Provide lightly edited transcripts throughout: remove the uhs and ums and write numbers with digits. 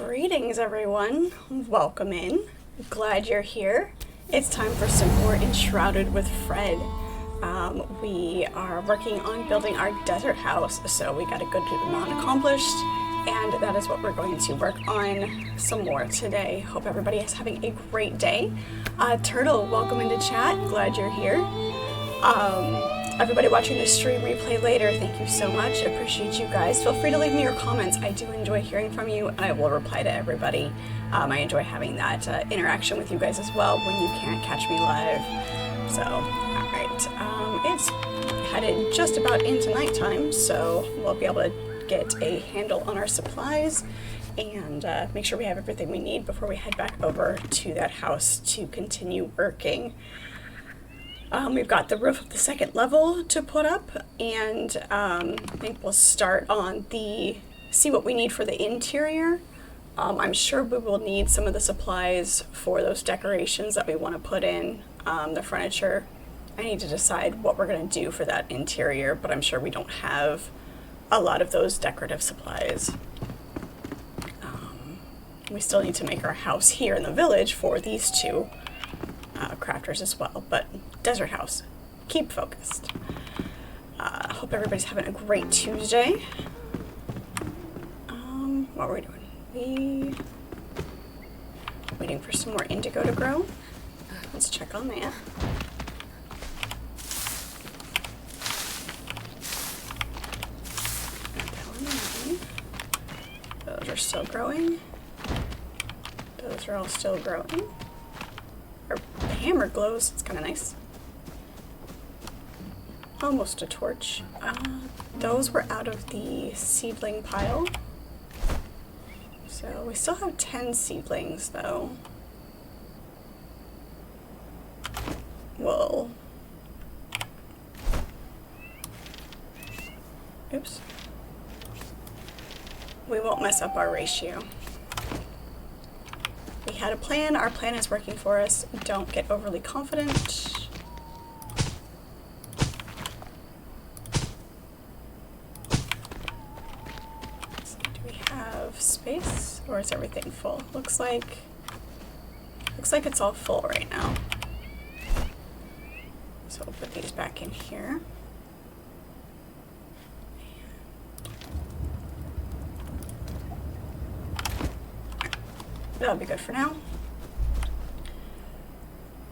Greetings everyone, welcome in, glad you're here. It's time for some more Enshrouded with Fred. We are working on building our desert house, so we got a good amount accomplished, and that is what we're going to work on some more today. Hope everybody is having a great day. Turtle, welcome into chat, glad you're here. Everybody watching this stream replay later, thank you so much. I appreciate you guys. Feel free to leave me your comments. I do enjoy hearing from you, and I will reply to everybody. I enjoy having that interaction with you guys as well when you can't catch me live. So, alright. It's headed just about into nighttime, so we'll be able to get a handle on our supplies and make sure we have everything we need before we head back over to that house to continue working. We've got the roof of the second level to put up, and I think we'll start on see what we need for the interior. I'm sure we will need some of the supplies for those decorations that we want to put in, the furniture. I need to decide what we're going to do for that interior, but I'm sure we don't have a lot of those decorative supplies. We still need to make our house here in the village for these two crafters as well, but desert house, keep focused. Hope everybody's having a great Tuesday. What were we doing? Waiting for some more indigo to grow. Let's check on that. Those are still growing. Those are all still growing. The hammer glows, it's kind of nice. Almost a torch. Those were out of the seedling pile. So we still have 10 seedlings though. Whoa. Oops. We won't mess up our ratio. We had a plan, our plan is working for us. Don't get overly confident. So do we have space, or is everything full? Looks like it's all full right now. So we'll put these back in here. That'll be good for now.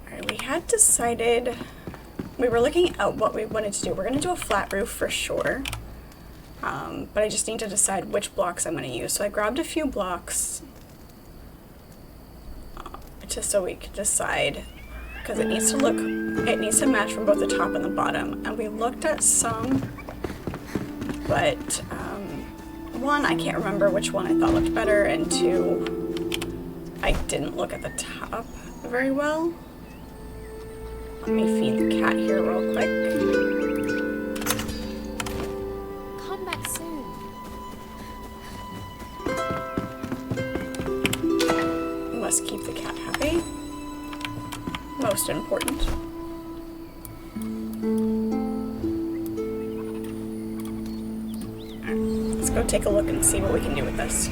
Alright, we had decided, we were looking at what we wanted to do. We're going to do a flat roof for sure, but I just need to decide which blocks I'm going to use. So I grabbed a few blocks just so we could decide, because it needs to match from both the top and the bottom. And we looked at some, but one, I can't remember which one I thought looked better, and two, I didn't look at the top very well. Let me feed the cat here real quick. Come back soon. Must keep the cat happy. Most important. Alright, let's go take a look and see what we can do with this.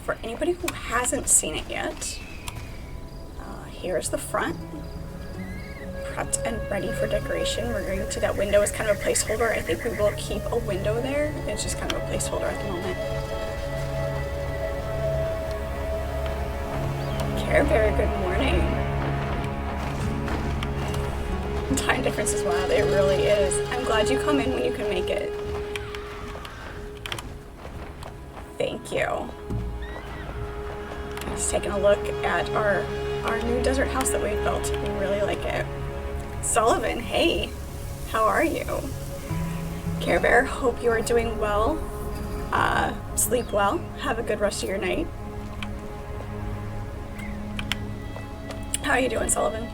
For anybody who hasn't seen it yet, here's the front, prepped and ready for decoration. We're going to that window as kind of a placeholder. I think we will keep a window there. It's just kind of a placeholder at the moment. Care Bear, good morning. Time difference is wild, it really is. I'm glad you come in when you can make it. Thank you. Just taking a look at our new desert house that we've built. We really like it. Sullivan, hey, how are you? Care Bear, hope you are doing well. Sleep well. Have a good rest of your night. How are you doing, Sullivan?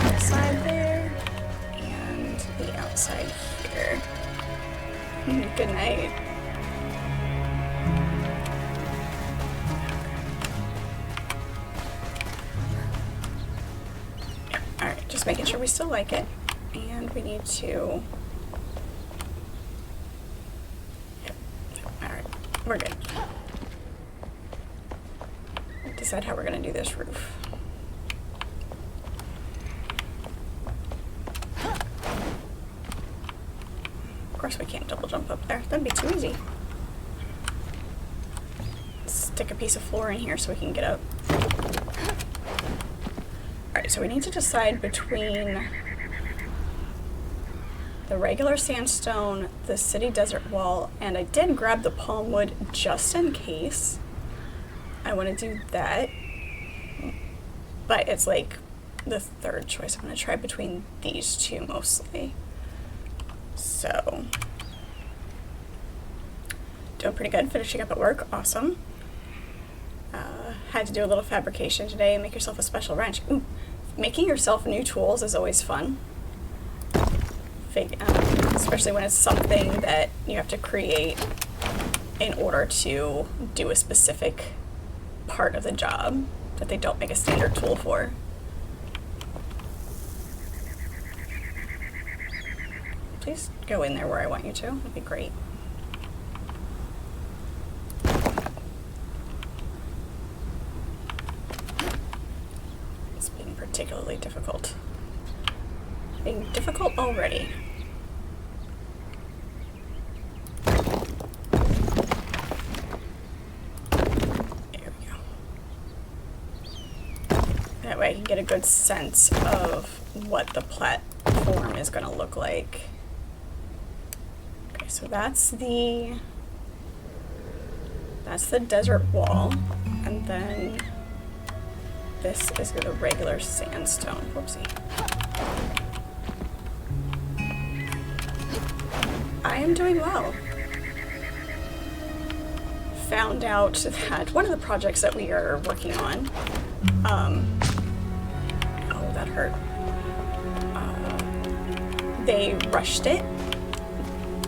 Outside there, and the outside here. Good night. Just making sure we still like it. And we need to... Yep. Alright, we're good. Decide how we're going to do this roof. Of course we can't double jump up there. That'd be too easy. Stick a piece of floor in here so we can get up. Alright, so we need to decide between the regular sandstone, the city desert wall, and I did grab the palm wood just in case. I want to do that. But it's like the third choice. I'm going to try between these two mostly. So, doing pretty good, finishing up at work, awesome. Had to do a little fabrication today and make yourself a special wrench. Ooh, making yourself new tools is always fun. Especially when it's something that you have to create in order to do a specific part of the job that they don't make a standard tool for. Please go in there where I want you to. That'd be great. It's being particularly difficult. Being difficult already. There we go. That way I can get a good sense of what the platform is going to look like. So that's the desert wall, and then this is the regular sandstone. Whoopsie. I am doing well. Found out that one of the projects that we are working on, oh, that hurt. They rushed it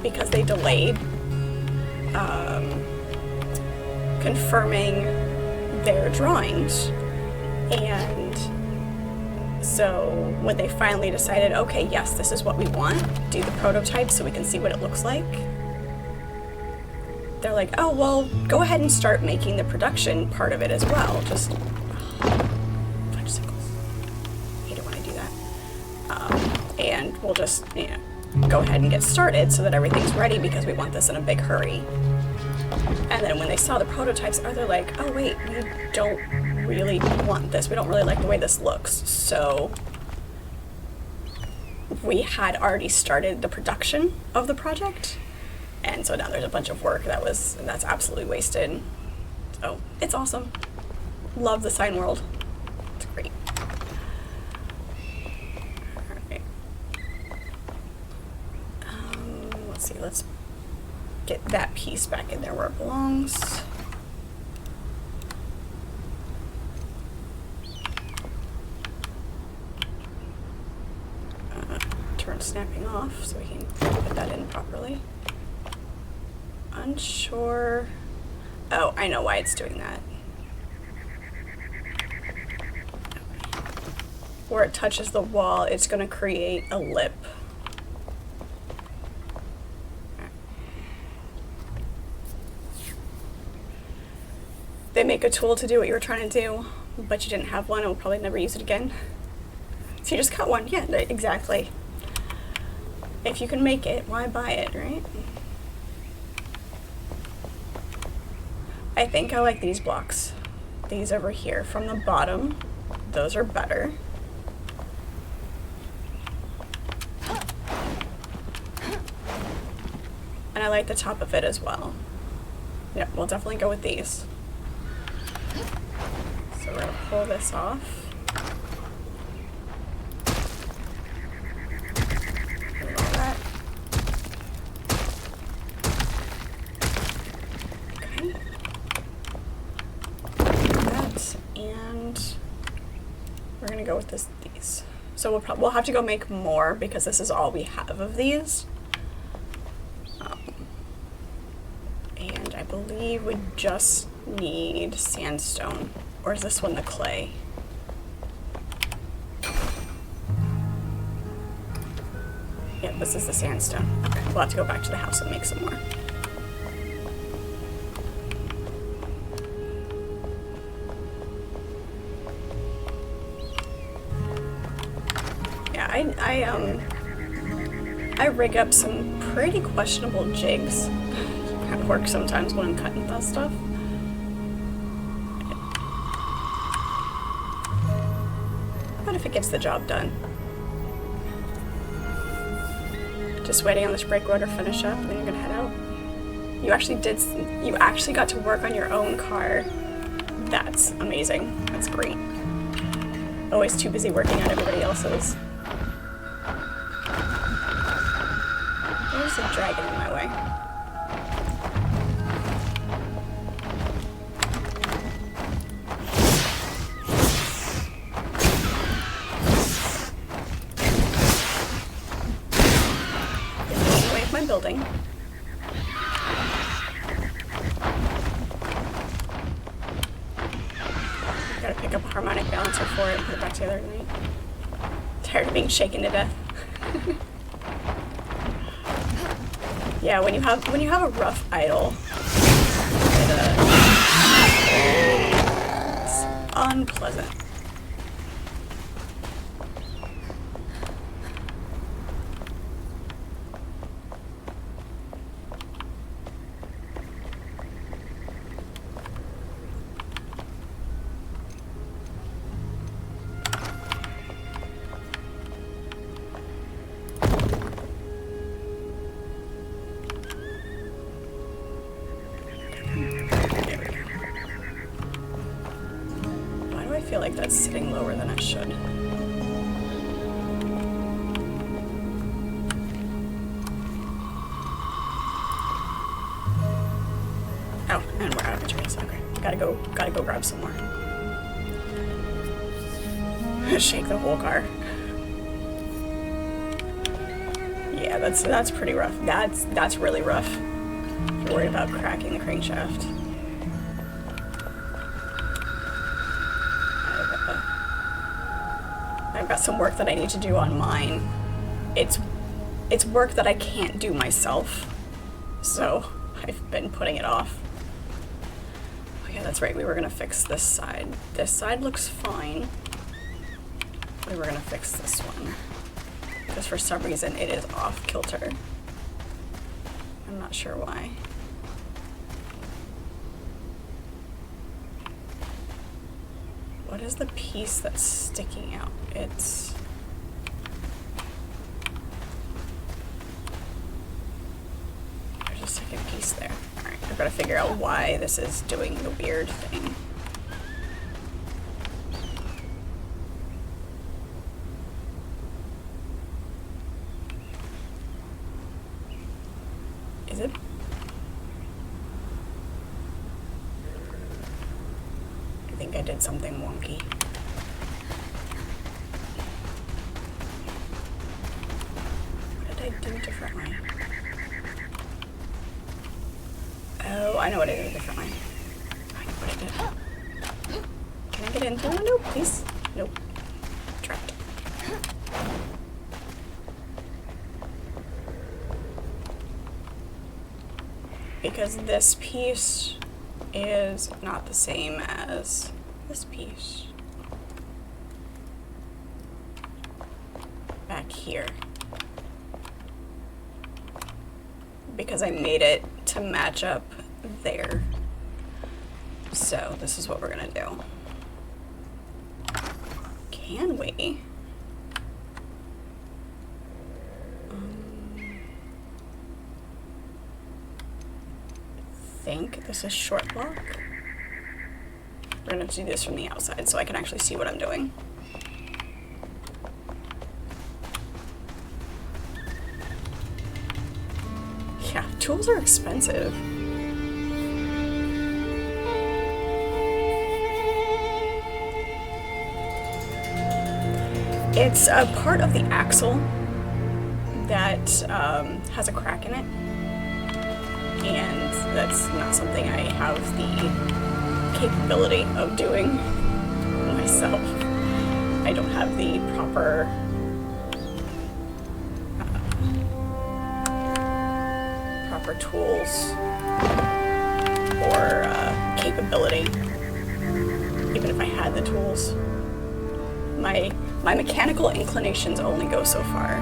because they delayed confirming their drawings. And so when they finally decided, okay, yes, this is what we want, do the prototype so we can see what it looks like, they're like, oh, well, go ahead and start making the production part of it as well. Just, fudgesicles. Hate it when I do that. And we'll just, go ahead and get started so that everything's ready because we want this in a big hurry. And then when they saw the prototypes, they're like, oh wait, we don't really want this. We don't really like the way this looks. So we had already started the production of the project. And so now there's a bunch of work that's absolutely wasted. So it's awesome. Love the sign world. It's great. Let's see, let's get that piece back in there where it belongs. Turn snapping off so we can put that in properly. Unsure. Oh, I know why it's doing that. Where it touches the wall, it's going to create a lip. They make a tool to do what you were trying to do, but you didn't have one and will probably never use it again. So you just cut one. Yeah, exactly. If you can make it, why buy it, right? I think I like these blocks. These over here from the bottom. Those are better. And I like the top of it as well. Yeah, we'll definitely go with these. So we're going to pull this off. Remove that. Okay. That, and we're going to go with these. So we'll have to go make more because this is all we have of these. And I believe we just need sandstone. Or is this one the clay? this is the sandstone. Okay, we'll have to go back to the house and make some more. Yeah, I rig up some pretty questionable jigs at work sometimes when I'm cutting that stuff. But if it gets the job done. Just waiting on this brake rotor to finish up, and then you're gonna head out. You actually got to work on your own car. That's amazing. That's great. Always too busy working on everybody else's. There's a dragon in my way. Getting away from my building. Gotta pick up a harmonic balancer for it and put it back together tonight. Tired of being shaken to death. Yeah, when you have a rough idle, it's unpleasant. I feel like that's sitting lower than it should. Oh, and we're out of batteries. Okay, gotta go grab some more. Shake the whole car. Yeah, that's pretty rough. That's really rough. If you're worried about cracking the crankshaft. I've got some work that I need to do on mine. It's work that I can't do myself, so I've been putting it off. Oh yeah, that's right, we were gonna fix this side. This side looks fine. We were gonna fix this one, because for some reason it is off kilter. I'm not sure why. What is the piece that's sticking out? It's... There's a second piece there. Alright, I've got to figure out why this is doing the weird thing. Is it? I think I did something wonky. What did I do differently? Oh, I know what I did differently. I know what I did. Can I get in through the window, please? Nope. Trapped. Because this piece is not the same as this piece back here, because I made it to match up there. So this is what we're gonna do. Can we? I think this is short block. We're gonna have to do this from the outside so I can actually see what I'm doing. Yeah, tools are expensive. It's a part of the axle that has a crack in it. And that's not something I have the capability of doing myself. I don't have the proper for tools or capability, even if I had the tools. My mechanical inclinations only go so far.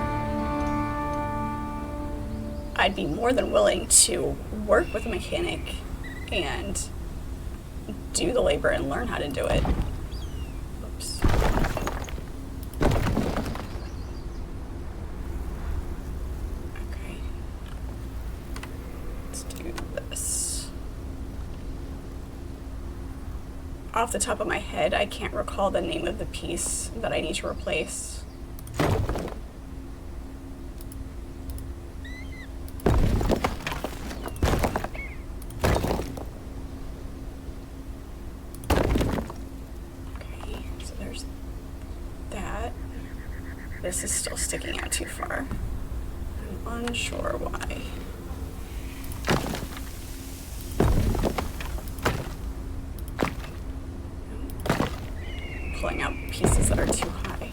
I'd be more than willing to work with a mechanic and do the labor and learn how to do it. Oops. Okay. Let's do this. Off the top of my head, I can't recall the name of the piece that I need to replace. This is still sticking out too far. I'm unsure why. Pulling out pieces that are too high.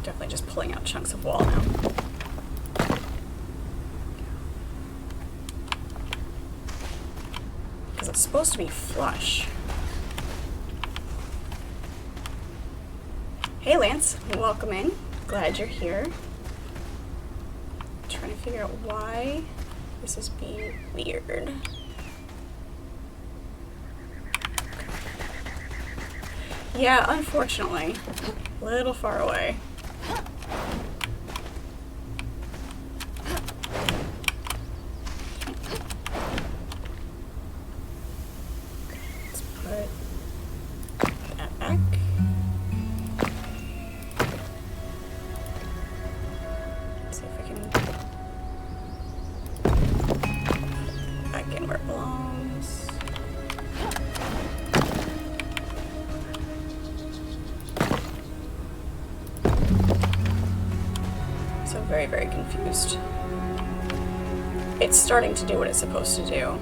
Definitely just pulling out chunks of wall now. It's supposed to be flush. Hey Lance, welcome in. Glad you're here. Trying to figure out why this is being weird. Yeah, unfortunately, a little far away. Very confused. It's starting to do what it's supposed to do,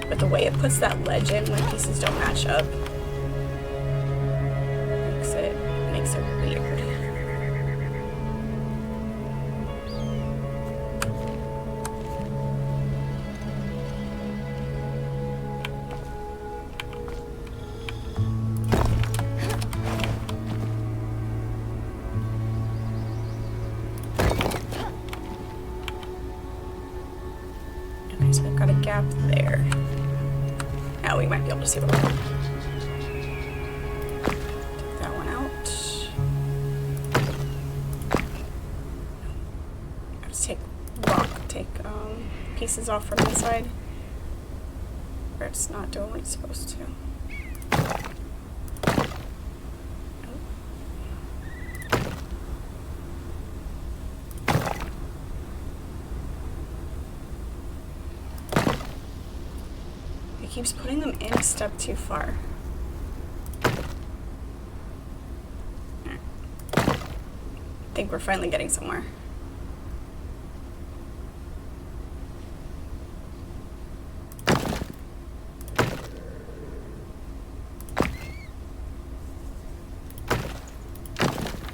but the way it puts that ledge in when pieces don't match up makes it weird. So I've got a gap there. Now we might be able to see the wall. Take that one out. I have to take pieces off from inside where it's not doing what it's supposed to. Keeps putting them in a step too far. I think we're finally getting somewhere.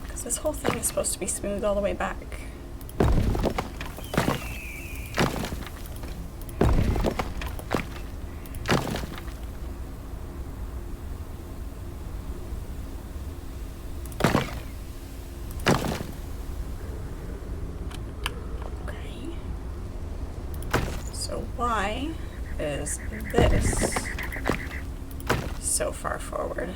Because this whole thing is supposed to be smooth all the way back. Why is this so far forward?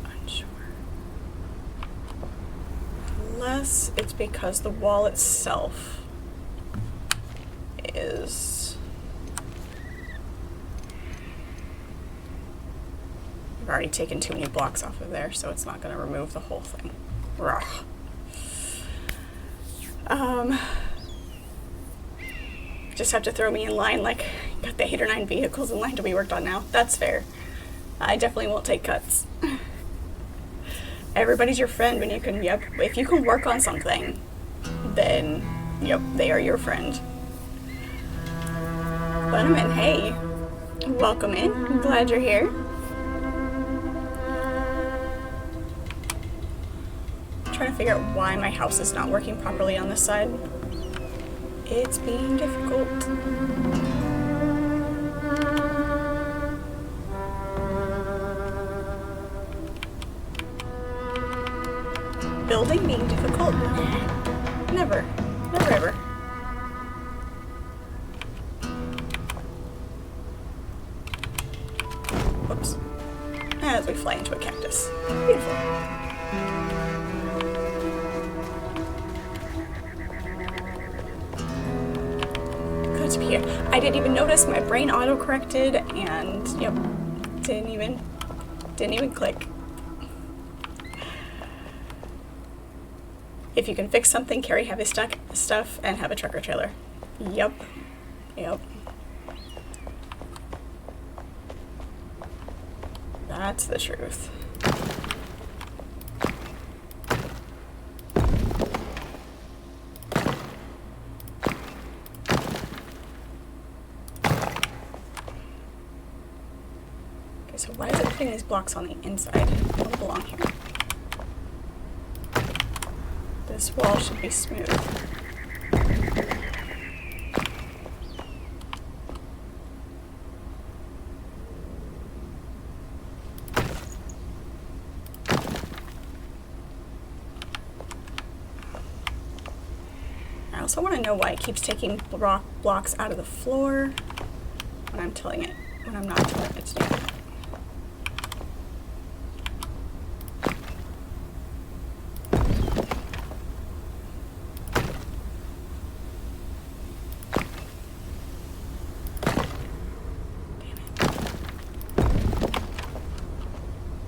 Unsure. Unless it's because the wall itself is... I've already taken too many blocks off of there, so it's not going to remove the whole thing. Just have to throw me in line like got the 8 or 9 vehicles in line to be worked on now. That's fair. I definitely won't take cuts. Everybody's your friend when you can, if you can work on something, then Yep, they are your friend. Bunneman, hey. Welcome in. I'm glad you're here. I'm trying to figure out why my house is not working properly on this side. It's being difficult. Building being difficult? Never. Never ever. Whoops. As we fly into a cactus. Beautiful. Good to be here. I didn't even notice my brain auto-corrected and, yep, didn't even click. If you can fix something, carry heavy stuff, and have a truck or trailer. Yep. Yep. That's the truth. Okay, so why is it putting these blocks on the inside? They don't belong here. This wall should be smooth. I also want to know why it keeps taking blocks out of the floor when I'm not telling it to do that.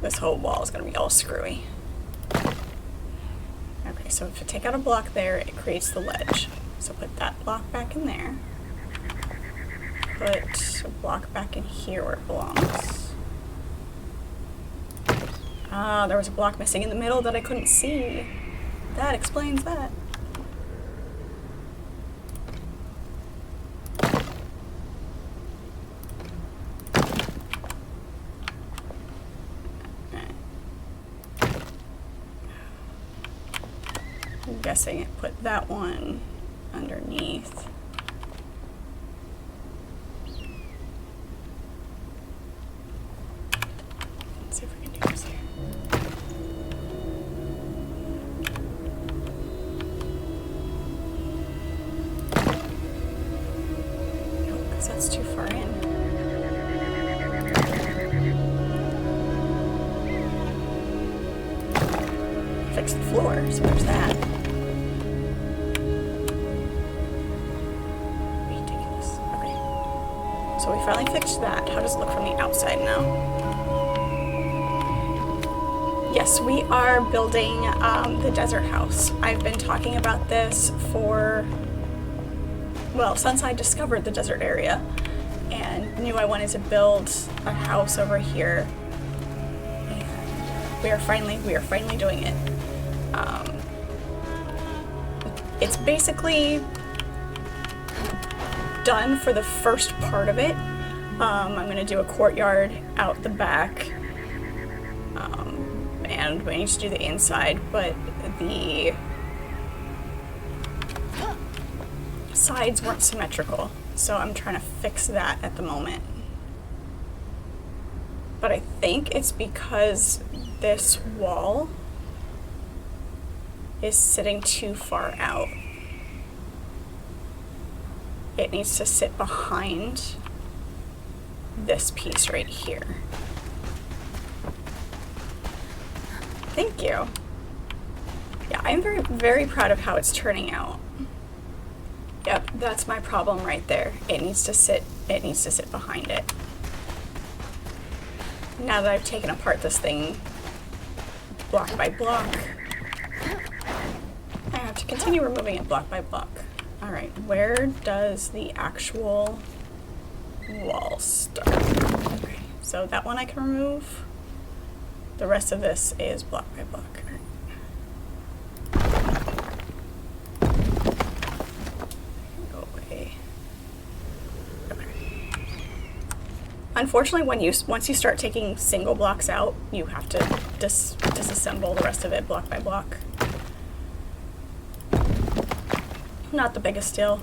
This whole wall is going to be all screwy. Okay, so if I take out a block there, it creates the ledge. So put that block back in there. Put a block back in here where it belongs. Ah, there was a block missing in the middle that I couldn't see. That explains that. I'm guessing it put that one underneath. Let's see if we can do this here. No, because that's too far in. Fix the floor, so there's that. So we finally fixed that. How does it look from the outside now? Yes, we are building the desert house. I've been talking about this since I discovered the desert area and knew I wanted to build a house over here. And we are finally doing it. It's basically done for the first part of it. I'm going to do a courtyard out the back, and we need to do the inside, but the sides weren't symmetrical, so I'm trying to fix that at the moment. But I think it's because this wall is sitting too far out. It needs to sit behind this piece right here. Thank you. Yeah, I'm very, very proud of how it's turning out. Yep, that's my problem right there. It needs to sit behind it. Now that I've taken apart this thing block by block, I have to continue removing it block by block. All right, where does the actual wall start? Okay, so that one I can remove. The rest of this is block by block. All right. Unfortunately, once you start taking single blocks out, you have to disassemble the rest of it block by block. Not the biggest deal.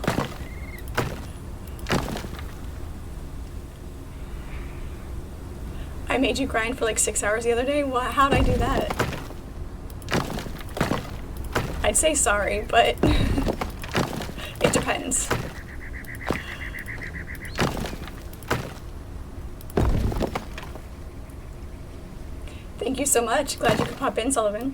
I made you grind for like 6 hours the other day. How'd I do that? I'd say sorry, but it depends. Thank you so much. Glad you could pop in, Sullivan.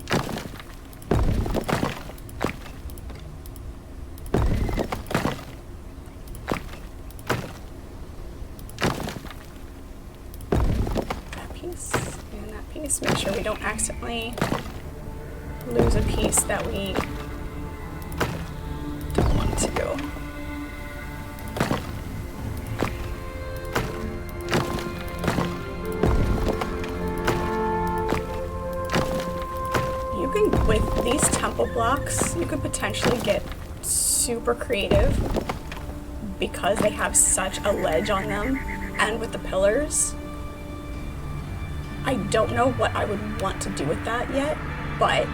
That piece and that piece. Make sure we don't accidentally lose a piece that we don't want to. With these temple blocks, you could potentially get super creative because they have such a ledge on them, and with the pillars. I don't know what I would want to do with that yet, but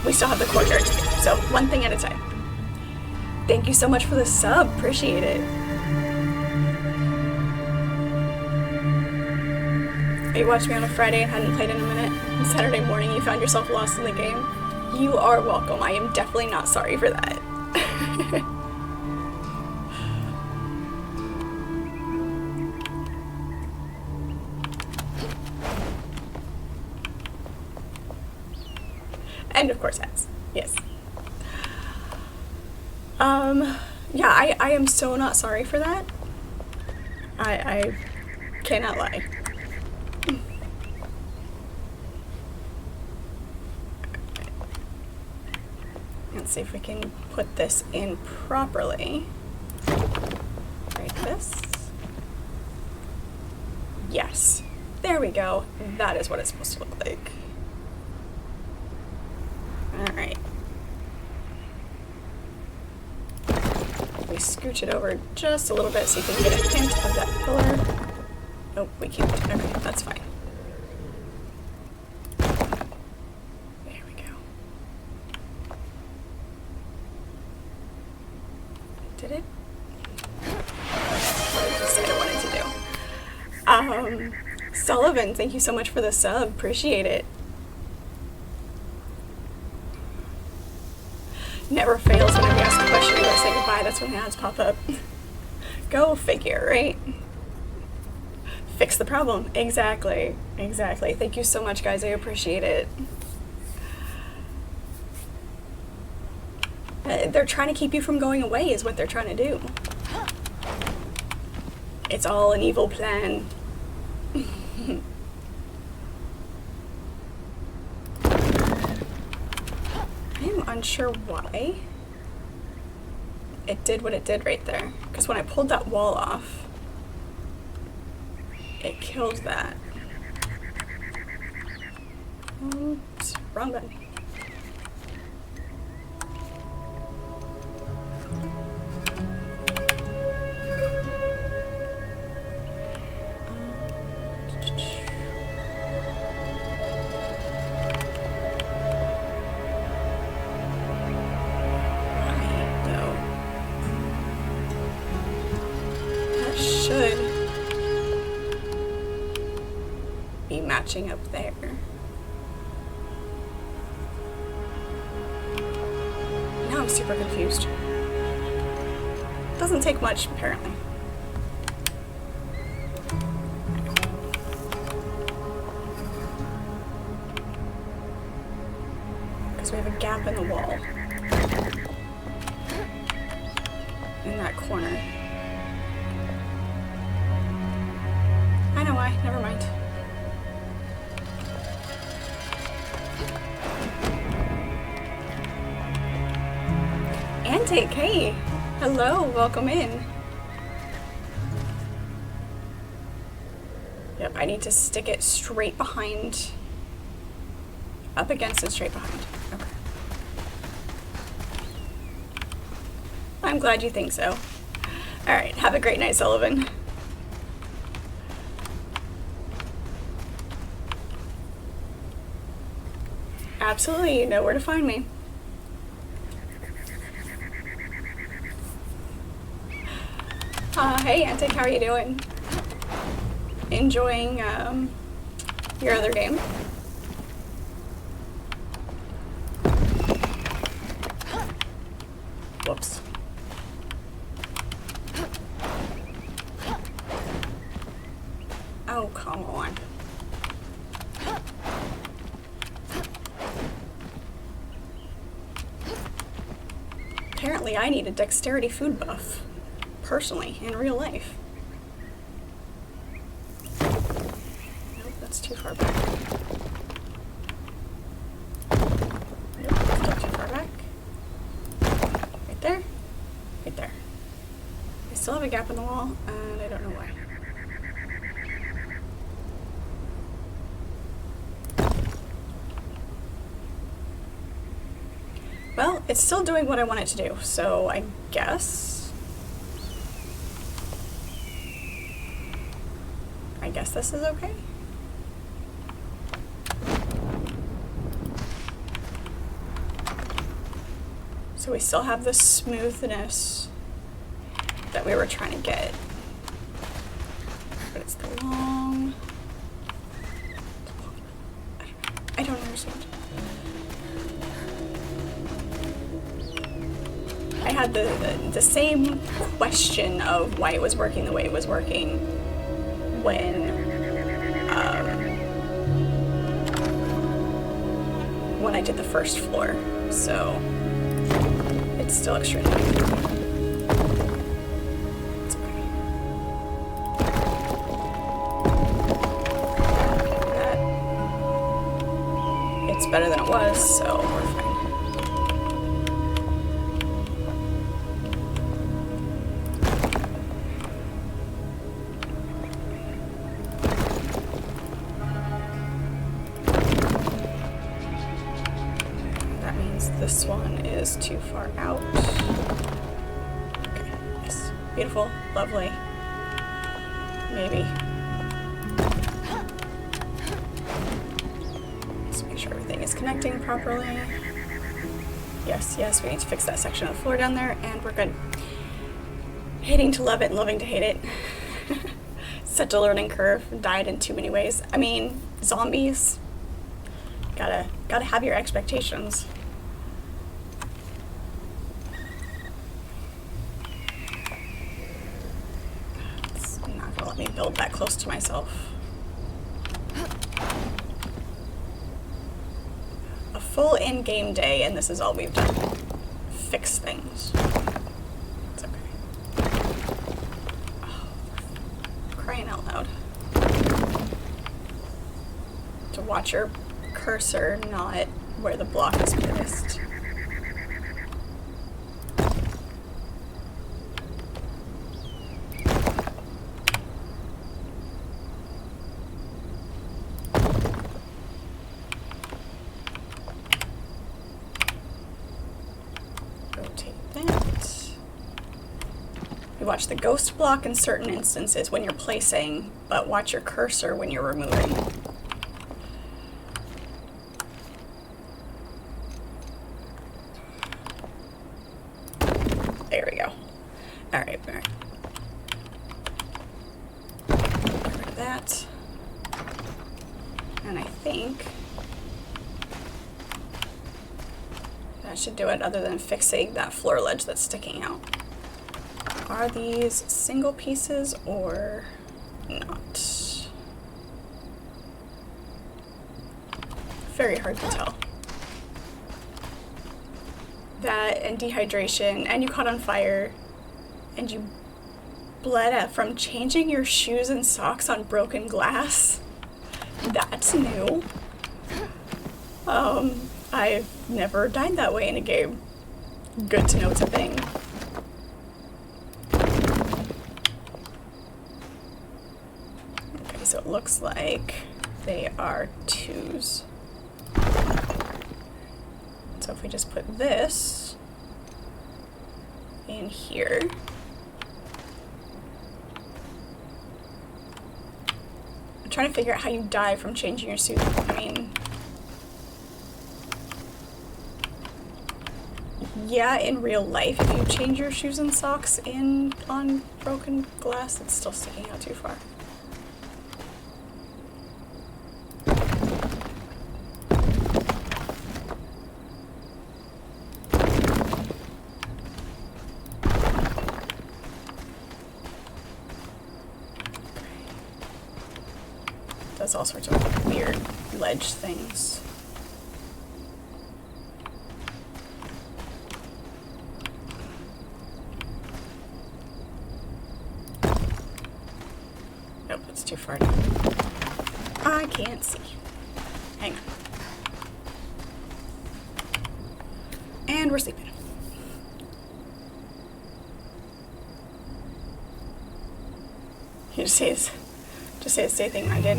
we still have the courtyard to do, so one thing at a time. Thank you so much for the sub, appreciate it. You watched me on a Friday and hadn't played in a minute, and Saturday morning you found yourself lost in the game. You are welcome. I am definitely not sorry for that. And of course hats. Yes. Yeah, I am so not sorry for that. I cannot lie. Let's see if we can put this in properly. Like this. Yes. There we go. That is what it's supposed to look like. Alright. We scooch it over just a little bit so you can get a hint of that pillar. Nope, we can't. Okay, that's fine. There we go. Did it? What did I decide I wanted to do? Sullivan, thank you so much for the sub. Appreciate it. Never fails whenever you ask a question, you gotta say goodbye. That's when the ads pop up. Go figure, right? Fix the problem. Exactly. Exactly. Thank you so much, guys. I appreciate it. They're trying to keep you from going away is what they're trying to do. It's all an evil plan. I'm unsure why it did what it did right there. Because when I pulled that wall off, it killed that. Oops, wrong button. Matching up there. Now I'm super confused. Doesn't take much, apparently. Because we have a gap in the wall. In that corner. I know why, never mind. Antic, hey! Hello, welcome in. Yep, I need to stick it straight behind, up against and straight behind. Okay. I'm glad you think so. Alright, have a great night, Sullivan. Absolutely, you know where to find me. Hey Antic, how are you doing? Enjoying your other game? Whoops. Oh, come on. Apparently I need a dexterity food buff. Personally, in real life. Nope, that's too far back. Nope, still too far back. Right there. Right there. I still have a gap in the wall, and I don't know why. Well, it's still doing what I want it to do, so I guess this is okay. So we still have the smoothness that we were trying to get, but it's the long. I don't understand. I had the same question of why it was working the way it was working when I did the first floor, so it's still extremely confusing. It's okay. It's better than it was, so we're fine. This one is too far out. Okay, yes. Beautiful, lovely. Maybe. Just make sure everything is connecting properly. Yes, yes, we need to fix that section of the floor down there, and we're good. Hating to love it and loving to hate it. Such a learning curve. Died in too many ways. I mean, zombies. Gotta have your expectations. Me build that close to myself. A full in-game day, and this is all we've done. Fix things. It's okay. Oh, crying out loud. To watch your cursor, not where the block is placed. Watch the ghost block in certain instances when you're placing, but watch your cursor when you're removing. There we go. Alright, alright. Get rid of that. And I think that should do it, other than fixing that floor ledge that's sticking out. Are these single pieces or not? Very hard to tell. That and dehydration, and you caught on fire, and you bled out from changing your shoes and socks on broken glass. That's new. I've never died that way in a game. Good to know it's a thing. So it looks like they are 2s. So if we just put this in here, I'm trying to figure out how you die from changing your suit. I mean, yeah, in real life, if you change your shoes and socks on broken glass, it's still sticking out too far. Does all sorts of weird ledge things. Nope, it's too far down. I can't see. Hang on. And we're sleeping. You just say the same thing I did.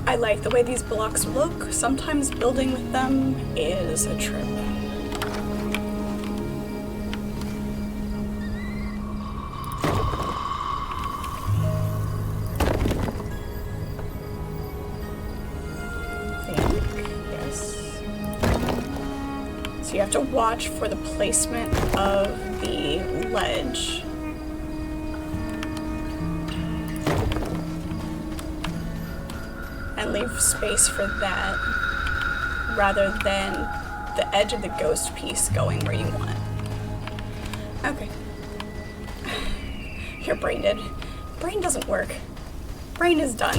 I like the way these blocks look. Sometimes building with them is a trip. Yes. So you have to watch for the placement of the ledge. And leave space for that rather than the edge of the ghost piece going where you want. Okay. Your brain did. Brain doesn't work. Brain is done.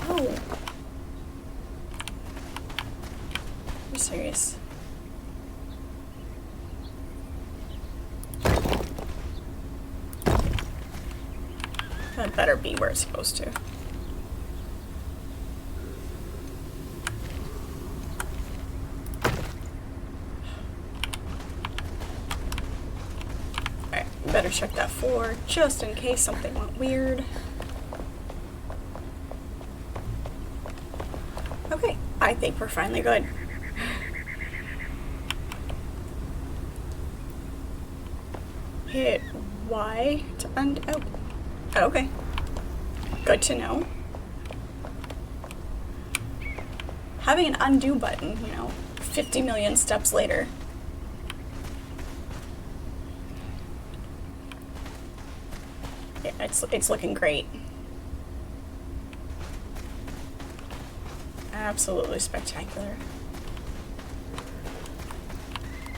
Oh. You're serious. That better be where it's supposed to. Alright, better check that floor just in case something went weird. Okay, I think we're finally good. Hit Y to undo. Oh, okay. Good to know. Having an undo button, 50 million steps later. Yeah, it's looking great. Absolutely spectacular.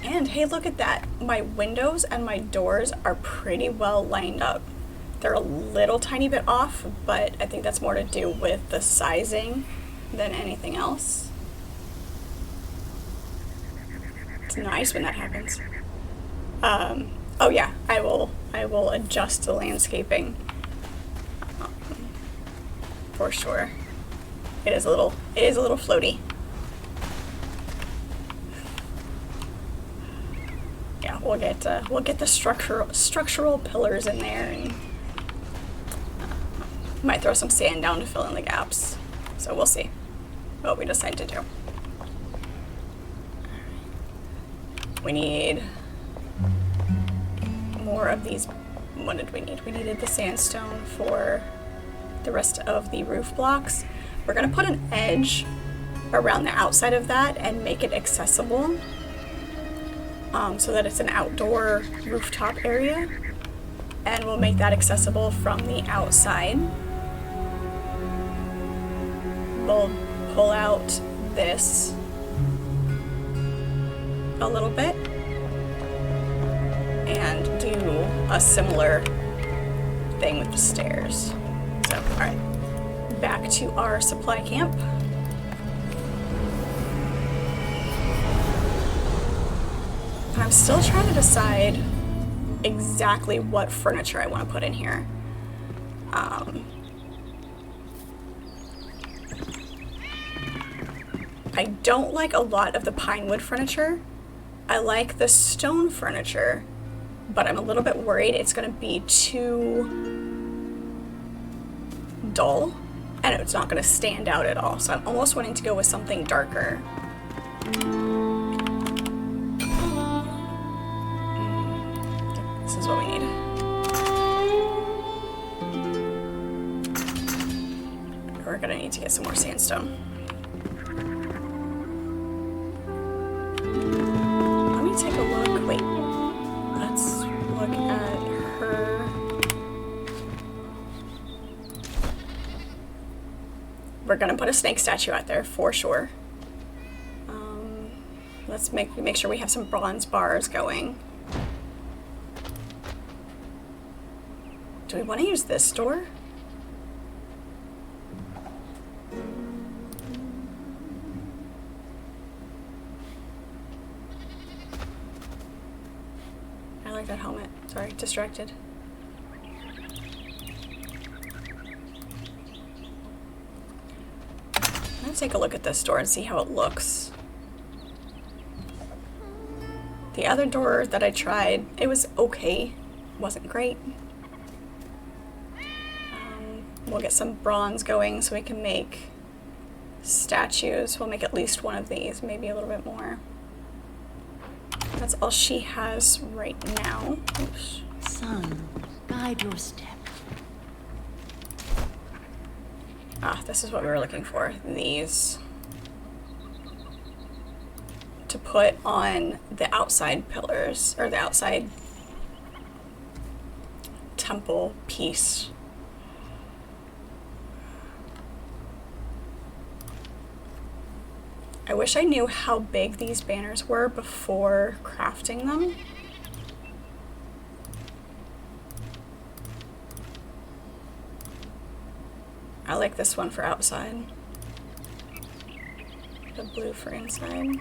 And hey, look at that. My windows and my doors are pretty well lined up. They're a little tiny bit off, but I think that's more to do with the sizing than anything else. It's nice when that happens. Oh yeah, I will adjust the landscaping for sure. It is a little floaty. Yeah, we'll get the structural pillars in there, and might throw some sand down to fill in the gaps. So we'll see what we decide to do. We need more of these. What did we need? We needed the sandstone for the rest of the roof blocks. We're gonna put an edge around the outside of that and make it accessible, so that it's an outdoor rooftop area, and we'll make that accessible from the outside. We'll pull out this a little bit and do a similar thing with the stairs. So, all right, back to our supply camp. I'm still trying to decide exactly what furniture I want to put in here. I don't like a lot of the pine wood furniture. I like the stone furniture, but I'm a little bit worried it's going to be too dull and it's not going to stand out at all. So I'm almost wanting to go with something darker. This is what we need. We're going to need to get some more sandstone. Let me take a look. Wait. Let's look at her. We're going to put a snake statue out there for sure. Let's make sure we have some bronze bars going. Do we want to use this door? I like that helmet. Sorry, distracted. Let's take a look at this door and see how it looks. The other door that I tried, it was okay. It wasn't great. We'll get some bronze going so we can make statues. We'll make at least one of these, maybe a little bit more. That's all she has right now. Oops. Son, guide your step. Ah, this is what we were looking for. These. To put on the outside pillars, or the outside temple piece. I wish I knew how big these banners were before crafting them. I like this one for outside. The blue for inside.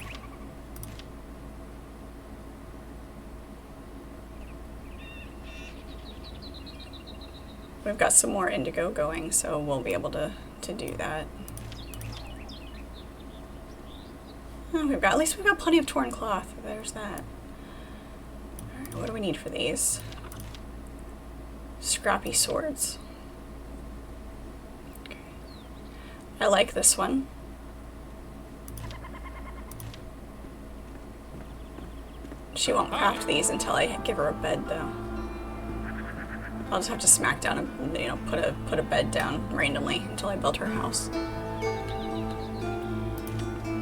We've got some more indigo going, so we'll be able to do that. Oh, at least we've got plenty of torn cloth. There's that. Alright, what do we need for these? Scrappy swords. Okay. I like this one. She won't craft these until I give her a bed, though. I'll just have to smack down and, you know, put a bed down randomly until I build her house.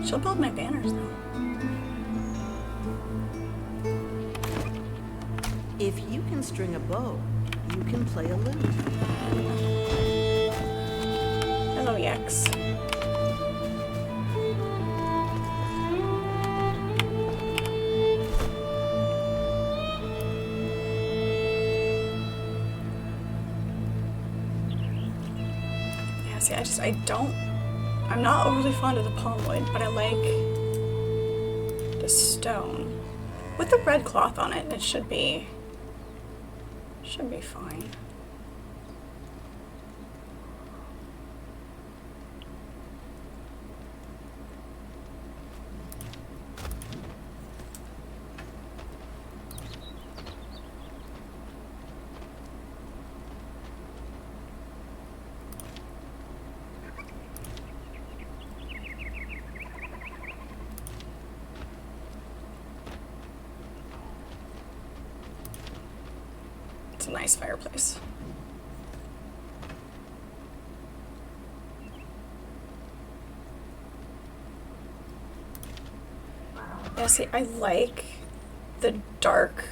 She'll build my banners, though. If you can string a bow, you can play a lute. Hello, Yex. Yeah, see, I'm not overly fond of the palm wood, but I like the stone. With the red cloth on it, it should be fine. It's a nice fireplace. Yeah, see, I like the dark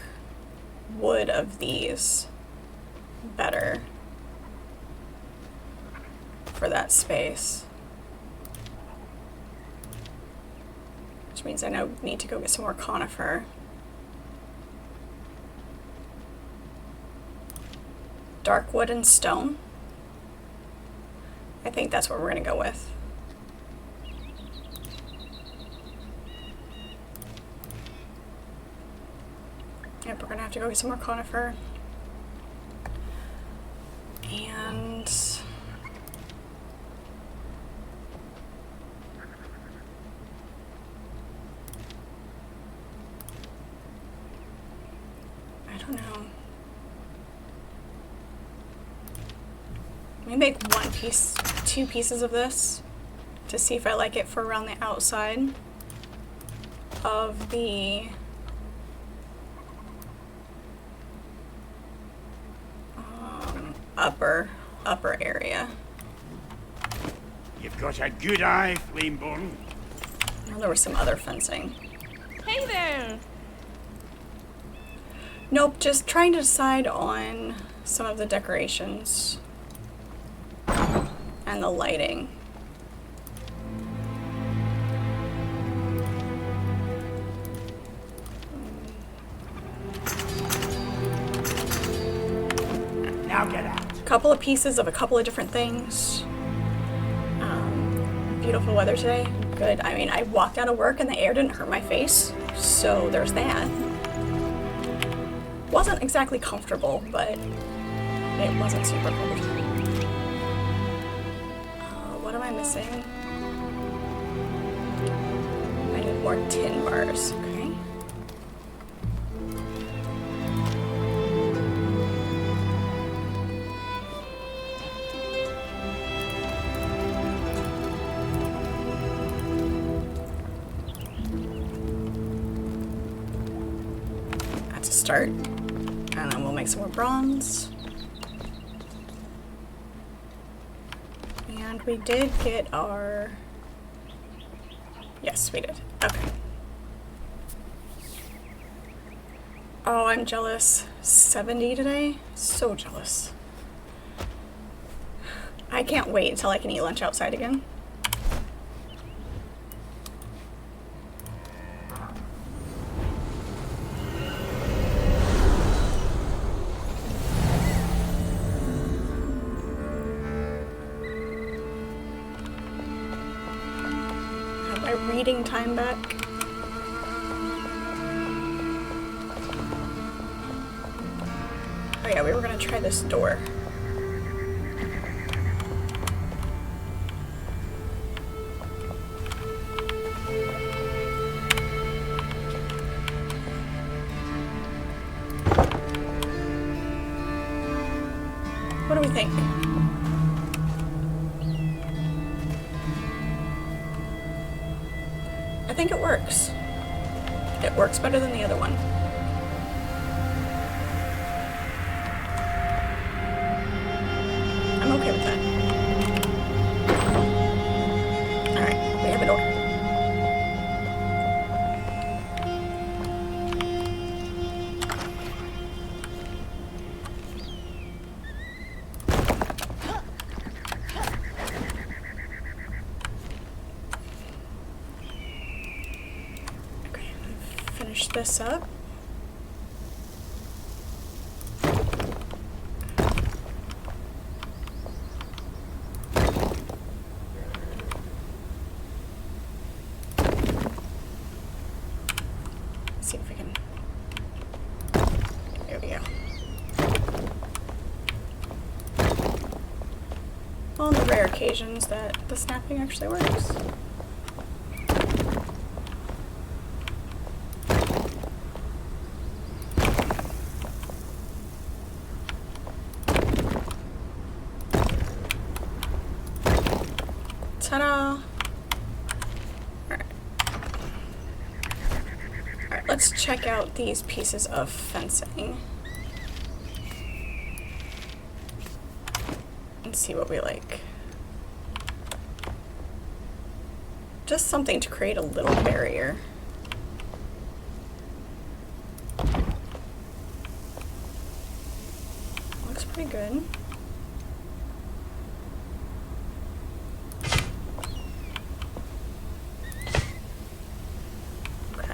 wood of these better for that space. Which means I now need to go get some more conifer. Dark wood and stone. I think that's what we're gonna go with. Yep, we're gonna have to go get some more conifer. And I don't know. me make one piece, 2 pieces of this to see if I like it for around the outside of the upper area. You've got a good eye, Flameborn. Now there was some other fencing. Hey there! Nope, just trying to decide on some of the decorations and the lighting. Now get out. A couple of pieces of a couple of different things. Beautiful weather today. Good. I mean, I walked out of work and the air didn't hurt my face, so there's that. Wasn't exactly comfortable, but it wasn't super cold. What am I missing? I need more tin bars. Okay. That's a start. And then we'll make some more bronze. And we did get our... Yes, we did. Okay. Oh, I'm jealous. 70 today? So jealous. I can't wait until I can eat lunch outside again. Reading time back. Oh yeah, we were gonna try this door. What do we think? I think it works. It works better than the other one. I'm okay with that. Alright, we have a door. Finish this up. See if we can. There we go. On the rare occasions that the snapping actually works. Ta-da! Alright, let's check out these pieces of fencing and see what we like. Just something to create a little barrier. Looks pretty good.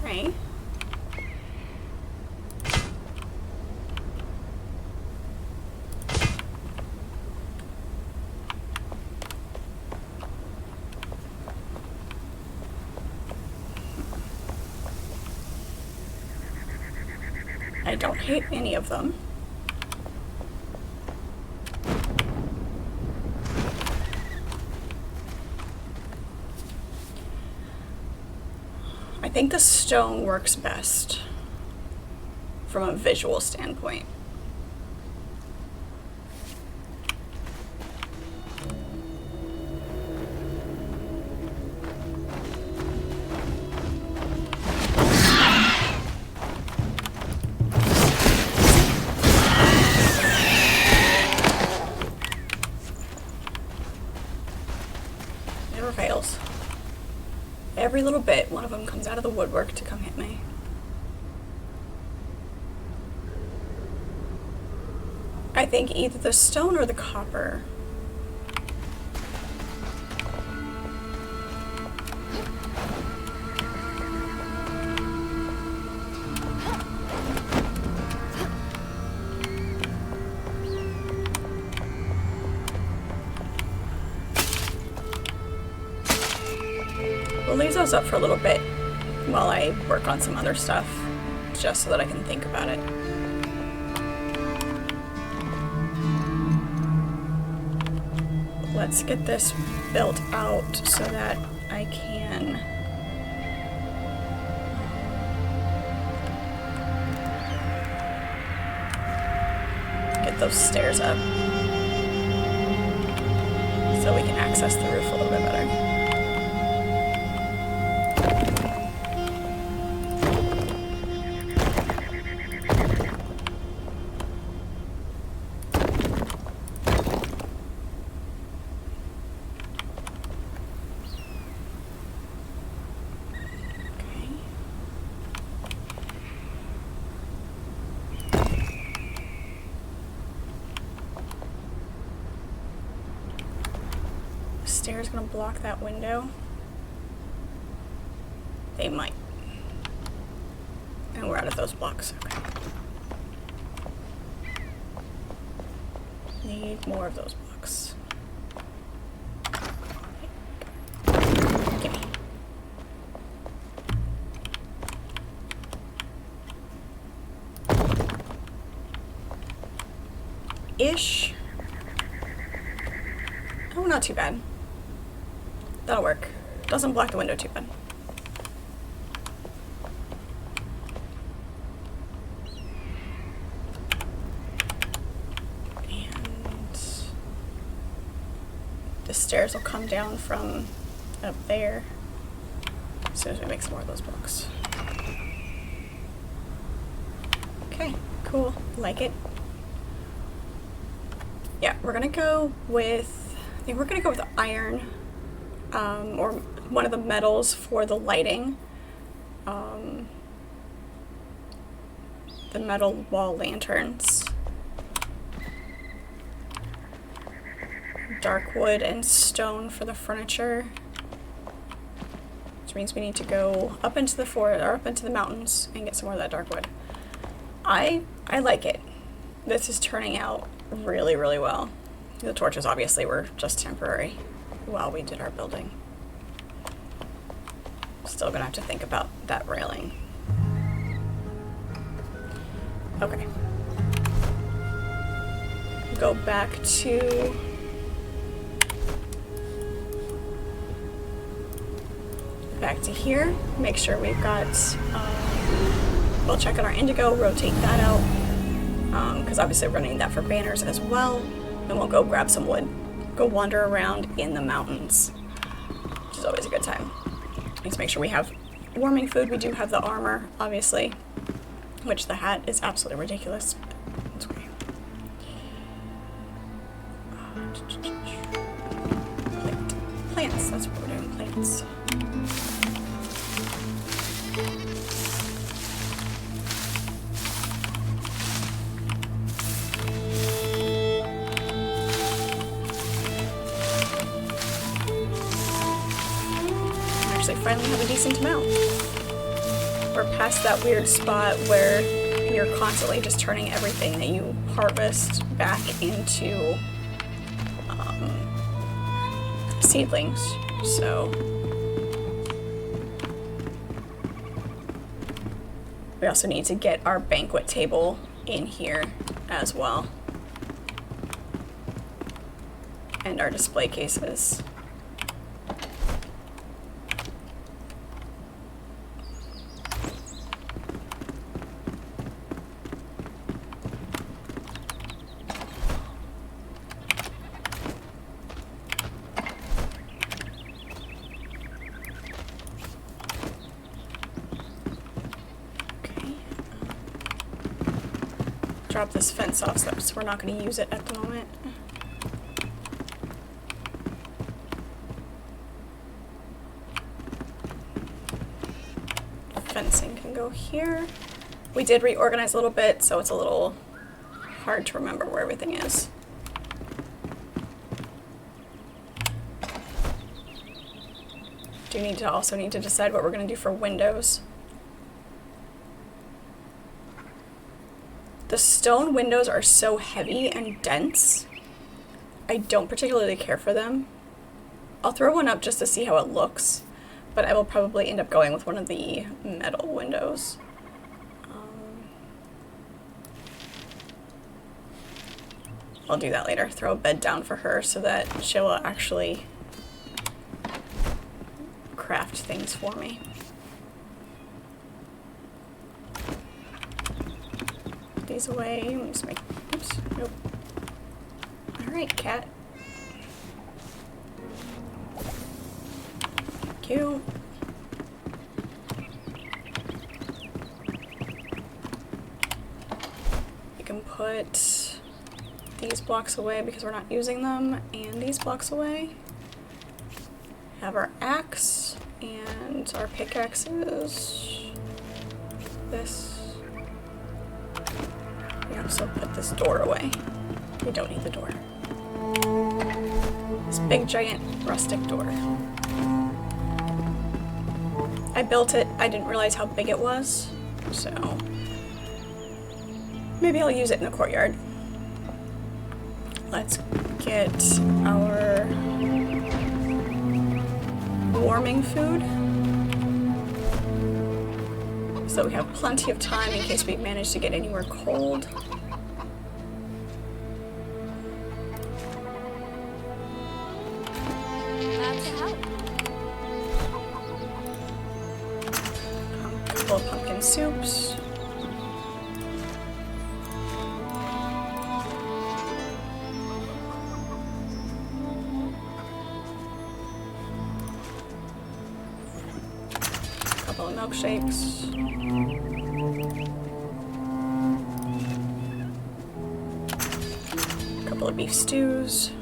Okay. I don't hate any of them. I think the stone works best from a visual standpoint. every little bit, one of them comes out of the woodwork to come hit me. I think either the stone or the copper. We'll leave those up for a little bit while I work on some other stuff, just so that I can think about it. Let's get this built out so that I can get those stairs up so we can access the roof a little bit better. Stairs gonna block that window? They might. And we're out of those blocks. Okay. Need more of those blocks. Gimme. Ish. Oh, not too bad. That'll work. Doesn't block the window too bad. And the stairs will come down from up there as soon as we make some more of those blocks. Okay, cool. Like it. Yeah, we're gonna go with, I think we're gonna go with iron. Or one of the metals for the lighting. The metal wall lanterns. Dark wood and stone for the furniture. Which means we need to go up into the forest or up into the mountains and get some more of that dark wood. I like it. This is turning out really, really well. The torches obviously were just temporary while we did our building. Still gonna have to think about that railing. Okay. Go back to here. Make sure we've got. We'll check out our indigo. Rotate that out because obviously we're gonna need that for banners as well. And we'll go grab some wood. Go wander around in the mountains, which is always a good time. Need to make sure we have warming food. We do have the armor, obviously, which the hat is absolutely ridiculous. It's okay. Plants, that's what we're doing, plants. Finally have a decent amount. We're past that weird spot where you're constantly just turning everything that you harvest back into seedlings. So we also need to get our banquet table in here as well, and our display cases. Drop this fence off so we're not going to use it at the moment. fencing can go here. We did reorganize a little bit, so it's a little hard to remember where everything is. Do need to also need to decide what we're going to do for windows. The stone windows are so heavy and dense. I don't particularly care for them. I'll throw one up just to see how it looks, but I will probably end up going with one of the metal windows. I'll do that later. Throw a bed down for her so that she will actually craft things for me. Put these away. Just make. Oops. Nope. All right, cat. Thank you. You can put these blocks away because we're not using them, and these blocks away. Have our axe and our pickaxes. This. We also put this door away. We don't need the door. This big giant rustic door. I built it. I didn't realize how big it was, so maybe I'll use it in the courtyard. Let's get our warming food so we have plenty of time in case we manage to get anywhere cold. Glad to help. A couple of pumpkin soups. Couple of milkshakes. Couple of beef stews.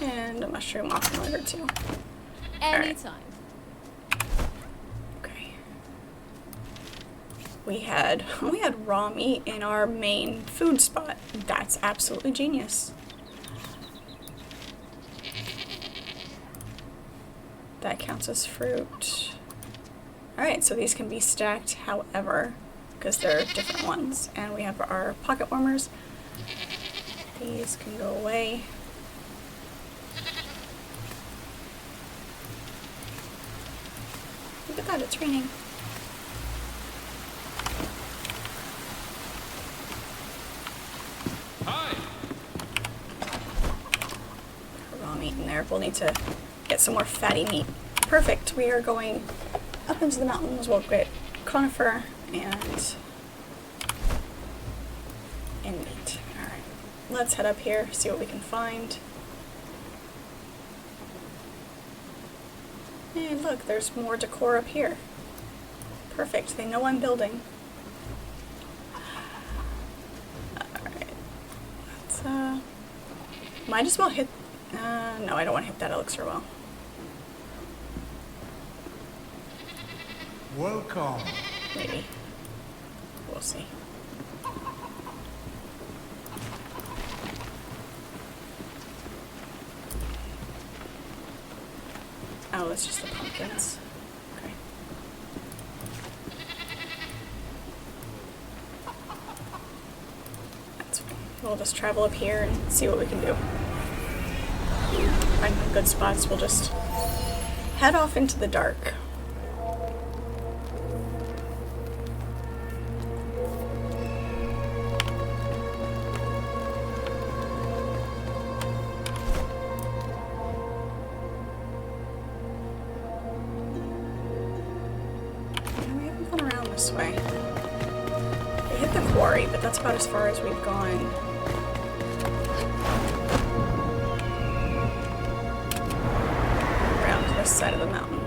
And a mushroom omelet or two. Anytime. Okay. We had raw meat in our main food spot. That's absolutely genius. That counts as fruit. Alright, so these can be stacked however, because they're different ones. And we have our pocket warmers. These can go away. Look at that, it's raining. Hi. Raw meat in there. We'll need to get some more fatty meat. Perfect. We are going up into the mountains. We'll get conifer and meat. Alright. Let's head up here, see what we can find. And look, there's more decor up here. Perfect. They know I'm building. Alright. Let's, might as well hit... no, I don't want to hit that elixir well. Welcome. Maybe. We'll see. Oh, it's just the pumpkins. Okay. That's fine. We'll just travel up here and see what we can do. Find some good spots. We'll just head off into the dark. This way. We hit the quarry, but that's about as far as we've gone. Around to this side of the mountain.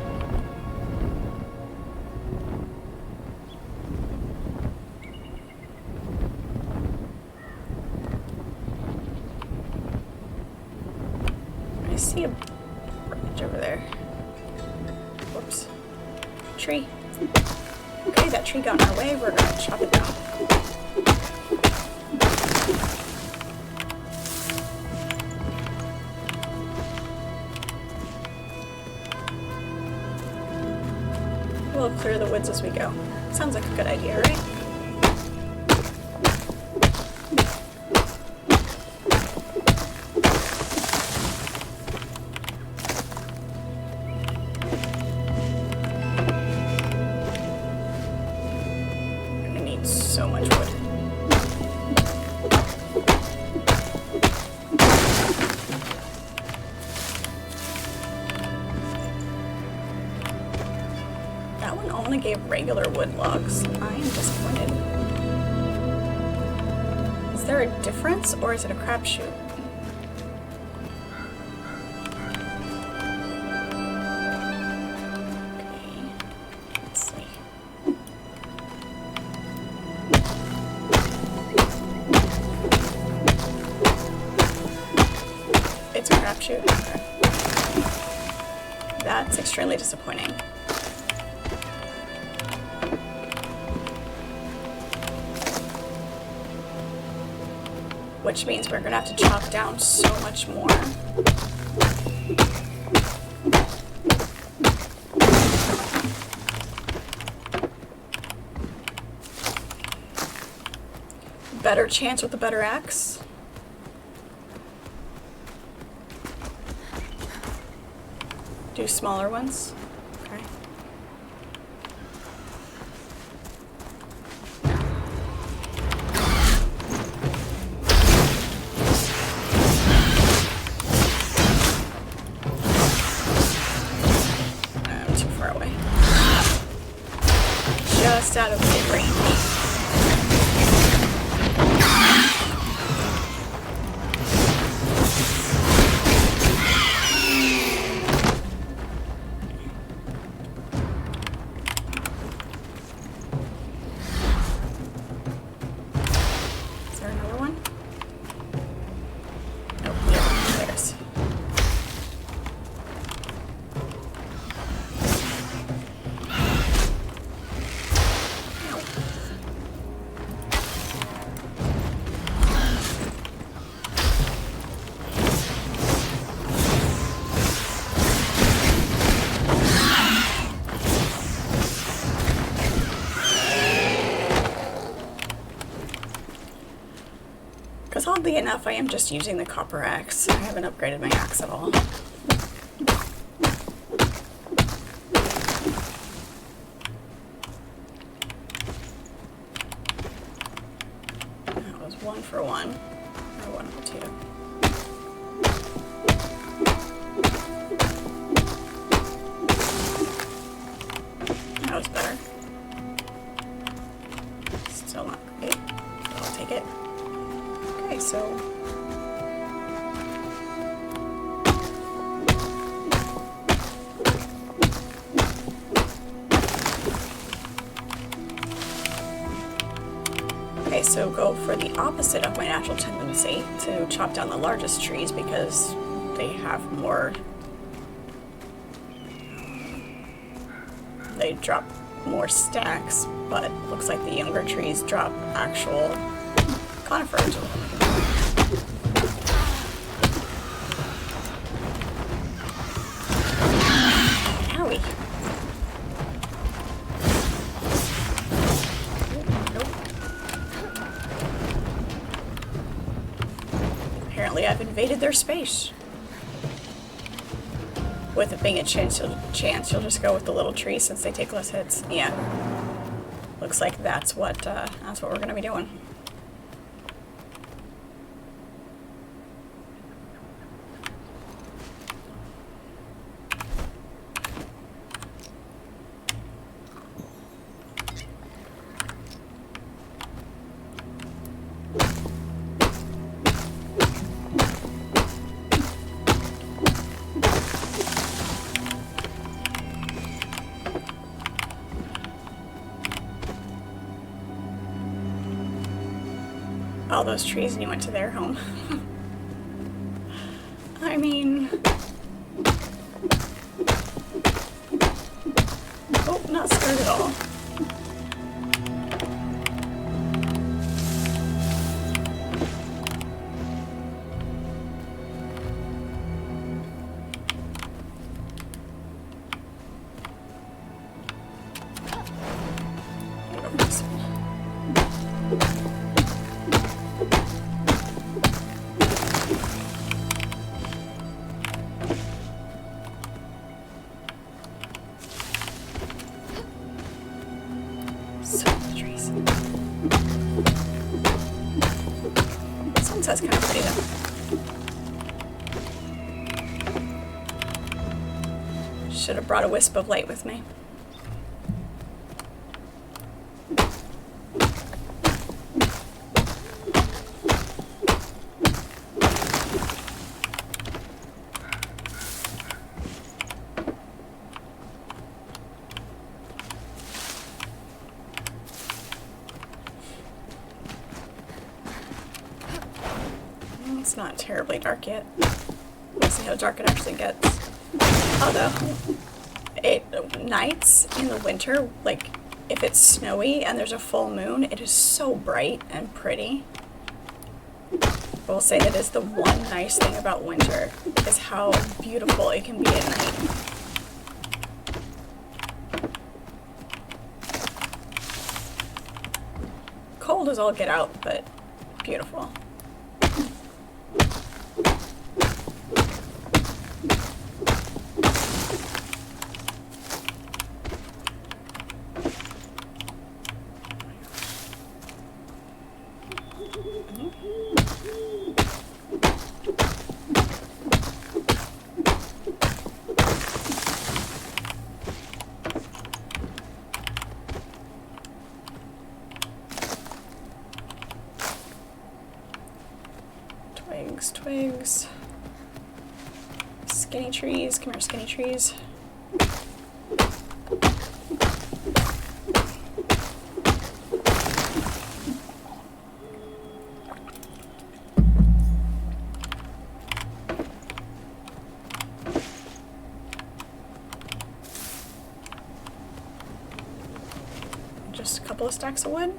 I see a bridge over there. tree. Okay, that tree got in our way. We're gonna chop it down. We'll clear the woods as we go. Sounds like a good idea, right? I'm gonna need so much wood. That one only gave regular wood logs. I am disappointed. Is there a difference, or is it a crapshoot? Okay, let's see. It's a crapshoot. Okay. That's extremely disappointing. Which means we're gonna have to chop down so much more. Better chance with the better axe. Do smaller ones. Okay. I'm too far away. Just out of mid-range. Is there another one? Nope, yeah, there's. Nope. Because oddly enough, I am just using the copper axe. I haven't upgraded my axe at all. That was 1 for 1. Or 1 for 2. That was better. Still not great. I'll take it. Okay, so go for the opposite of my natural tendency to chop down the largest trees because they have more. They drop more stacks, but looks like the younger trees drop actual conifers. Owie. Nope. Apparently I've invaded their space. With it being a chance, you'll just go with the little tree since they take less hits. Yeah. Looks like that's what we're gonna be doing. All those trees and you went to their home. I mean... Oh, not scared. over this one. So many trees. Sunset's kind of pretty though. Should have brought a wisp of light with me. It's not terribly dark yet. We'll see how dark it actually gets. Although, nights in the winter, like if it's snowy and there's a full moon, it is so bright and pretty. I will say that is the one nice thing about winter, is how beautiful it can be at night. Cold as all get out, but beautiful. Twigs. Skinny trees. Come here, skinny trees. Just a couple of stacks of wood.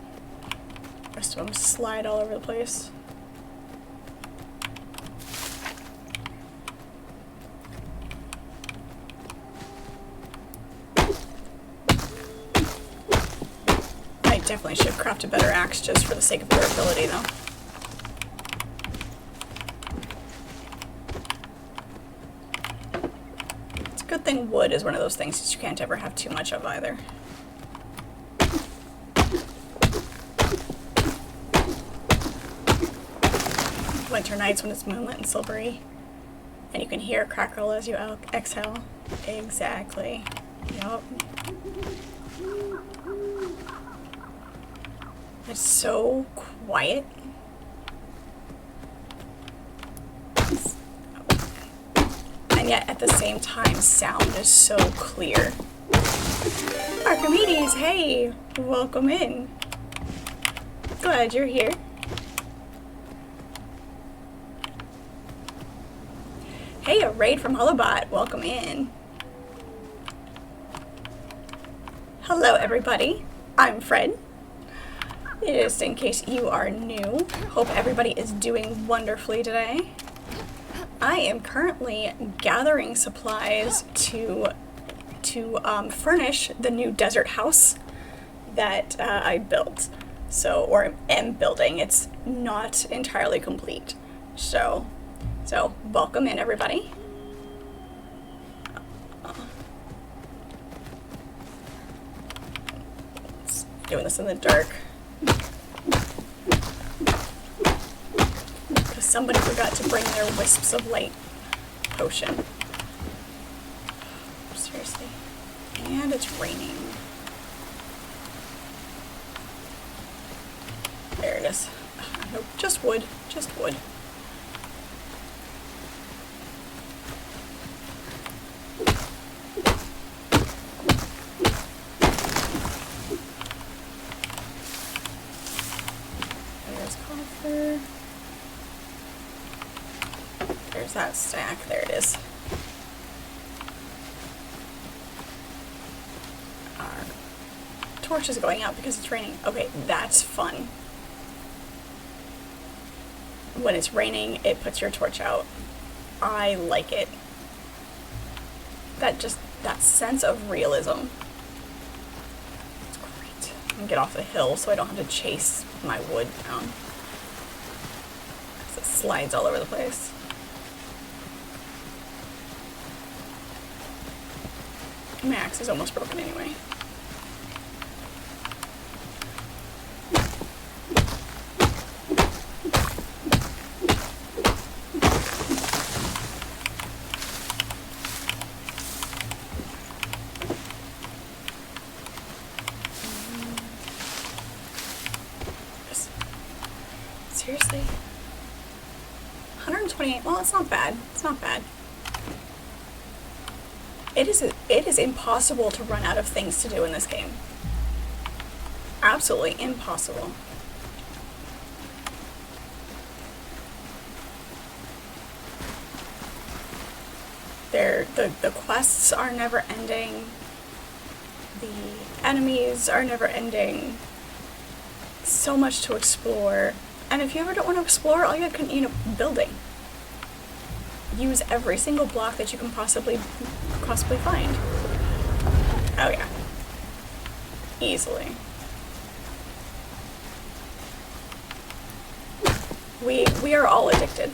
The rest of them slide all over the place. Definitely should craft a better axe just for the sake of durability though. It's a good thing wood is one of those things that you can't ever have too much of either. Winter nights when it's moonlit and silvery and you can hear a crackle as you exhale. Exactly. Yup. It's so quiet. And yet at the same time, sound is so clear. Archimedes, hey, welcome in. Glad you're here. Hey, a raid from Hullabot, welcome in. Hello everybody, I'm Fred. Just in case you are new, hope everybody is doing wonderfully today. I am currently gathering supplies to furnish the new desert house that I built. So, or am building. It's not entirely complete. So welcome in everybody. Doing this in the dark. Because somebody forgot to bring their wisps of light potion. Seriously. And it's raining. There it is. Nope, just wood. Just wood. There's that stack. There it is. Our torch is going out because it's raining. Okay, that's fun. When it's raining, it puts your torch out. I like it. That sense of realism. It's great. and get off the hill so I don't have to chase my wood down. It slides all over the place. My axe is almost broken anyway. Seriously? 128, well, it's not bad. It's not bad. It is impossible to run out of things to do in this game. Absolutely impossible. The quests are never ending. The enemies are never ending. So much to explore. And if you ever don't want to explore, all you can, building. Use every single block that you can possibly find. Oh yeah. Easily. We are all addicted.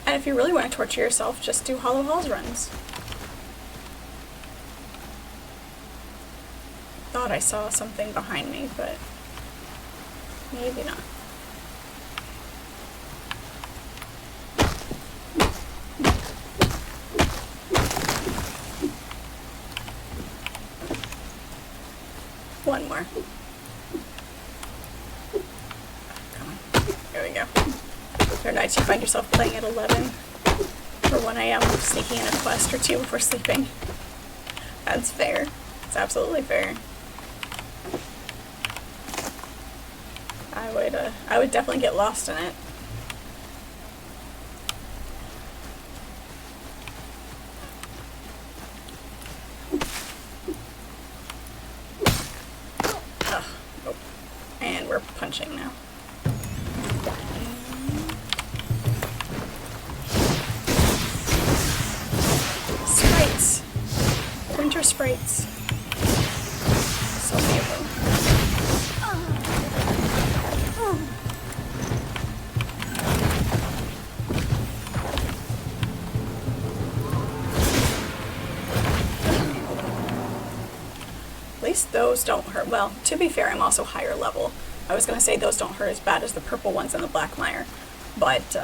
And if you really want to torture yourself, just do Hollow Halls runs. Thought I saw something behind me, but maybe not. One more. Come on. There we go. There are nights you find yourself playing at 11 or 1 a.m. sneaking in a quest or two before sleeping. That's fair. It's absolutely fair. I would definitely get lost in it. Oh. And we're punching now. Sprites. Winter sprites. So many of them. Those don't hurt. Well, to be fair, I'm also higher level. I was going to say those don't hurt as bad as the purple ones in the black mire, but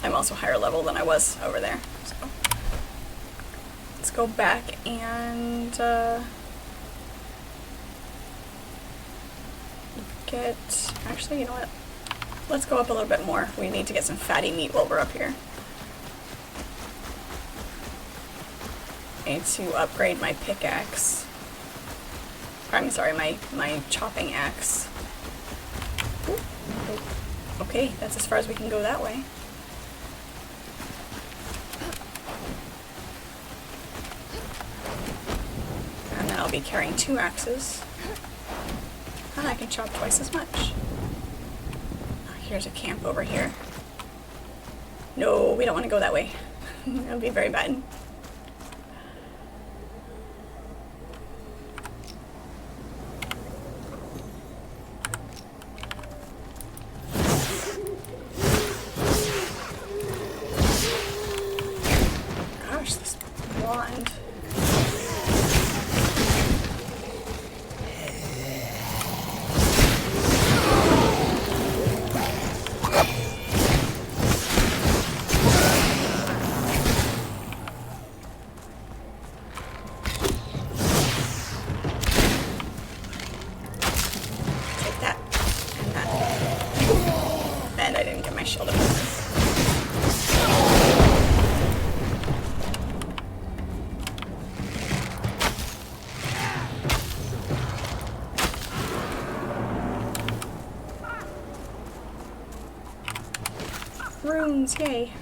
I'm also higher level than I was over there. So let's go back and actually, you know what? Let's go up a little bit more. We need to get some fatty meat while we're up here. I need to upgrade my pickaxe. I'm sorry, my chopping axe. Ooh. Okay, that's as far as we can go that way. And then I'll be carrying 2 axes. And I can chop twice as much. Here's a camp over here. No, we don't want to go that way. That would be very bad. Runes, yay.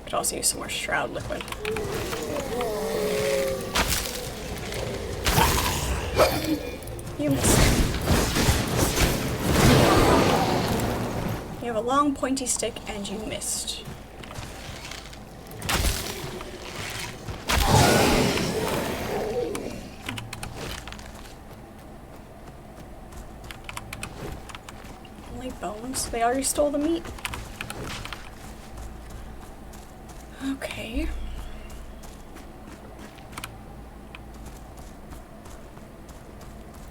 Could also use some more shroud liquid. You missed. You have a long pointy stick and you missed. Only bones? They already stole the meat. Okay.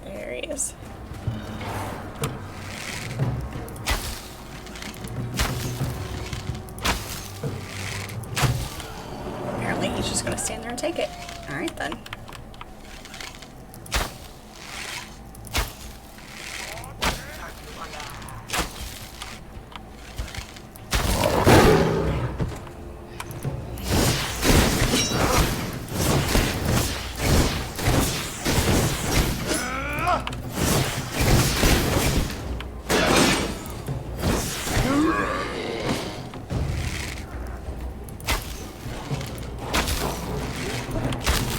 There he is. Apparently he's just gonna stand there and take it. Alright then.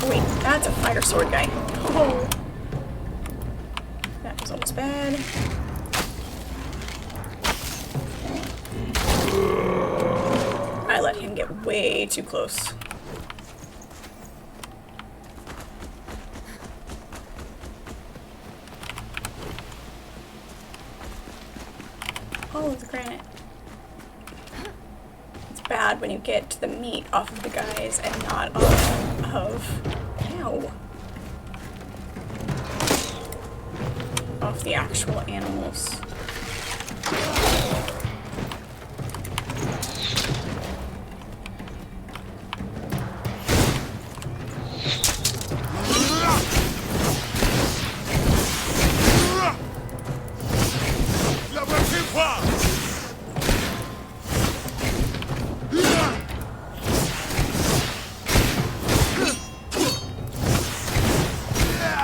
Wait, that's a fire sword guy. Oh. That was almost bad. I let him get way too close. Oh, the granite. It's bad when you get the meat off of the guys and not off of... Ow. Off the actual animals.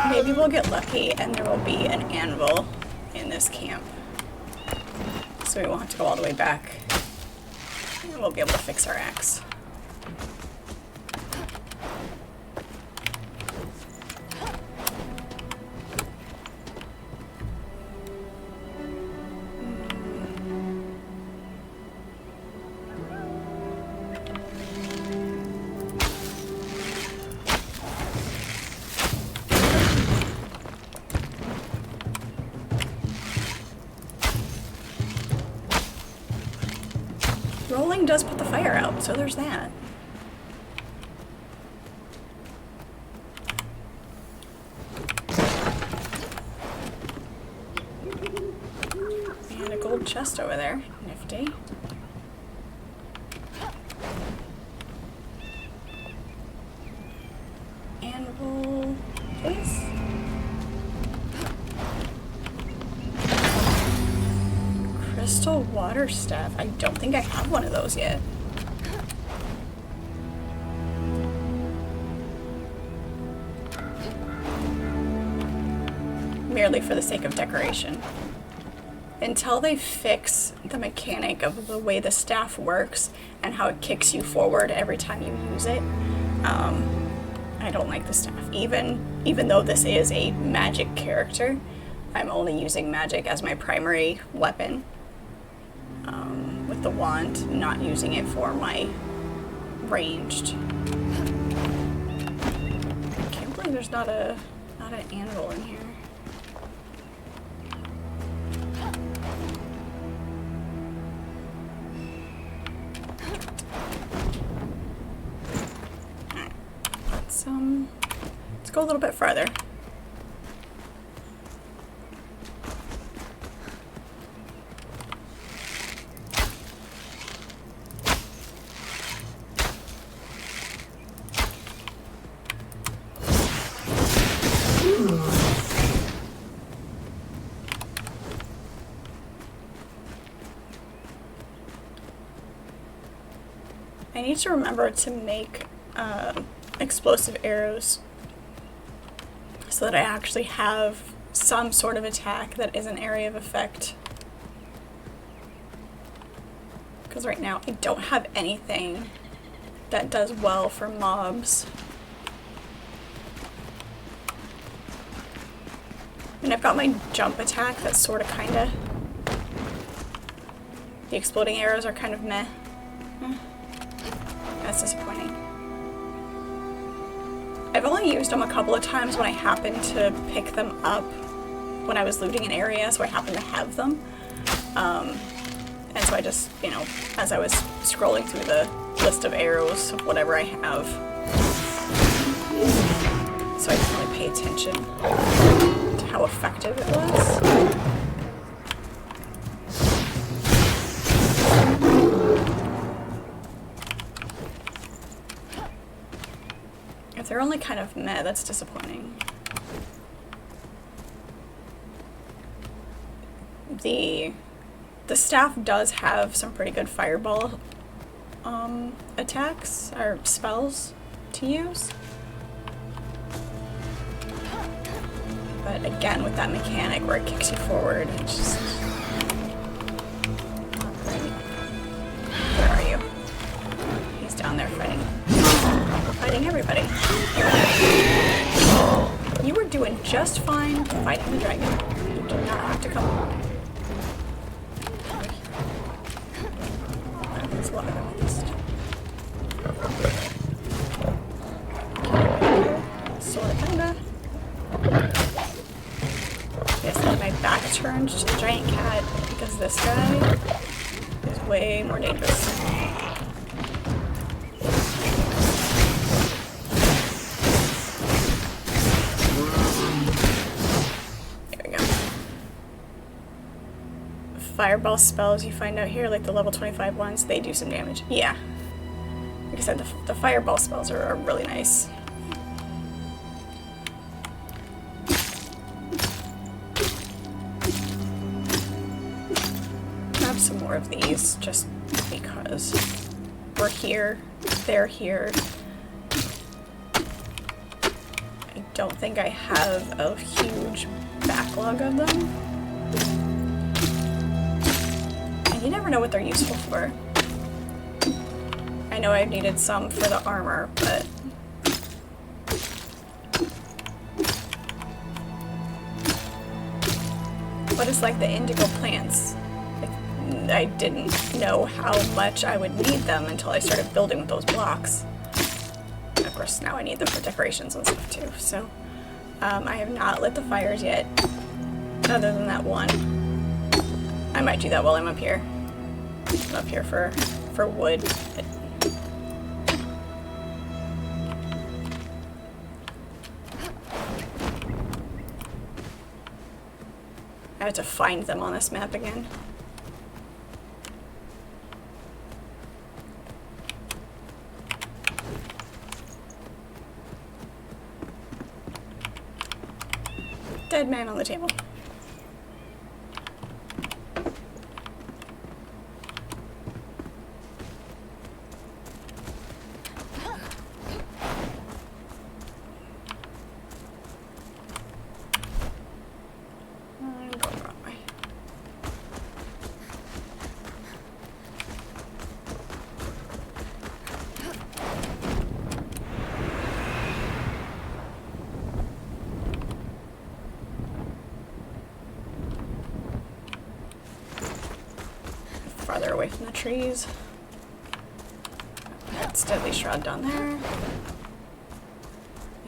Maybe we'll get lucky and there will be an anvil in this camp. So we won't have to go all the way back. And we'll be able to fix our axe. Rolling does put the fire out, so there's that. And a gold chest over there. Nifty. Anvil, please. Crystal water staff. I don't think I have one of those yet. Merely for the sake of decoration. Until they fix the mechanic of the way the staff works and how it kicks you forward every time you use it, I don't like the staff. Even though this is a magic character, I'm only using magic as my primary weapon. With the wand, not using it for my ranged. I can't believe there's not an anvil in here. Alright, let's go a little bit farther. I need to remember to make explosive arrows so that I actually have some sort of attack that is an area of effect. Because right now I don't have anything that does well for mobs. And I've got my jump attack that's sort of kinda... The exploding arrows are kind of meh. That's disappointing. I've only used them a couple of times when I happened to pick them up when I was looting an area, so I happened to have them. And so I just, you know, as I was scrolling through the list of arrows of whatever I have, so I didn't really pay attention to how effective it was. If they're only kind of meh, that's disappointing. The staff does have some pretty good fireball attacks or spells to use. But again, with that mechanic where it kicks you forward, it's just not great. Where are you? He's down there fighting. Fighting everybody. You were doing just fine fighting the dragon. You do not have to come. There's a lot of them at least. Sword kinda. Yes, then my back turned to the giant cat because this guy is way more dangerous. Fireball spells you find out here, like the level 25 ones, they do some damage. Yeah. Like I said, the fireball spells are really nice. Grab some more of these, just because. We're here, they're here. I don't think I have a huge backlog of them. You never know what they're useful for. I know I've needed some for the armor, but... But it's like the indigo plants. I didn't know how much I would need them until I started building with those blocks. And of course, now I need them for decorations and stuff too, so... I have not lit the fires yet, other than that one. I might do that while I'm up here. I'm up here for wood. I have to find them on this map again. Dead man on the table. Farther away from the trees. That's Deadly Shroud down there.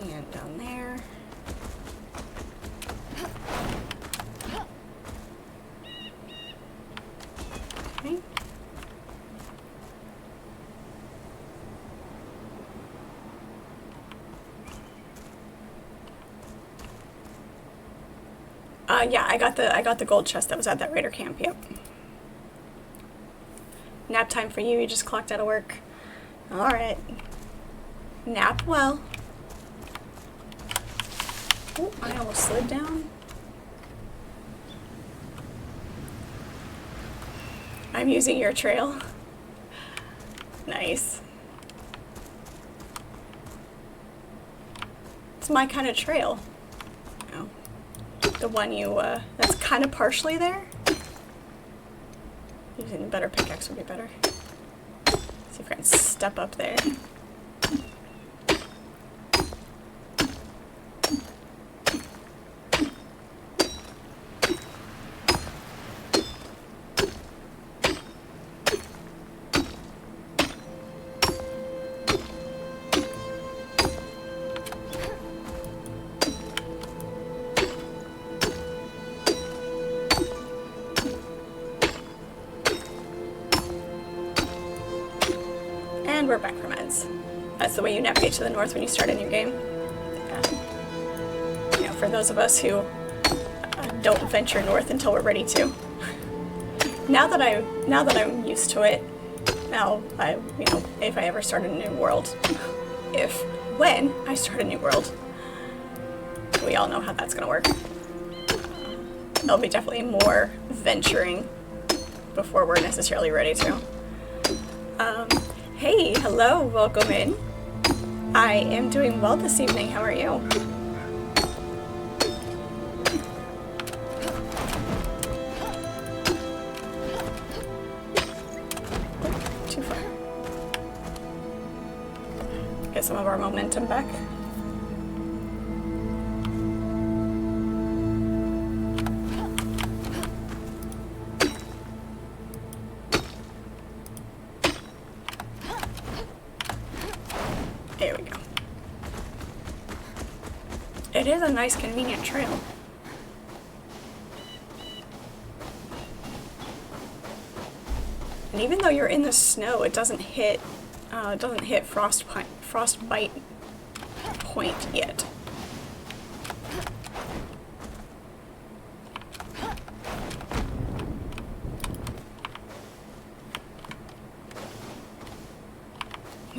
And down there. Okay. Yeah, I got the gold chest that was at that raider camp, yep. Nap time for you, you just clocked out of work. Alright. Nap well. Oh, I almost slid down. I'm using your trail. Nice. It's my kind of trail. Oh. The one you, that's kind of partially there. Using a better pickaxe would be better. See if I can step up there. we're back from Eds. That's the way you navigate to the north when you start a new game. You know, for those of us who don't venture north until we're ready to. Now that I'm used to it, you know, if I ever start a new world, when I start a new world, we all know how that's gonna work. There'll be definitely more venturing before we're necessarily ready to. Hey, hello, welcome in. I am doing well this evening. How are you? Too far. Get some of our momentum back. There we go. It is a nice, convenient trail. And even though you're in the snow, it doesn't hit frostbite point yet.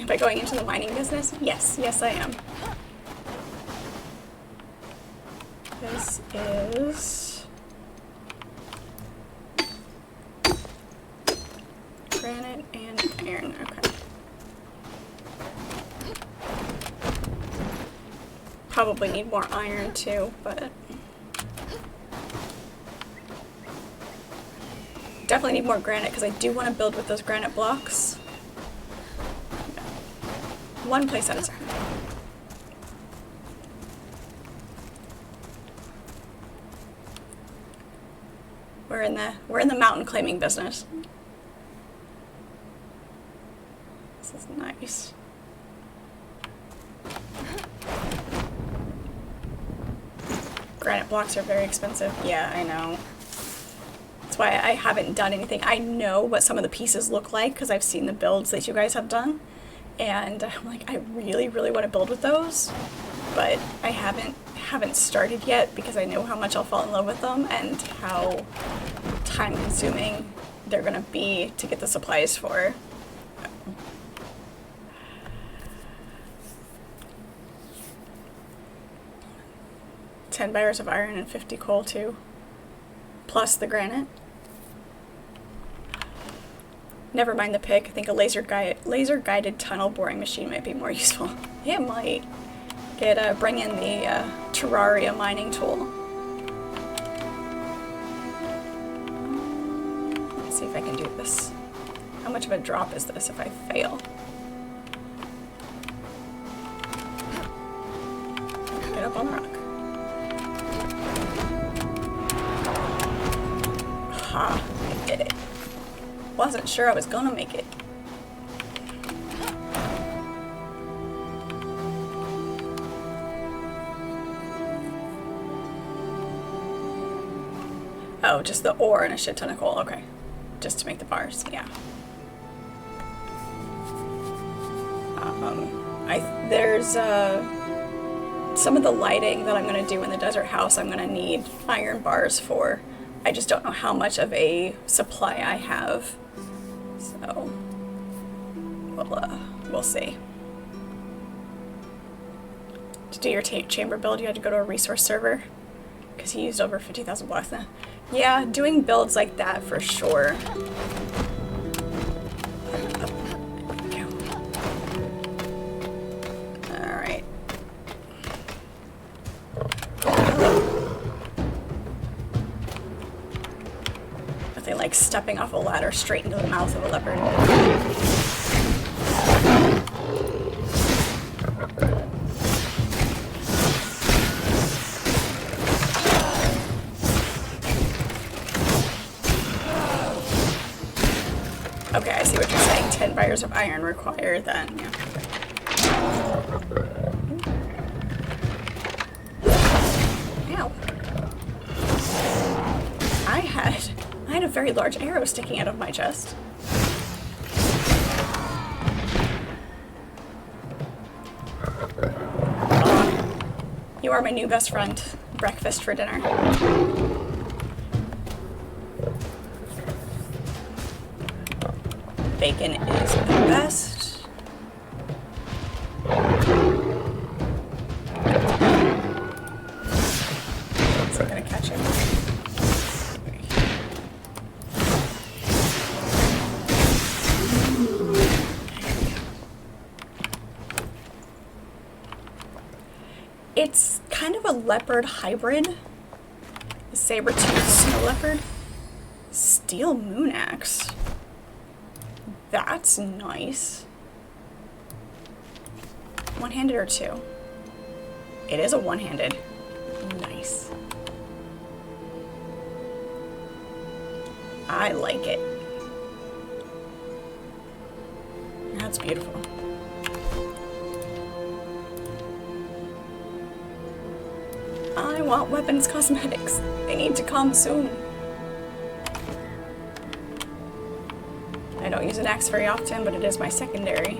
By going into the mining business? Yes, yes I am. This is granite and iron, okay. Probably need more iron too, but definitely need more granite because I do want to build with those granite blocks. One place at a time. We're in the mountain claiming business. This is nice. Granite blocks are very expensive. Yeah, I know. That's why I haven't done anything. I know what some of the pieces look like because I've seen the builds that you guys have done. And I'm like, I really, really want to build with those, but I haven't started yet because I know how much I'll fall in love with them and how time-consuming they're gonna be to get the supplies for. 10 bars of iron and 50 coal too, plus the granite. Never mind the pick. I think a laser-guided tunnel boring machine might be more useful. It might. Bring in the Terraria mining tool. Let me see if I can do this. How much of a drop is this if I fail? Get up on the rock. Ha! I did it. Wasn't sure I was gonna make it. Oh, just the ore and a shit ton of coal. Okay. Just to make the bars. Yeah. There's some of the lighting that I'm gonna do in the desert house. I'm gonna need iron bars for. I just don't know how much of a supply I have. So we'll see. To do your chamber build, you had to go to a resource server because he used over 50,000 blocks now. Yeah, doing builds like that for sure. Alright. Nothing like stepping off a ladder straight into the mouth of a leopard. Okay, I see what you're saying. 10 bars of iron required then, yeah. Ow. I had a very large arrow sticking out of my chest. prepare my new best friend breakfast for dinner. Bacon is the best. Is it gonna catch him? It's kind of a leopard hybrid. A saber-toothed snow leopard. Steel moon axe. That's nice. One-handed or two? It is a one-handed. Nice. I like it. That's beautiful. I want weapons cosmetics. They need to come soon. I don't use an axe very often, but it is my secondary.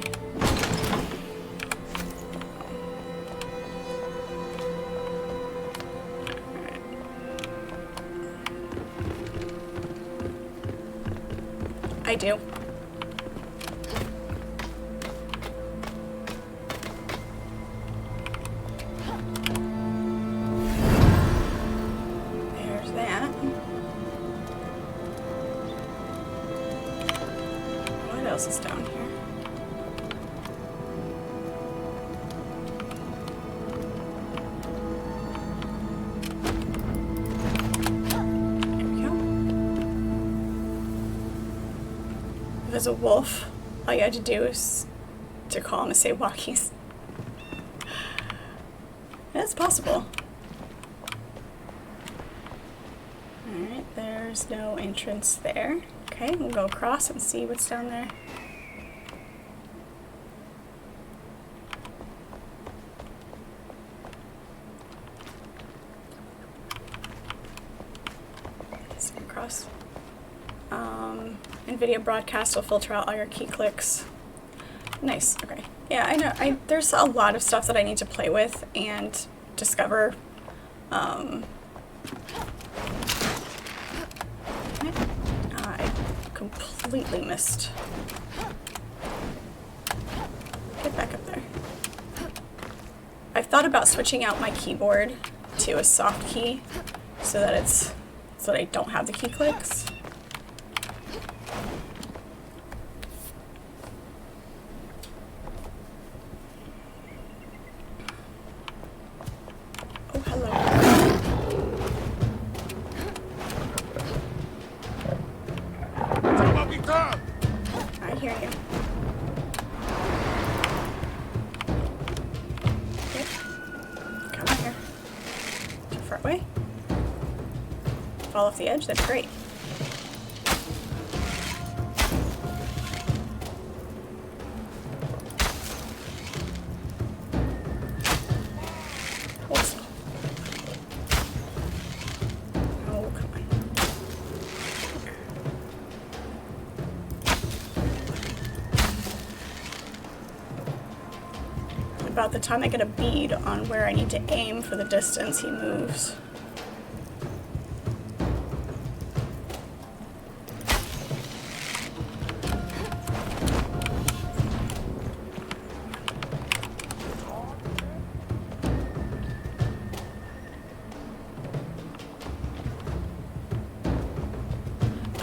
I do. There's that. What else is down here? As a wolf, all you had to do is to call him and say walkies. That's possible. Alright, there's no entrance there. Okay, we'll go across and see what's down there. Let's go across. NVIDIA broadcast will filter out all your key clicks. Nice, okay. Yeah, I know, there's a lot of stuff that I need to play with and discover. I completely missed. Get back up there. I've thought about switching out my keyboard to a soft key so that I don't have the key clicks. I hear you. Okay. Come on here. Too far away. Fall off the edge, that's great. Awesome. Oh, come on. About the time I get a bead on where I need to aim for the distance he moves.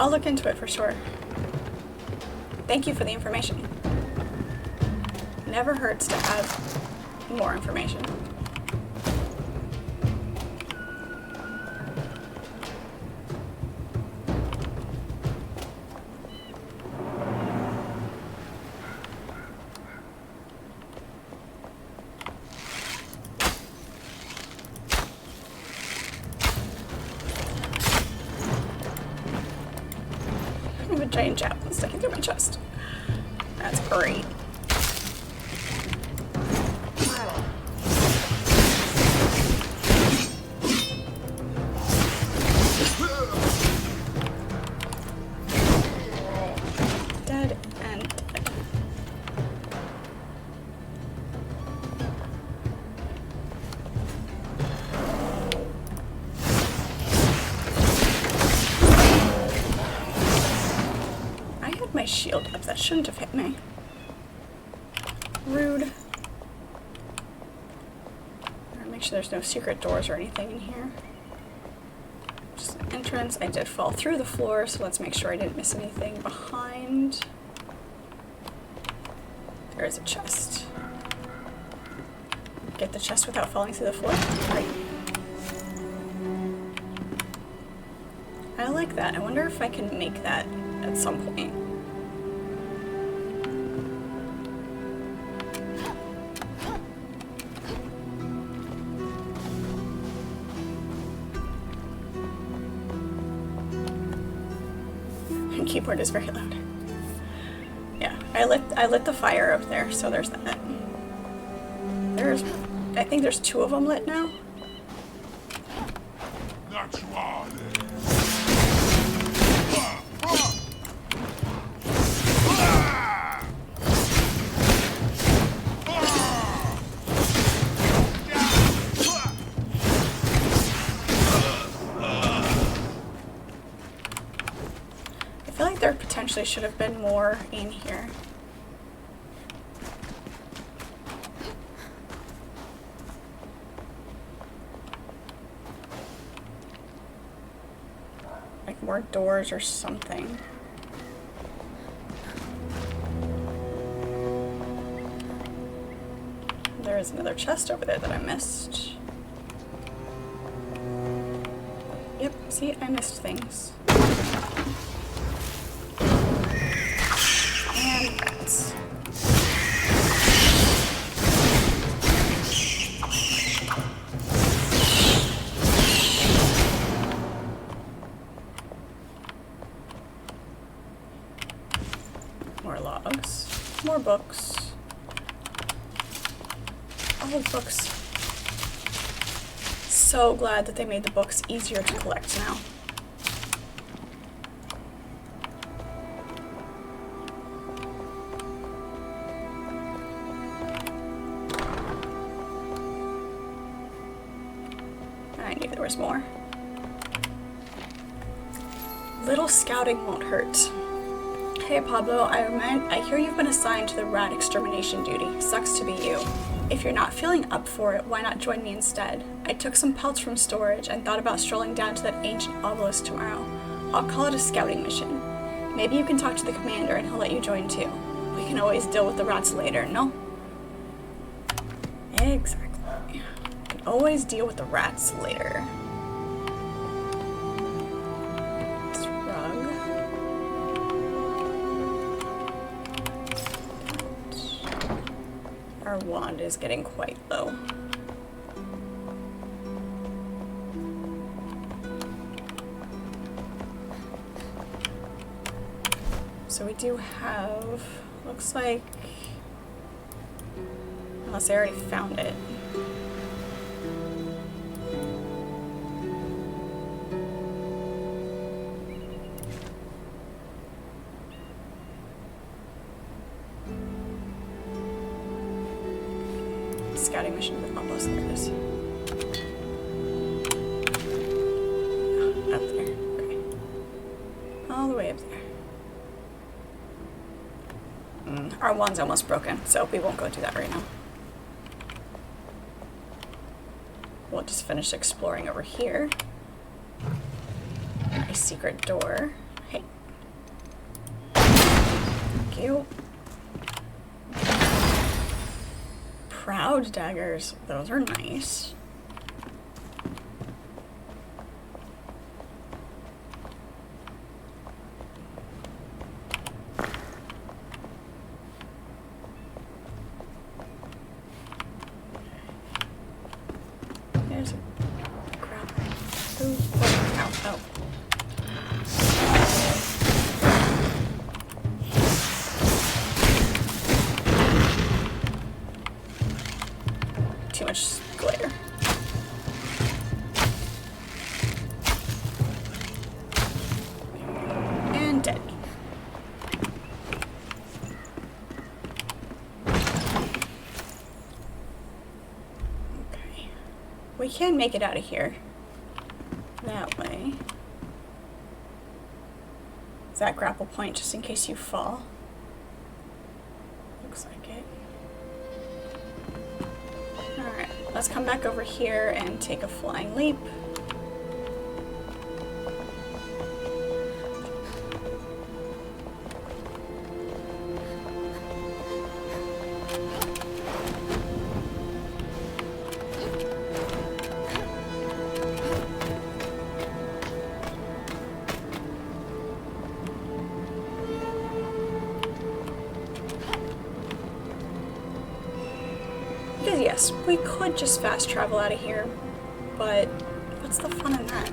I'll look into it for sure. Thank you for the information. Never hurts to have more information. I have a giant javelin sticking through my chest. That's great. Dead and dead. shield up. That shouldn't have hit me. Rude. Make sure there's no secret doors or anything in here. Just an entrance. I did fall through the floor, so let's make sure I didn't miss anything behind. There is a chest. Get the chest without falling through the floor. Great. I like that. I wonder if I can make that at some point. Keyboard is very loud. Yeah, I lit the fire up there, so there's that. I think there's 2 of them lit now. That's right. I feel like there potentially should have been more in here. Like more doors or something. There is another chest over there that I missed. Yep, see, I missed things. And rats. More logs. More books. Oh, books. So glad that they made the books easier to collect now. I knew there was more. Little scouting won't hurt. Hey Pablo, I hear you've been assigned to the rat extermination duty. Sucks to be you. If you're not feeling up for it, why not join me instead? I took some pelts from storage and thought about strolling down to that ancient obelisk tomorrow. I'll call it a scouting mission. Maybe you can talk to the commander and he'll let you join too. We can always deal with the rats later, no? Exactly. We can always deal with the rats later. This rug. Our wand is getting quite low. So we do have, looks like, unless I already found it. Scouting mission with almost there it is. Oh, up there. Okay. All the way up there. Our wand's almost broken, so we won't go do that right now. We'll just finish exploring over here. A secret door. Hey. Thank you. Proud daggers. Those are nice. There's a crap. Ooh, oh, ow, too much glare. And dead. Okay. We can make it out of here. That way. Is that grapple point just in case you fall? Looks like it. Alright, let's come back over here and take a flying leap. Because yes, we could just fast travel out of here, but what's the fun in that?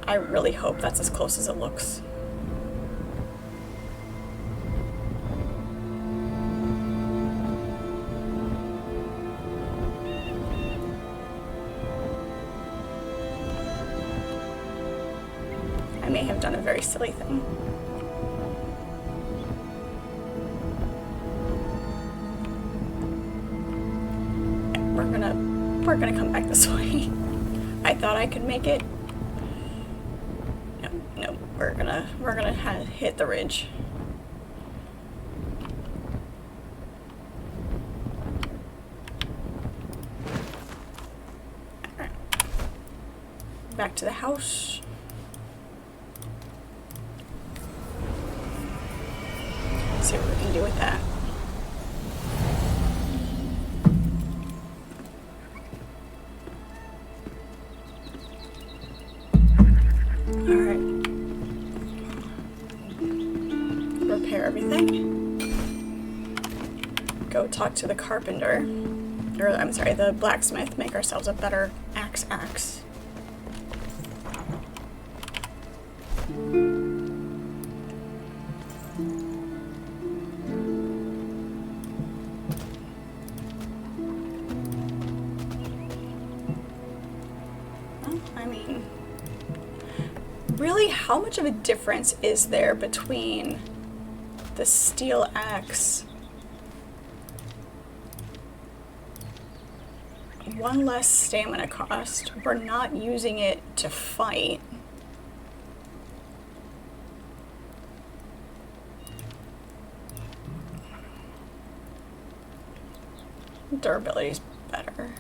I really hope that's as close as it looks. I may have done a very silly thing. We're gonna come back this way. I thought I could make it. No, we're gonna hit the ridge. Alright. Back to the house. See what we can do with that. Repair everything. Go talk to the carpenter, or I'm sorry, the blacksmith, make ourselves a better axe. Well, I mean, really, how much of a difference is there between the steel axe? One less stamina cost. We're not using it to fight. Durability's better.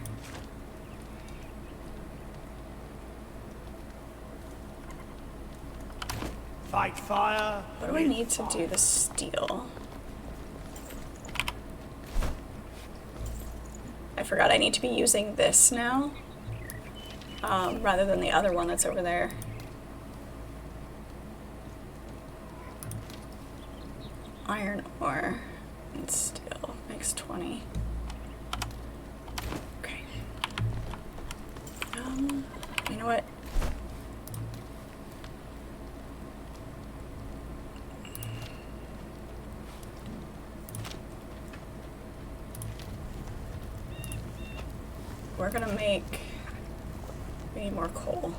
Fight fire. What do I need to do the steel? I forgot I need to be using this now, rather than the other one that's over there. Iron ore and steel makes 20. Okay. You know what? We're gonna make, we need more coal.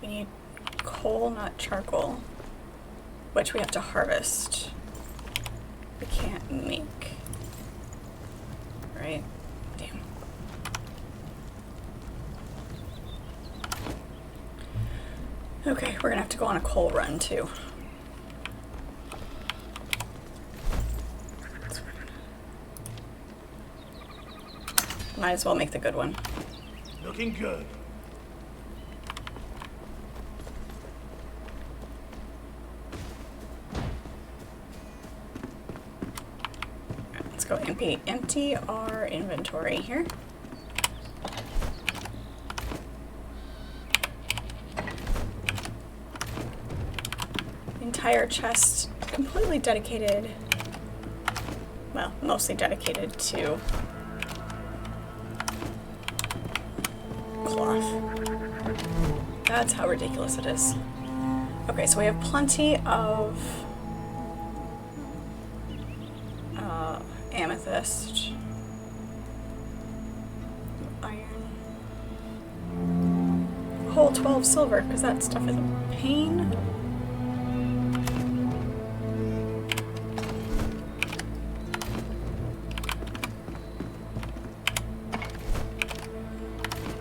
We need coal, not charcoal, which we have to harvest. We can't make, right? Damn. Okay, we're gonna have to go on a coal run too. Might as well make the good one. Looking good. Let's go empty our inventory here. Entire chest completely dedicated, well, mostly dedicated to cloth. That's how ridiculous it is. Okay, so we have plenty of amethyst, iron. whole 12 silver, because that stuff is a pain.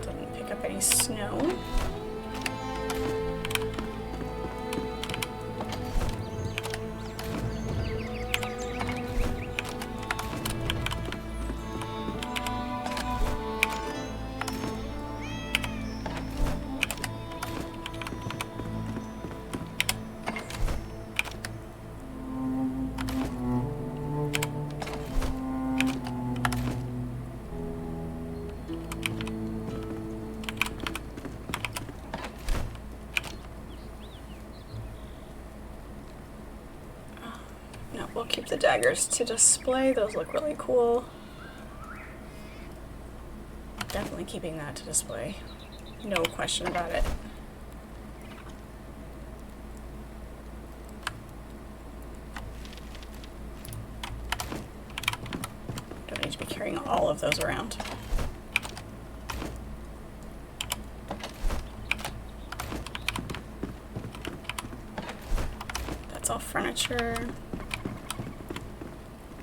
Didn't pick up any snow. No, we'll keep the daggers to display. Those look really cool. Definitely keeping that to display. No question about it. Don't need to be carrying all of those around. That's all furniture.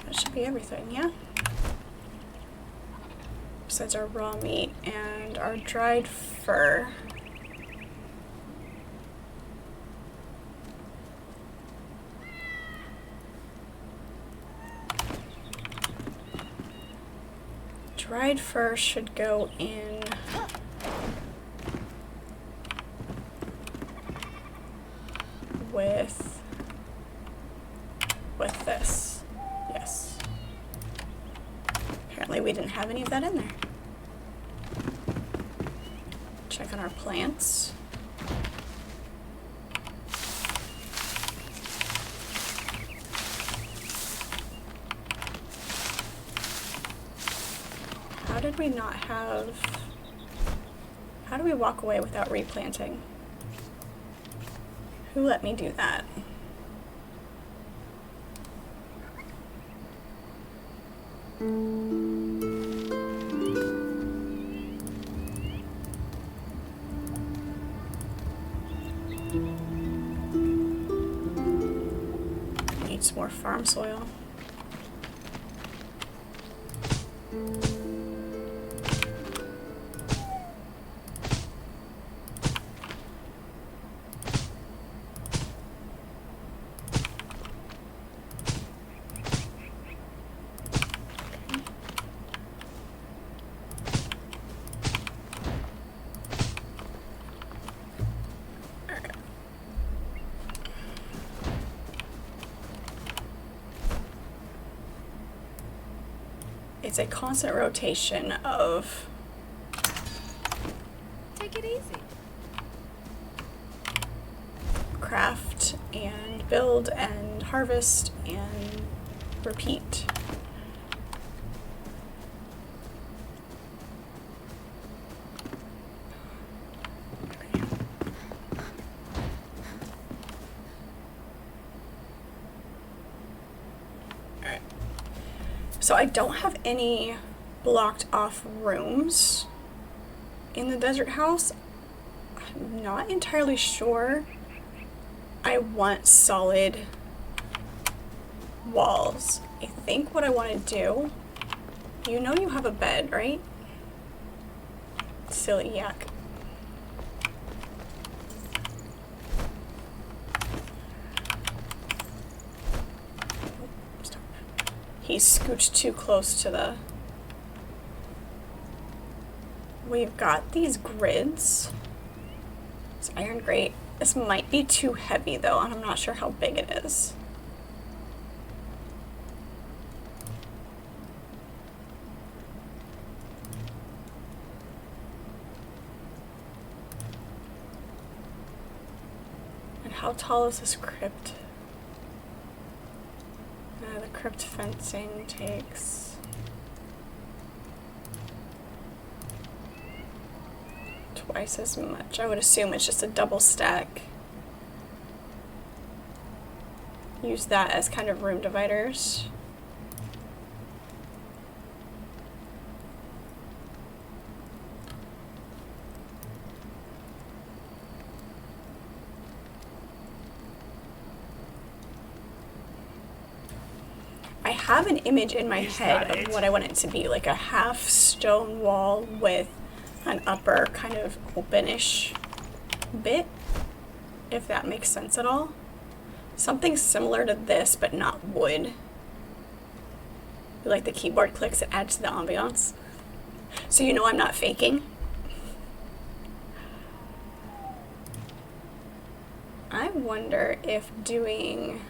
That should be everything, yeah? Besides our raw meat and our dried fur. Dried fur should go in with this. Yes. Apparently we didn't have any of that in there. Check on our plants. How did we not have... How do we walk away without replanting? Who let me do that? Need some more farm soil. It's a constant rotation of Take it easy. craft and build and harvest and repeat. So I don't have any blocked off rooms in the desert house. I'm not entirely sure I want solid walls. I think what I want to do, you know you have a bed, right? Silly yak. He's scooched too close to the... We've got these grids. It's iron grate. This might be too heavy though, and I'm not sure how big it is. And how tall is this crypt? The crypt fencing takes twice as much. I would assume it's just a double stack. Use that as kind of room dividers. have an image in my Is head that of it? what I want it to be, like a half stone wall with an upper kind of openish bit, if that makes sense at all. Something similar to this, but not wood. Like the keyboard clicks, it adds to the ambiance. So you know I'm not faking. I wonder if doing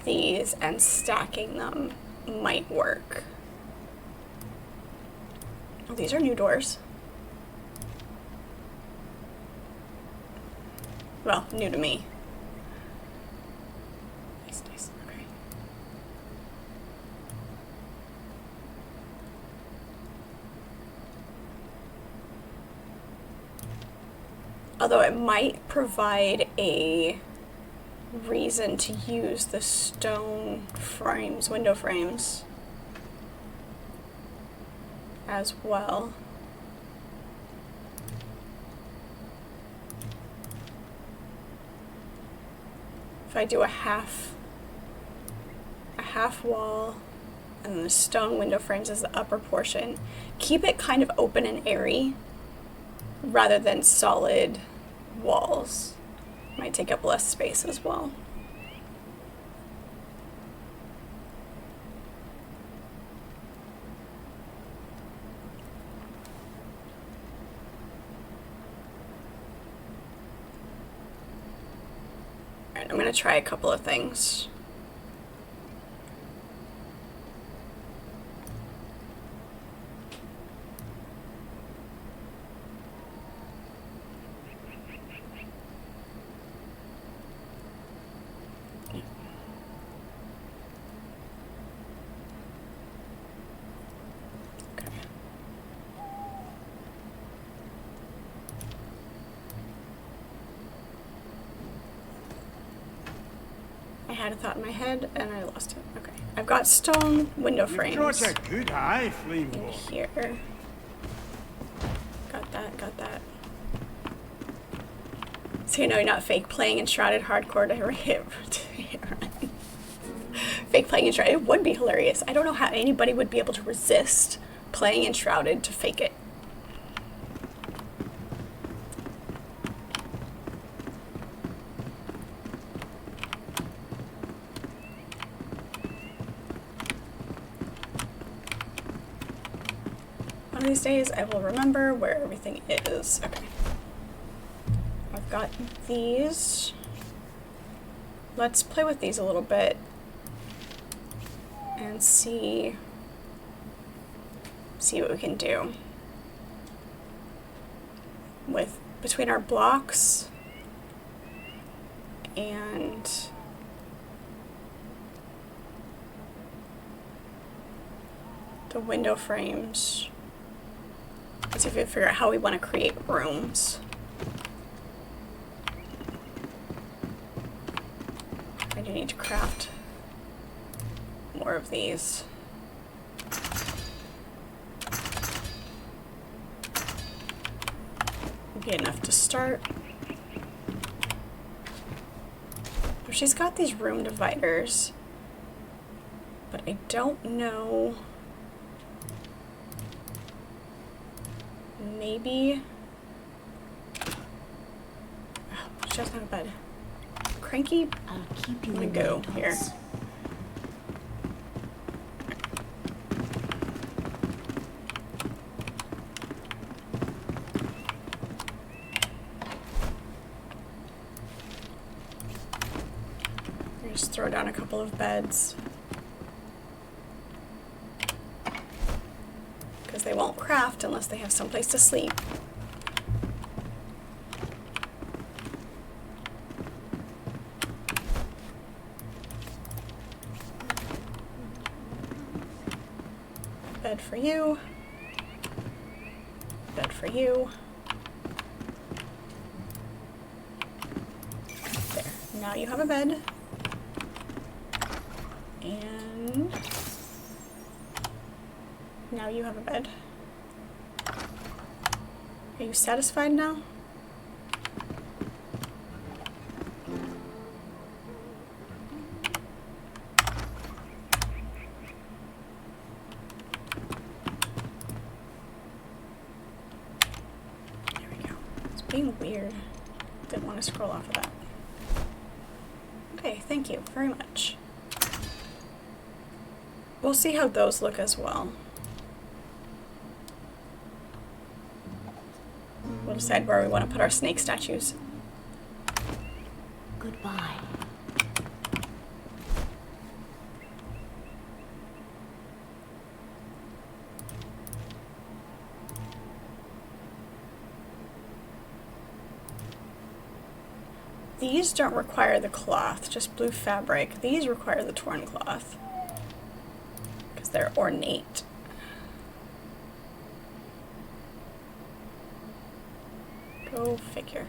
these and stacking them might work. Oh, these are new doors. Well, new to me. Nice, nice. Okay. Although it might provide a reason to use the stone frames, window frames, as well. If I do a half wall and then the stone window frames as the upper portion, keep it kind of open and airy rather than solid walls. Might take up less space as well. Alright, I'm gonna try a couple of things. I had a thought in my head and I lost it. Okay. I've got stone window frames You've got a good eye, in Fleamore. here. Got that, got that. So you know you're not fake playing Enshrouded hardcore to hit. Fake playing Enshrouded. It would be hilarious. I don't know how anybody would be able to resist playing Enshrouded to fake it. One of these days I will remember where everything is. Okay. I've got these. Let's play with these a little bit and see what we can do with between our blocks and the window frames. Let's see if we can figure out how we want to create rooms. I do need to craft more of these. Be enough to start. She's got these room dividers, but I don't know. Maybe. Oh, she doesn't have a bed. Cranky. I'll keep you I'm gonna in go my here. thoughts. Just throw down a couple of beds. Because they won't craft unless they have someplace to sleep. Bed for you. Bed for you. There. Now you have a bed. And now you have a bed. Are you satisfied now? being weird. Didn't want to scroll off of that. Okay, thank you very much. We'll see how those look as well. We'll decide where we want to put our snake statues. Goodbye. These don't require the cloth, just blue fabric. These require the torn cloth because they're ornate. Go figure.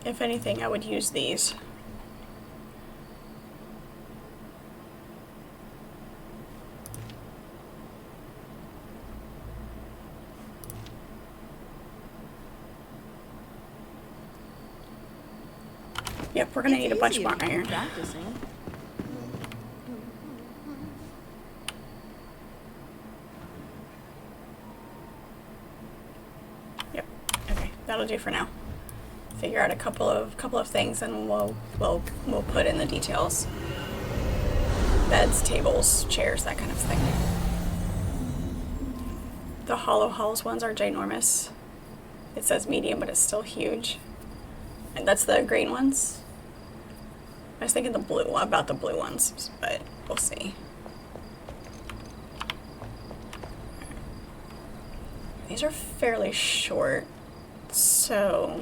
If anything, I would use these. Yep, we're gonna need a bunch more iron. Practicing. Yep. Okay, that'll do for now. Figure out a couple of things, and we'll put in the details. Beds, tables, chairs, that kind of thing. The hollow halls ones are ginormous. It says medium, but it's still huge. And that's the green ones. I was thinking about the blue ones, but we'll see. These are fairly short, so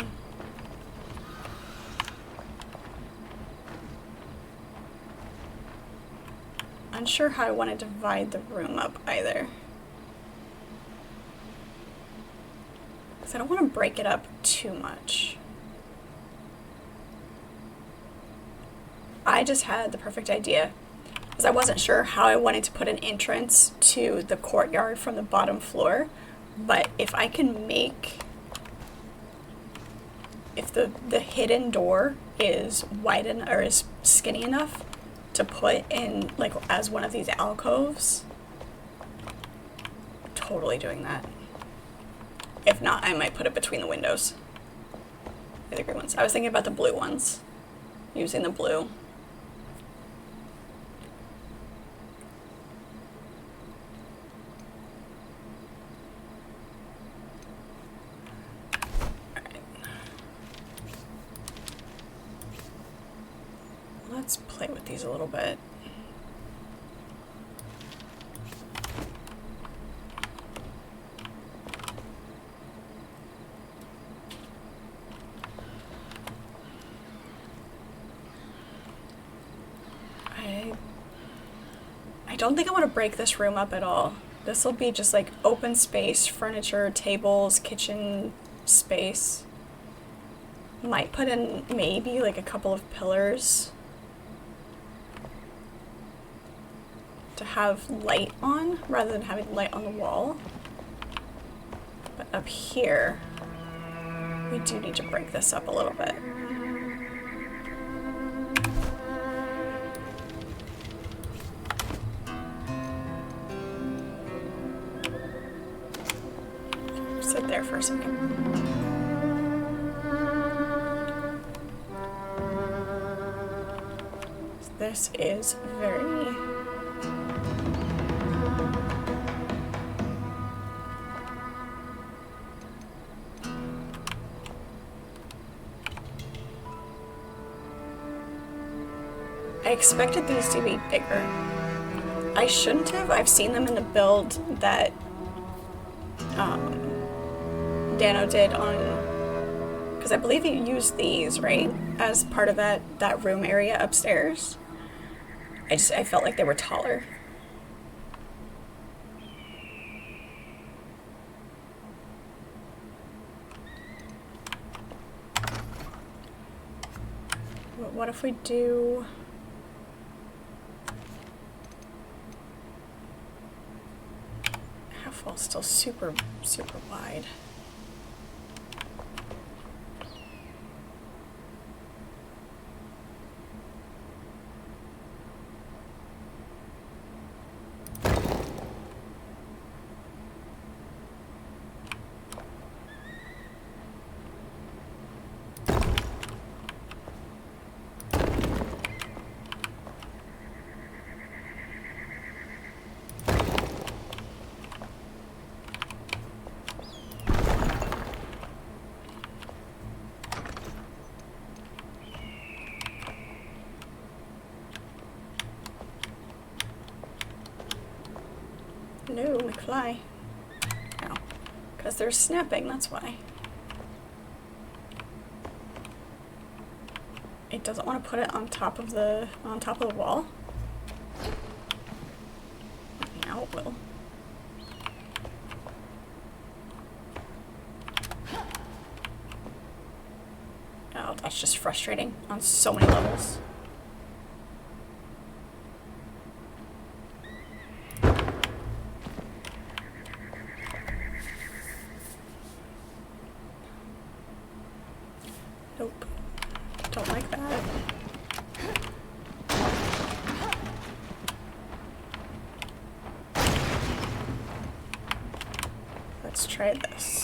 unsure how I want to divide the room up either. Because I don't want to break it up too much. I just had the perfect idea, because I wasn't sure how I wanted to put an entrance to the courtyard from the bottom floor, but if I can make, if the hidden door is wide enough or is skinny enough to put in like as one of these alcoves, totally doing that. If not, I might put it between the windows. The green ones. I was thinking about the blue ones, using the blue. Let's play with these a little bit. I don't think I want to break this room up at all. This will be just like open space, furniture, tables, kitchen space. Might put in maybe like a couple of pillars to have light on rather than having light on the wall. But up here, we do need to break this up a little bit. Sit there for a second. This is very I expected these to be bigger. I shouldn't have. I've seen them in the build that Dano did on, because I believe he used these, right, as part of that room area upstairs. I felt like they were taller. What if we do... Half wall's still super wide. No, McFly. No. Because they're snapping, that's why. It doesn't want to put it on top of the wall. Now it will. Oh, that's just frustrating on so many levels. Nope. Don't like that. Let's try this.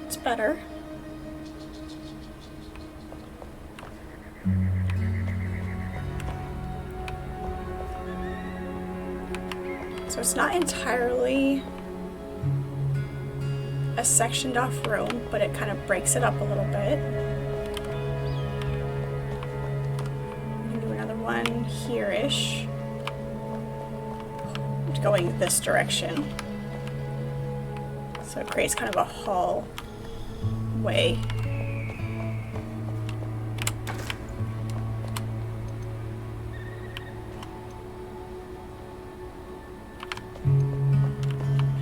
It's better. So it's not entirely a sectioned off room, but it kind of breaks it up a little bit. We can do another one here-ish. Going this direction. So it creates kind of a hallway.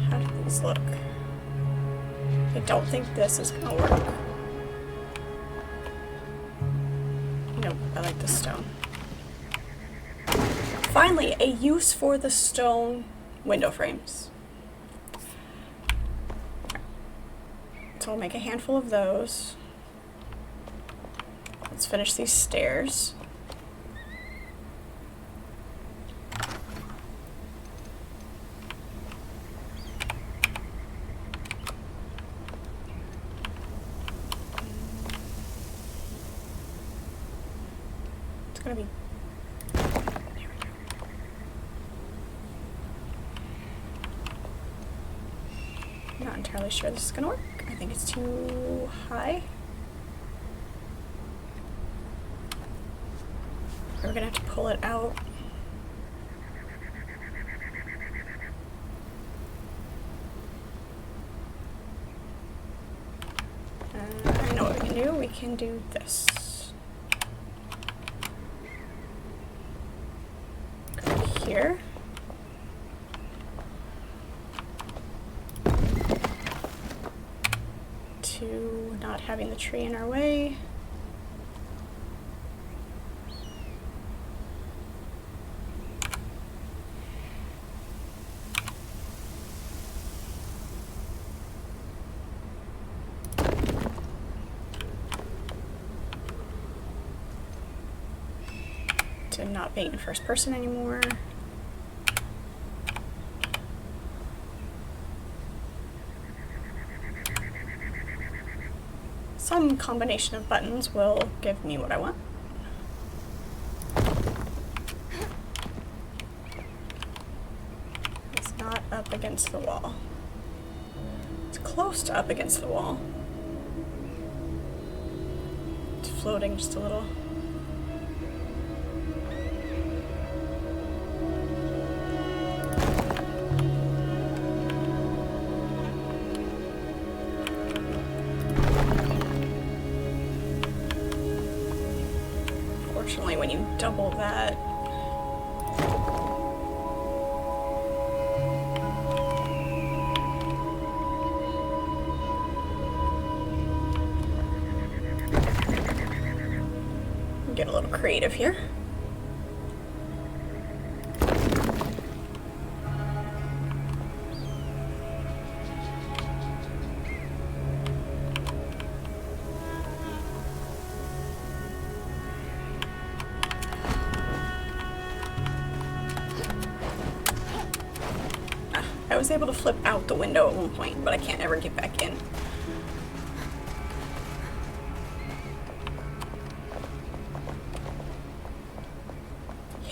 How do these look? I don't think this is gonna work. Nope, I like the stone. Finally, a use for the stone window frames. So I'll make a handful of those. Let's finish these stairs. It's gonna be not entirely sure this is gonna work. I think it's too high. We're gonna have to pull it out. I know what we can do. We can do this. Go here. To not having the tree in our way. To not being in first person anymore. Some combination of buttons will give me what I want. It's not up against the wall. It's close to up against the wall. It's floating just a little. Unfortunately, when you double that, get a little creative here. I was able to flip out the window at one point, but I can't ever get back in.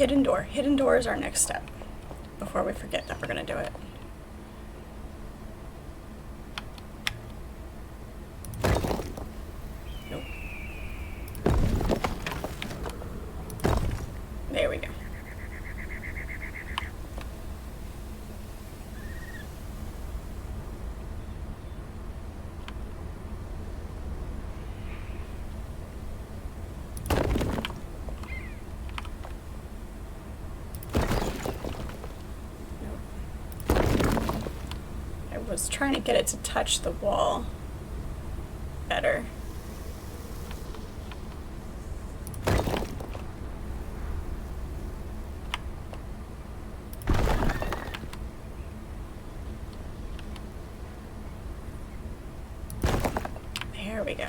hidden door. Hidden door is our next step before we forget that we're gonna do it. Nope. There we go. I was trying to get it to touch the wall better. There we go.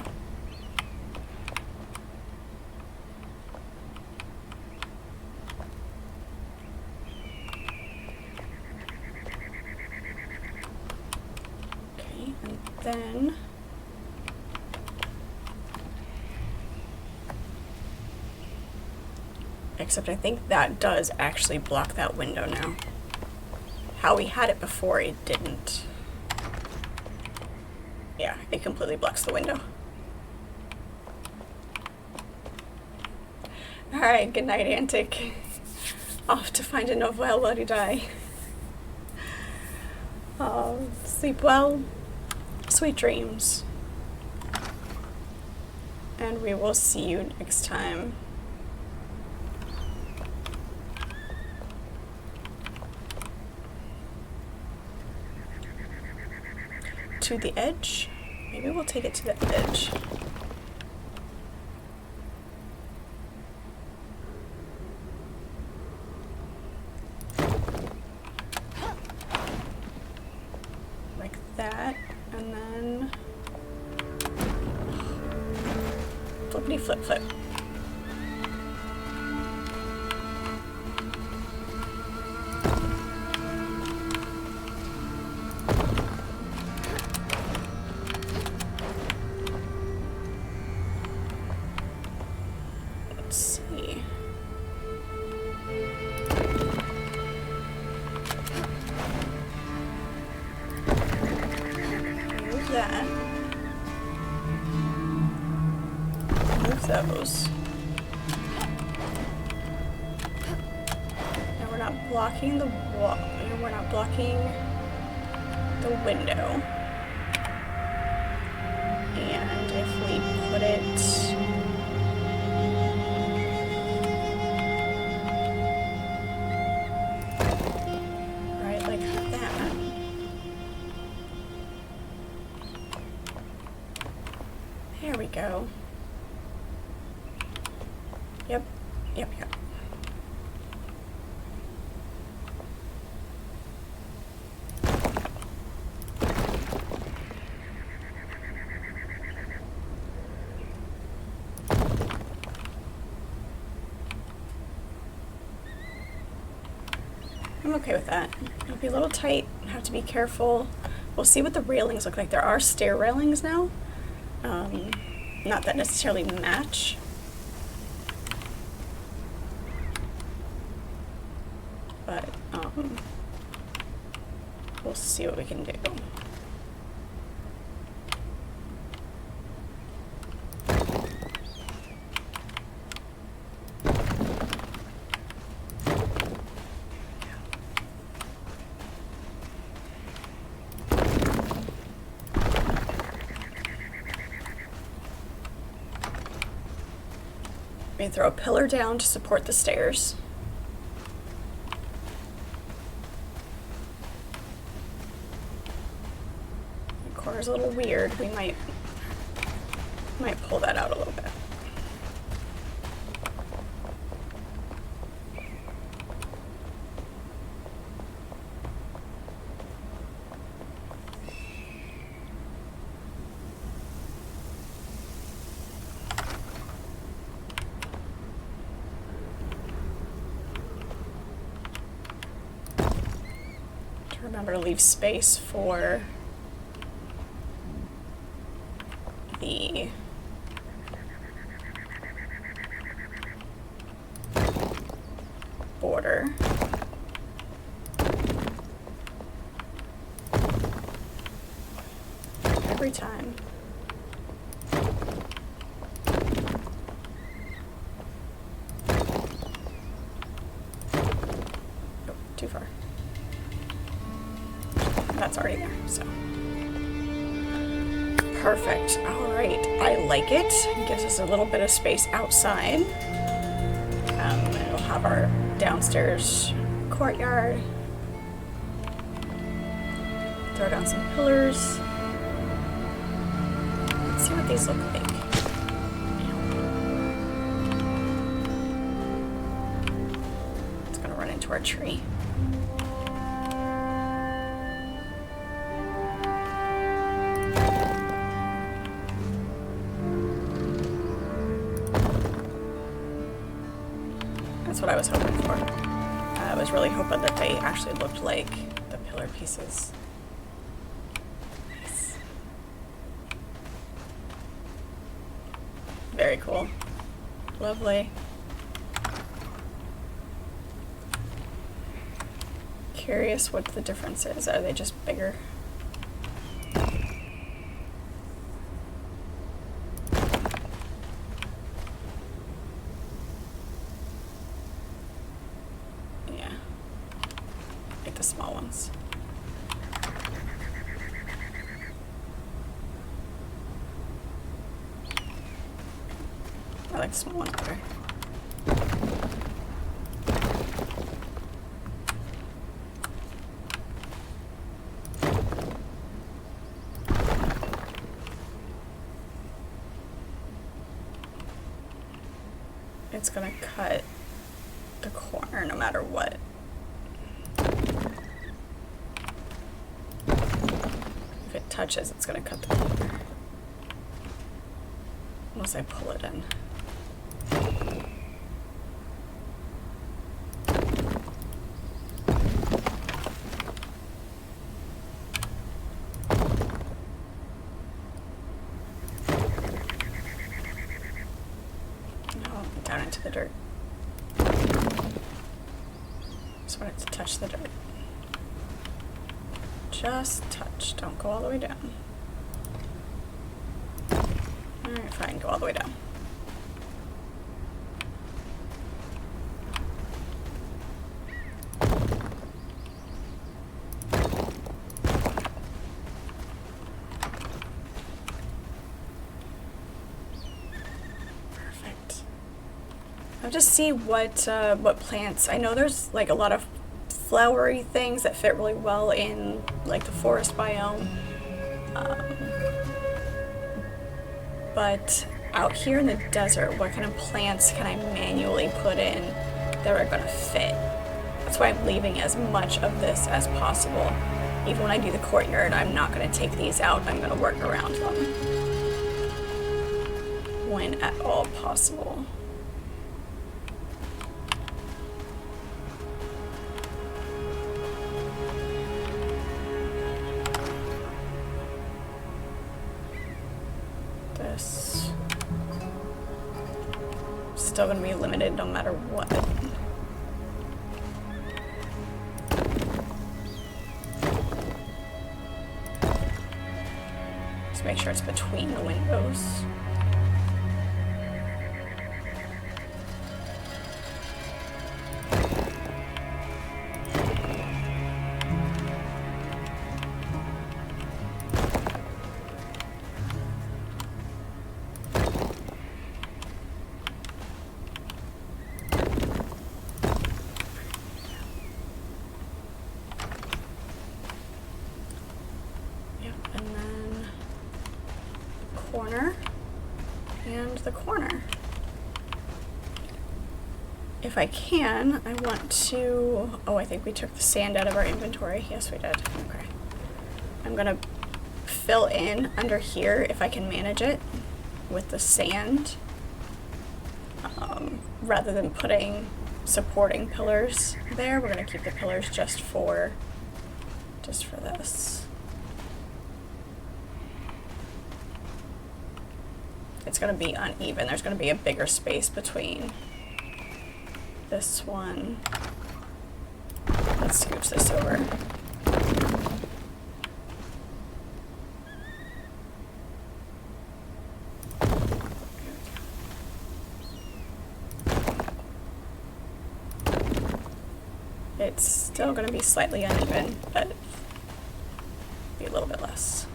Then except I think that does actually block that window now. How we had it before, it didn't. Yeah, it completely blocks the window. Alright, good night, Antic. Off to find a novel while you die. Sleep well. Sweet dreams. And we will see you next time. To the edge? Maybe we'll take it to the edge. Like that. And then flippity flip flip. Let's see. Move that. Move those. And we're not blocking the wall. We're not blocking the window. And if we put it right like that. There we go. Yep. I'm okay with that. It'll be a little tight. Have to be careful. We'll see what the railings look like. There are stair railings now. Not that necessarily match. But we'll see what we can do. We throw a pillar down to support the stairs. The corner's a little weird. We might pull that out a little bit. Remember to leave space for the shorter. Every time. Oh, too far. That's already there, so. Perfect. All right, I like it. It gives us a little bit of space outside. And we'll have our downstairs courtyard. Throw down some pillars. Let's see what these look like. It's gonna run into our tree. That's what I was hoping for. I was really hoping that they actually looked like the pillar pieces. Nice. Very cool. Lovely. Curious what the difference is. Are they just bigger? Small ones. I like the small ones better. It's gonna cut the corner no matter what. Touches, it's going to cut the corner. Unless I pull it in. No, down into the dirt. Just want it to touch the dirt. Just touch, don't go all the way down. Alright, fine, go all the way down. Perfect. I'll just see what plants. I know there's like a lot of flowery things that fit really well in like the forest biome, but out here in the desert, what kind of plants can I manually put in that are gonna fit? That's why I'm leaving as much of this as possible. Even when I do the courtyard, I'm not gonna take these out. I'm gonna work around them when at all possible. Still gonna be limited no matter what. Just make sure it's between the windows. Corner and the corner. If I can, I want to, oh, I think we took the sand out of our inventory. Yes, we did. Okay. I'm gonna fill in under here if I can manage it with the sand, rather than putting supporting pillars there. We're gonna keep the pillars just for this. It's going to be uneven. There's going to be a bigger space between this one. Let's scooch this over. It's still going to be slightly uneven, but be a little bit less.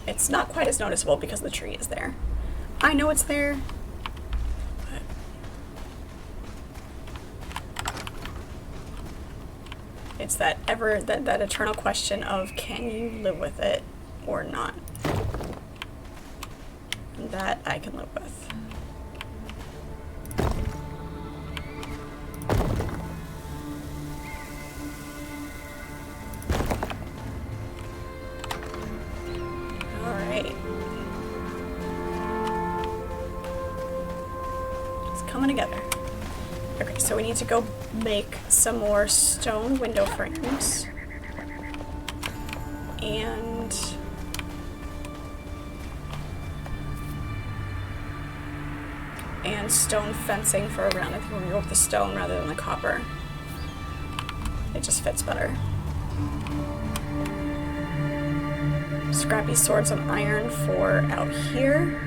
It's not quite as noticeable because the tree is there. I know it's there. It's that eternal question of, can you live with it or not? And that I can live with. All right. It's coming together. Okay, so we need to go make some more stone window frames and stone fencing for around. I think we're gonna go with the stone rather than the copper. It just fits better. Scrappy swords and iron for out here.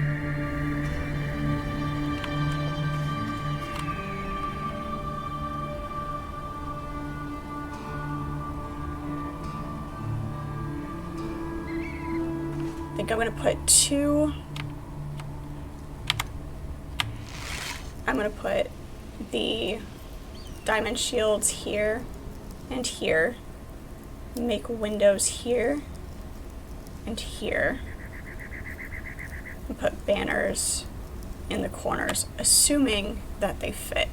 I think I'm going to put two. I'm going to put the diamond shields here and here. Make windows here and here. And put banners in the corners, assuming that they fit.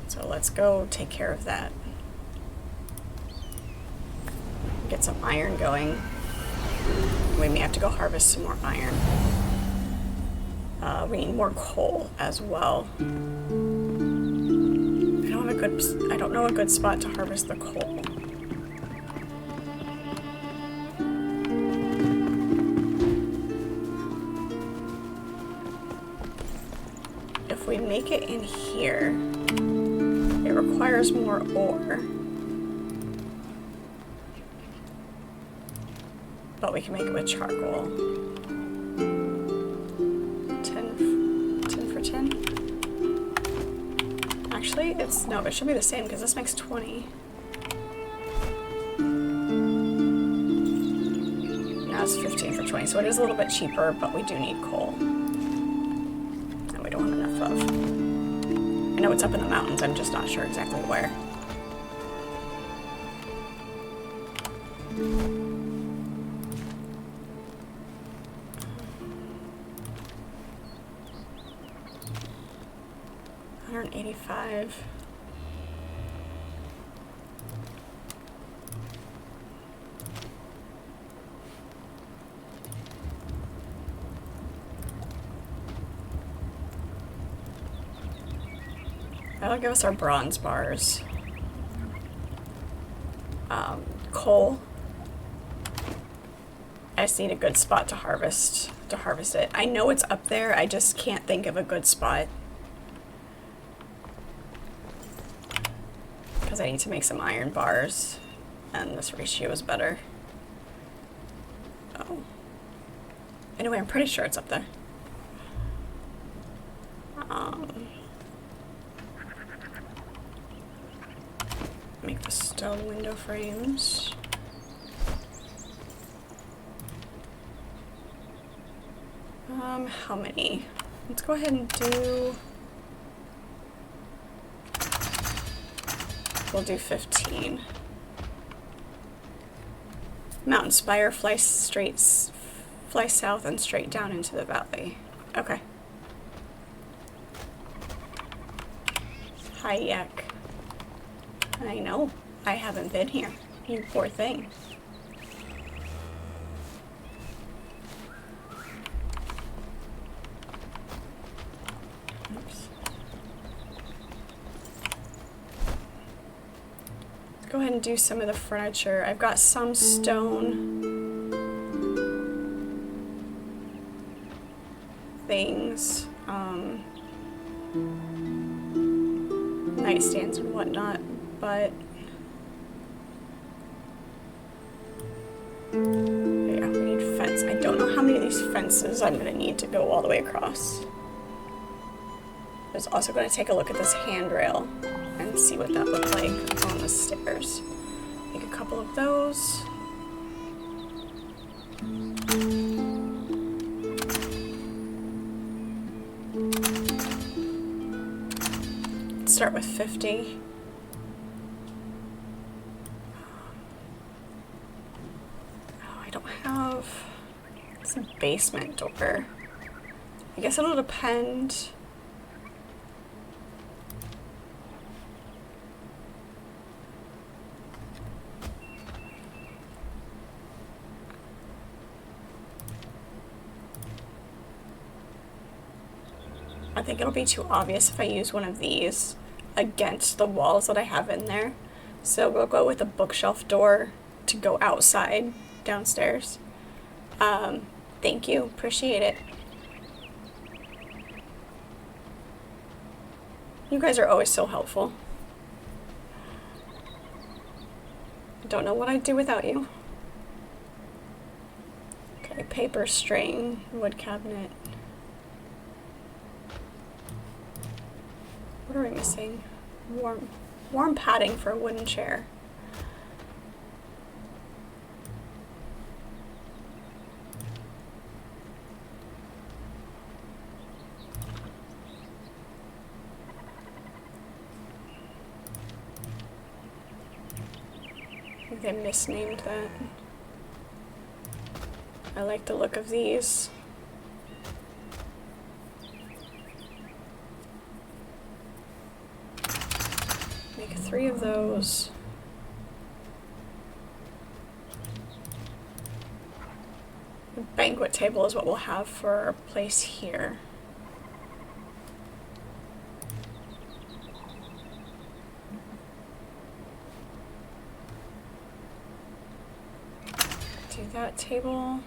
So let's go take care of that. Get some iron going. We may have to go harvest some more iron. We need more coal as well. I don't know a good spot to harvest the coal. If we make it in here, it requires more ore. But we can make it with charcoal. 10 for 10? Actually, it should be the same because this makes 20. Now it's 15 for 20, so it is a little bit cheaper, but we do need coal. And we don't have enough of. I know it's up in the mountains, I'm just not sure exactly where. $185. That'll give us our bronze bars. Coal. I just need a good spot to harvest it. I know it's up there, I just can't think of a good spot. Because I need to make some iron bars, and this ratio is better. Oh. Anyway, I'm pretty sure it's up there. Make the stone window frames. How many? Let's go ahead and do... We'll do 15. Mountain spire, fly south and straight down into the valley. Okay. Hi, yak. I know. I haven't been here. You poor thing. Oops. Let's go ahead and do some of the furniture. I've got some stone things, nightstands and whatnot, but yeah, we need fence. I don't know how many of these fences I'm gonna need to go all the way across. I was also gonna take a look at this handrail and see what that looked like on the stairs. Make a couple of those. Start with 50. Oh, I don't have some basement door. I guess it'll depend. I think it'll be too obvious if I use one of these against the walls that I have in there. So we'll go with a bookshelf door to go outside downstairs. Thank you, appreciate it. You guys are always so helpful. I don't know what I'd do without you. Okay, paper string, wood cabinet. What are we missing? Warm padding for a wooden chair. I think they misnamed that. I like the look of these. Make 3 of those. The banquet table is what we'll have for our place here. Do that table.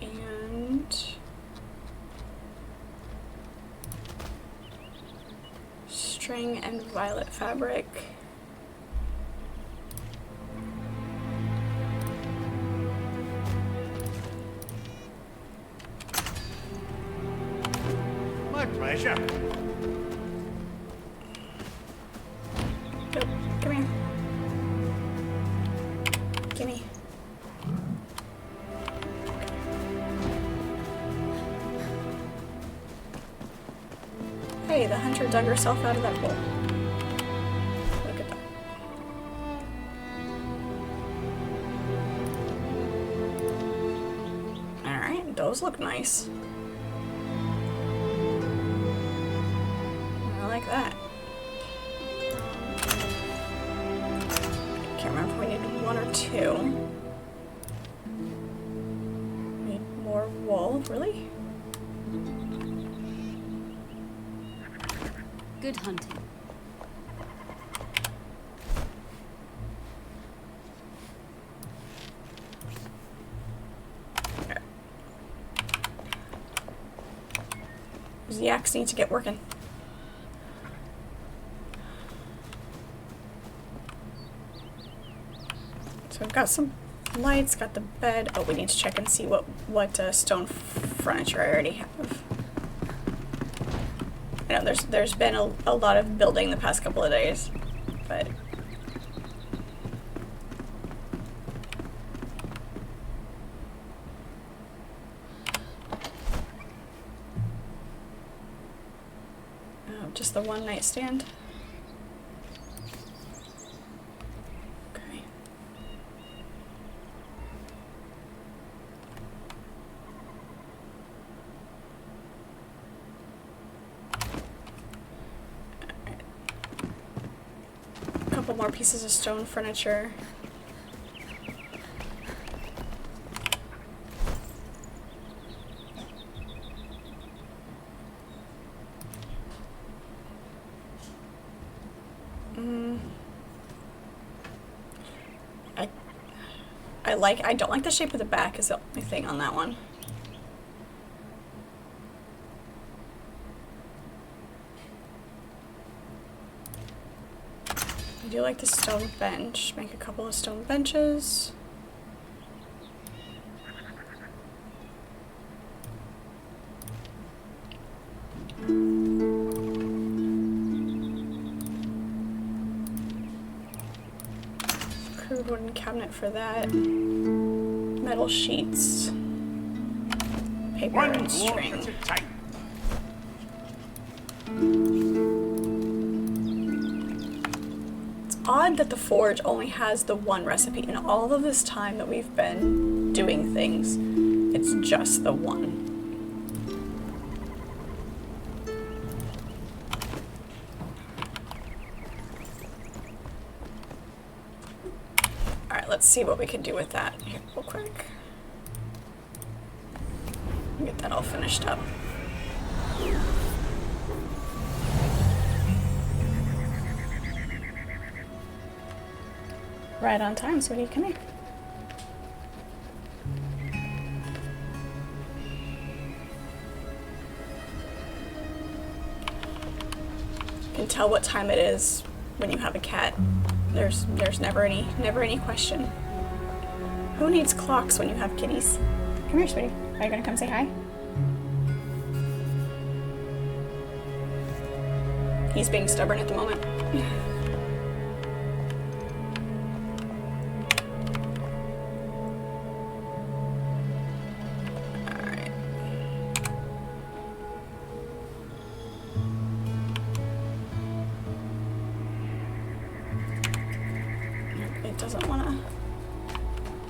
And string and violet fabric. My pleasure. Go, come here. Gimme. Hey, the hunter dug herself out of that hole. Look at that. Alright, those look nice. I like that. Can't remember if we need 1 or 2. Need more wool, really? Good hunting. The axe needs to get working. So I've got some lights, got the bed. Oh, we need to check and see what stone furniture I already have. I know there's been a lot of building the past couple of days, but just the one nightstand. Okay. couple more pieces of stone furniture. I don't like the shape of the back is the only thing on that one. I do like the stone bench. Make a couple of stone benches. Crude wooden cabinet for that. Metal sheets. Paper and string. At a time. Odd that the forge only has the one recipe. In all of this time that we've been doing things, it's just the one. Alright, let's see what we can do with that here real quick. Get that all finished up. Right on time, sweetie. Come here. You can tell what time it is when you have a cat. There's never any question. Who needs clocks when you have kitties? Come here, sweetie. Are you gonna come say hi? He's being stubborn at the moment.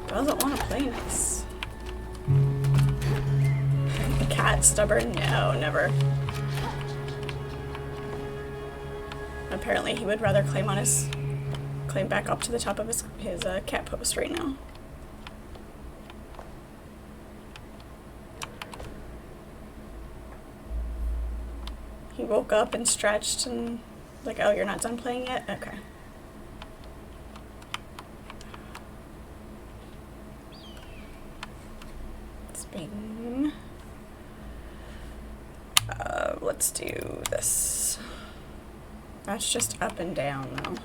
Doesn't wanna play nice. The cat stubborn? No, never. Apparently he would rather climb back up to the top of his cat post right now. He woke up and stretched and like, oh, you're not done playing yet? Okay. Bing. Let's do this. That's just up and down though.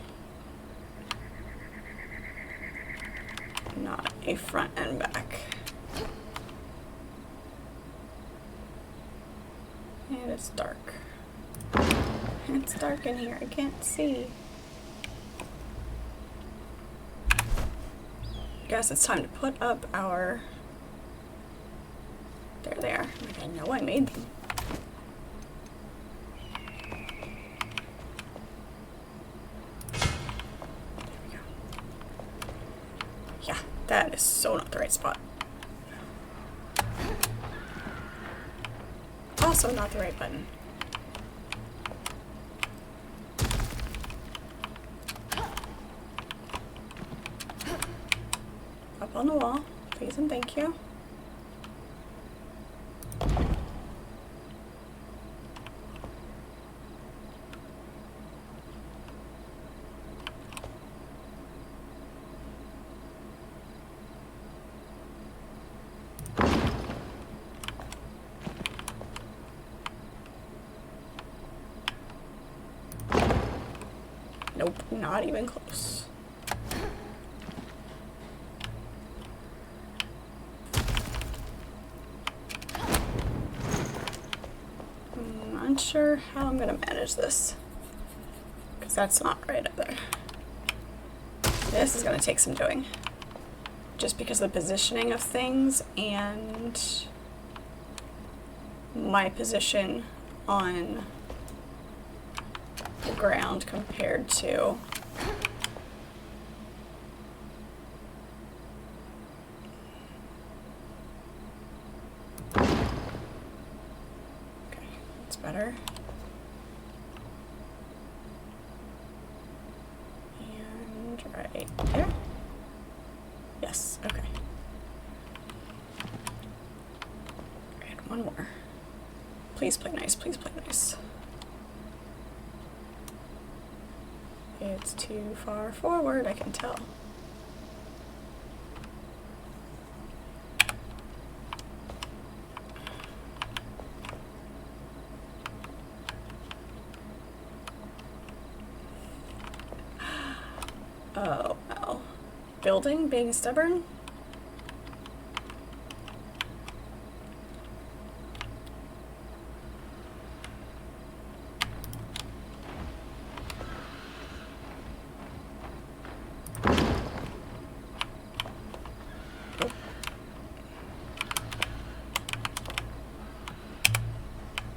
Not a front and back. And it's dark. It's dark in here, I can't see. Guess it's time to put up our... There they are. I know I made them. There we go. Yeah, that is so not the right spot. Also not the right button. Up on the wall, please and thank you. Nope, not even close. I'm not sure how I'm gonna manage this, because that's not right either. This is gonna take some doing, just because of the positioning of things and my position on the ground compared to okay, that's better. Right there? Yes, okay. And one more. Please play nice, please play nice. It's too far forward, I can tell. Oh, well. Building being stubborn?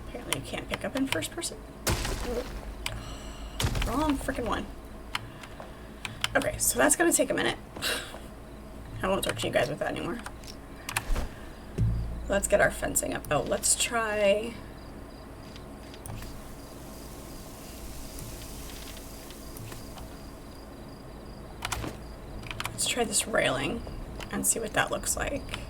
Apparently you can't pick up in first person. Wrong freaking one. Okay, so that's gonna take a minute. I won't torture you guys with that anymore. Let's get our fencing up. Oh, let's try... Let's try this railing and see what that looks like.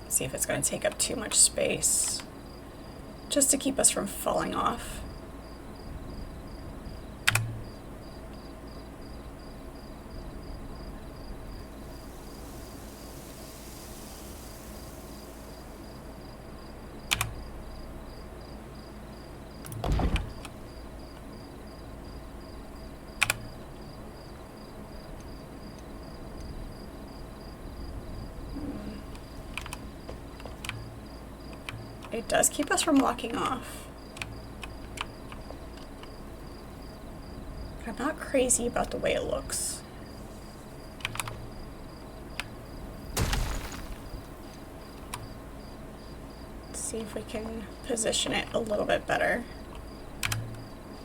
See if it's gonna take up too much space. Just to keep us from falling off. It does keep us from walking off. I'm not crazy about the way it looks. Let's see if we can position it a little bit better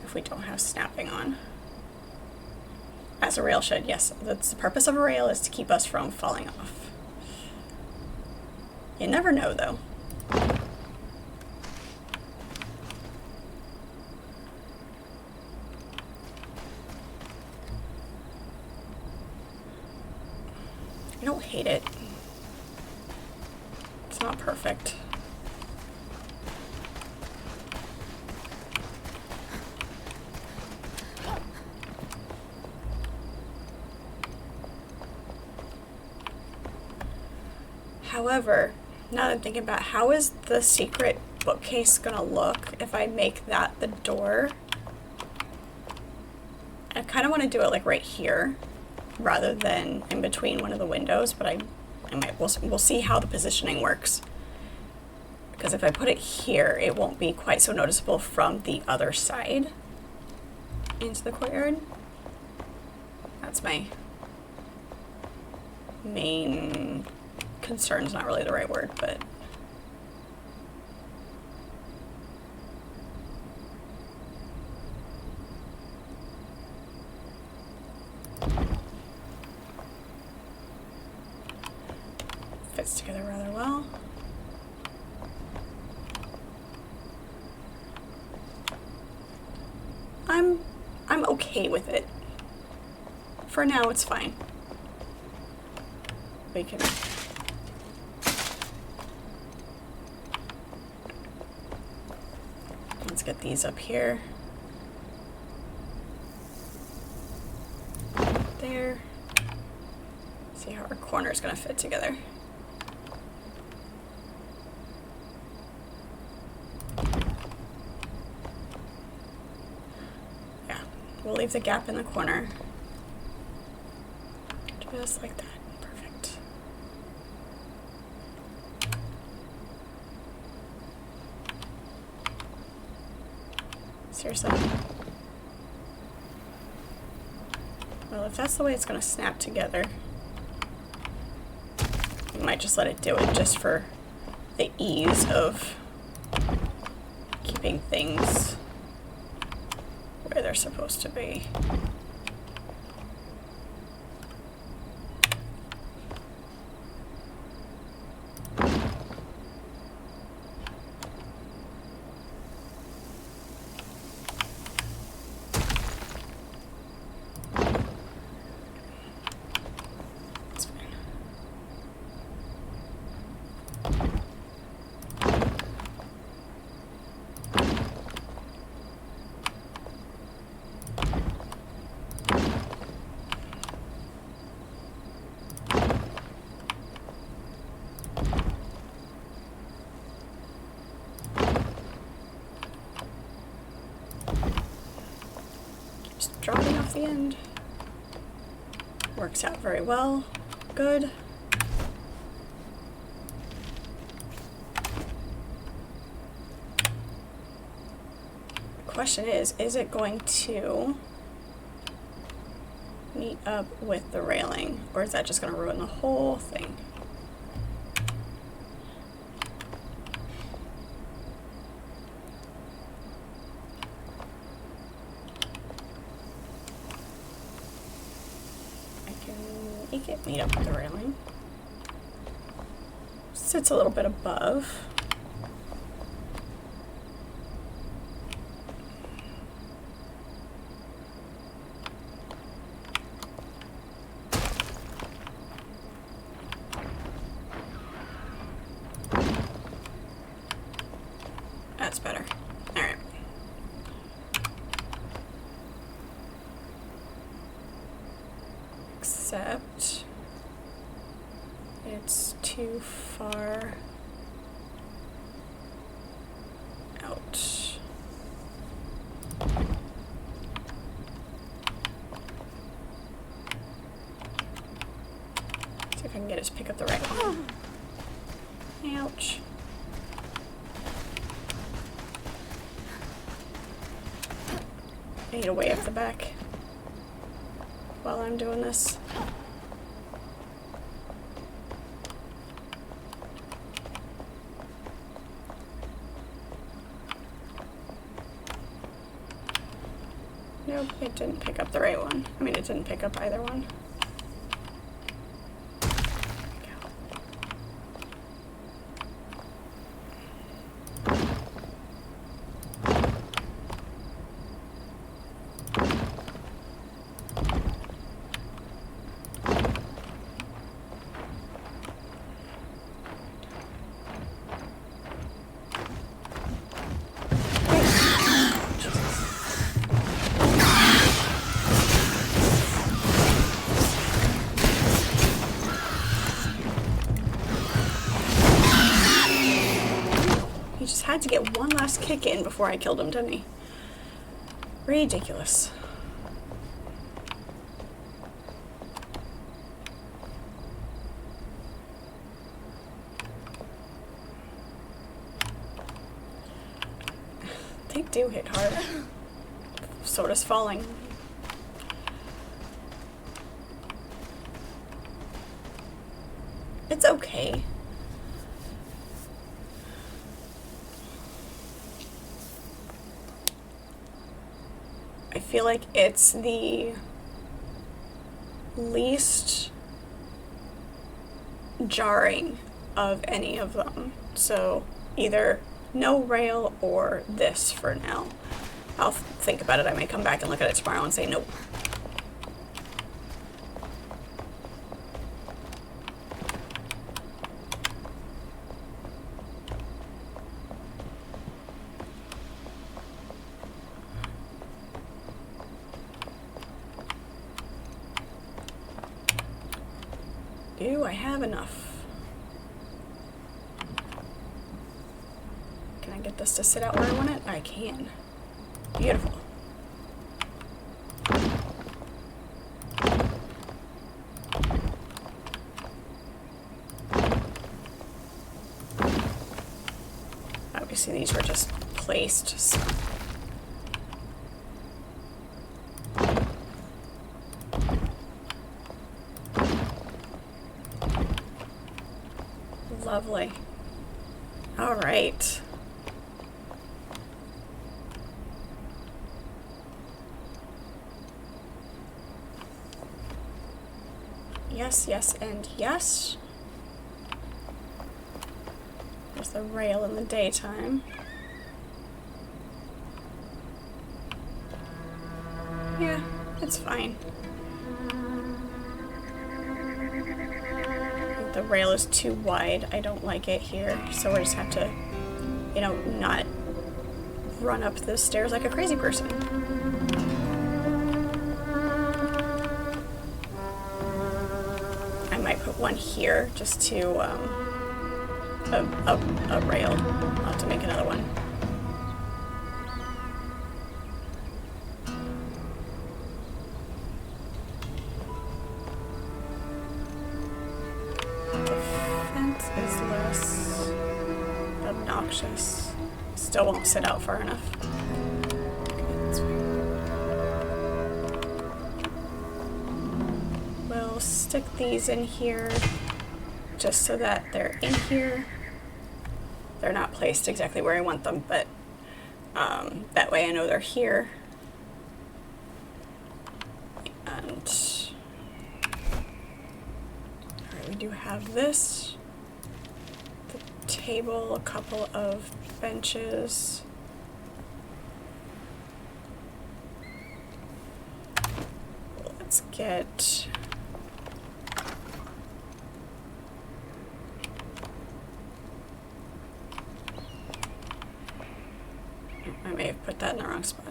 if we don't have snapping on. As a rail shed, yes, that's the purpose of a rail, is to keep us from falling off. You never know though. I don't hate it. It's not perfect. However, now that I'm thinking about how is the secret bookcase gonna look if I make that the door? I kind of want to do it like right here rather than in between one of the windows, but I might, we'll see how the positioning works. Because if I put it here, it won't be quite so noticeable from the other side into the courtyard. That's my main concern, is not really the right word, but fits together rather well. I'm okay with it. For now, it's fine. We can let's get these up here. There. See how our corner is going to fit together. Yeah, we'll leave the gap in the corner. Just like that. Perfect. Seriously. Well, if that's the way it's going to snap together, we might just let it do it just for the ease of keeping things where they're supposed to be. Just dropping off the end. Works out very well. Good. Question is it going to meet up with the railing, or is that just going to ruin the whole thing? I can make it meet up with the railing. Sits a little bit above. That's better. Alright. Except it's too far out. See if I can get it to pick up the right one. Ouch. I need a way up the back while I'm doing this. Nope, it didn't pick up the right one. I mean, it didn't pick up either one. Had to get one last kick in before I killed him, didn't he? Ridiculous. They do hit hard. So does falling. It's okay. I feel like it's the least jarring of any of them. So either no rail or this for now. I'll think about it. I may come back and look at it tomorrow and say nope. Do I have enough? Can I get this to sit out where I want it? I can. Beautiful. Obviously these were just placed. So. Lovely. All right. Yes, yes, and yes. There's the rail in the daytime. Yeah, it's fine. The rail is too wide. I don't like it here, so we just have to, you know, not run up the stairs like a crazy person. I might put one here just to, a rail. I'll have to make another one. Is less obnoxious. Still won't sit out far enough. We'll stick these in here just so that they're in here. They're not placed exactly where I want them, but that way I know they're here. And alright, we do have this. Table, a couple of benches. Let's get I may have put that in the wrong spot.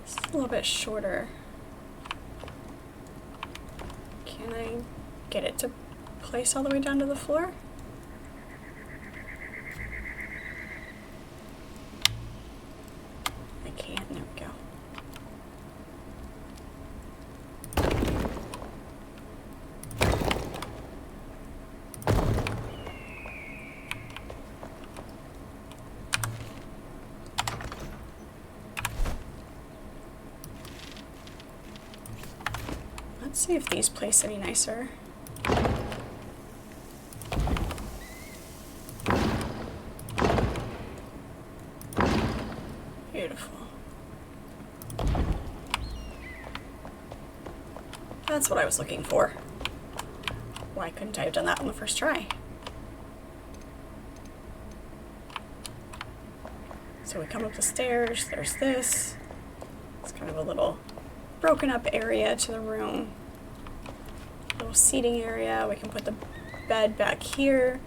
It's a little bit shorter. Can I get it to place all the way down to the floor? There we go. Let's see if these place any nicer. Beautiful. That's what I was looking for. Why couldn't I have done that on the first try? So we come up the stairs, there's this. It's kind of a little broken up area to the room. Little seating area. We can put the bed back here.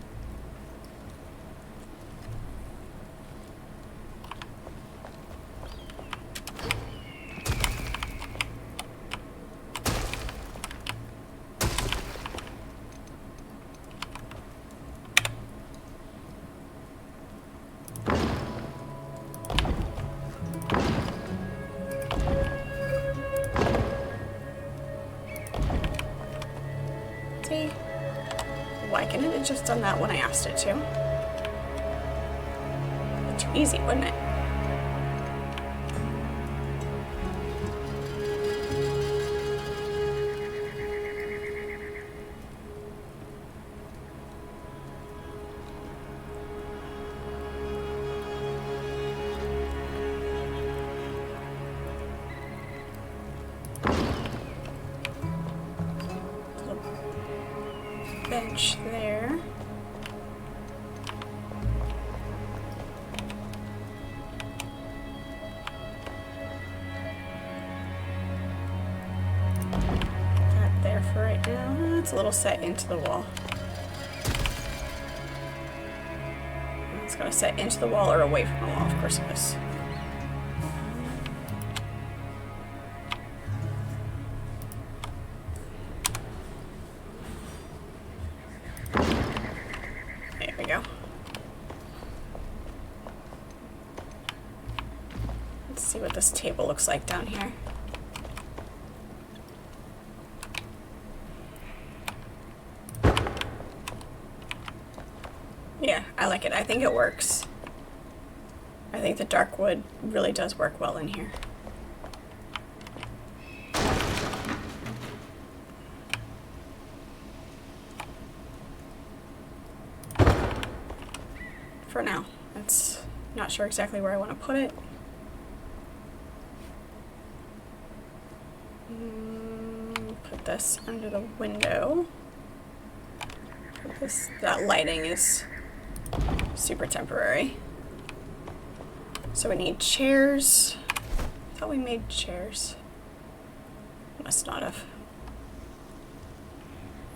Why couldn't it have just done that when I asked it to? Too easy, wouldn't it? Bench there. That there for right now. It's a little set into the wall. It's gonna set into the wall or away from the wall, of course it is. There we go. Let's see what this table looks like down here. Yeah, I like it. I think it works. I think the dark wood really does work well in here. For now. That's not sure exactly where I want to put it. Put this under the window. That lighting is super temporary. So we need chairs. I thought we made chairs. Must not have.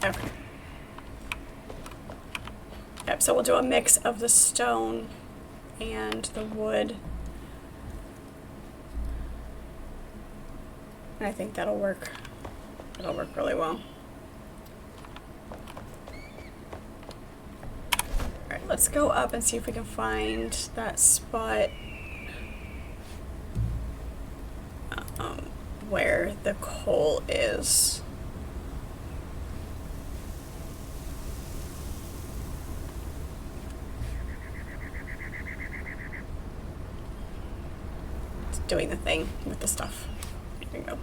Okay. Okay, so we'll do a mix of the stone and the wood. And I think that'll work. It'll work really well. Alright, let's go up and see if we can find that spot where the coal is. It's doing the thing with the stuff. There you go.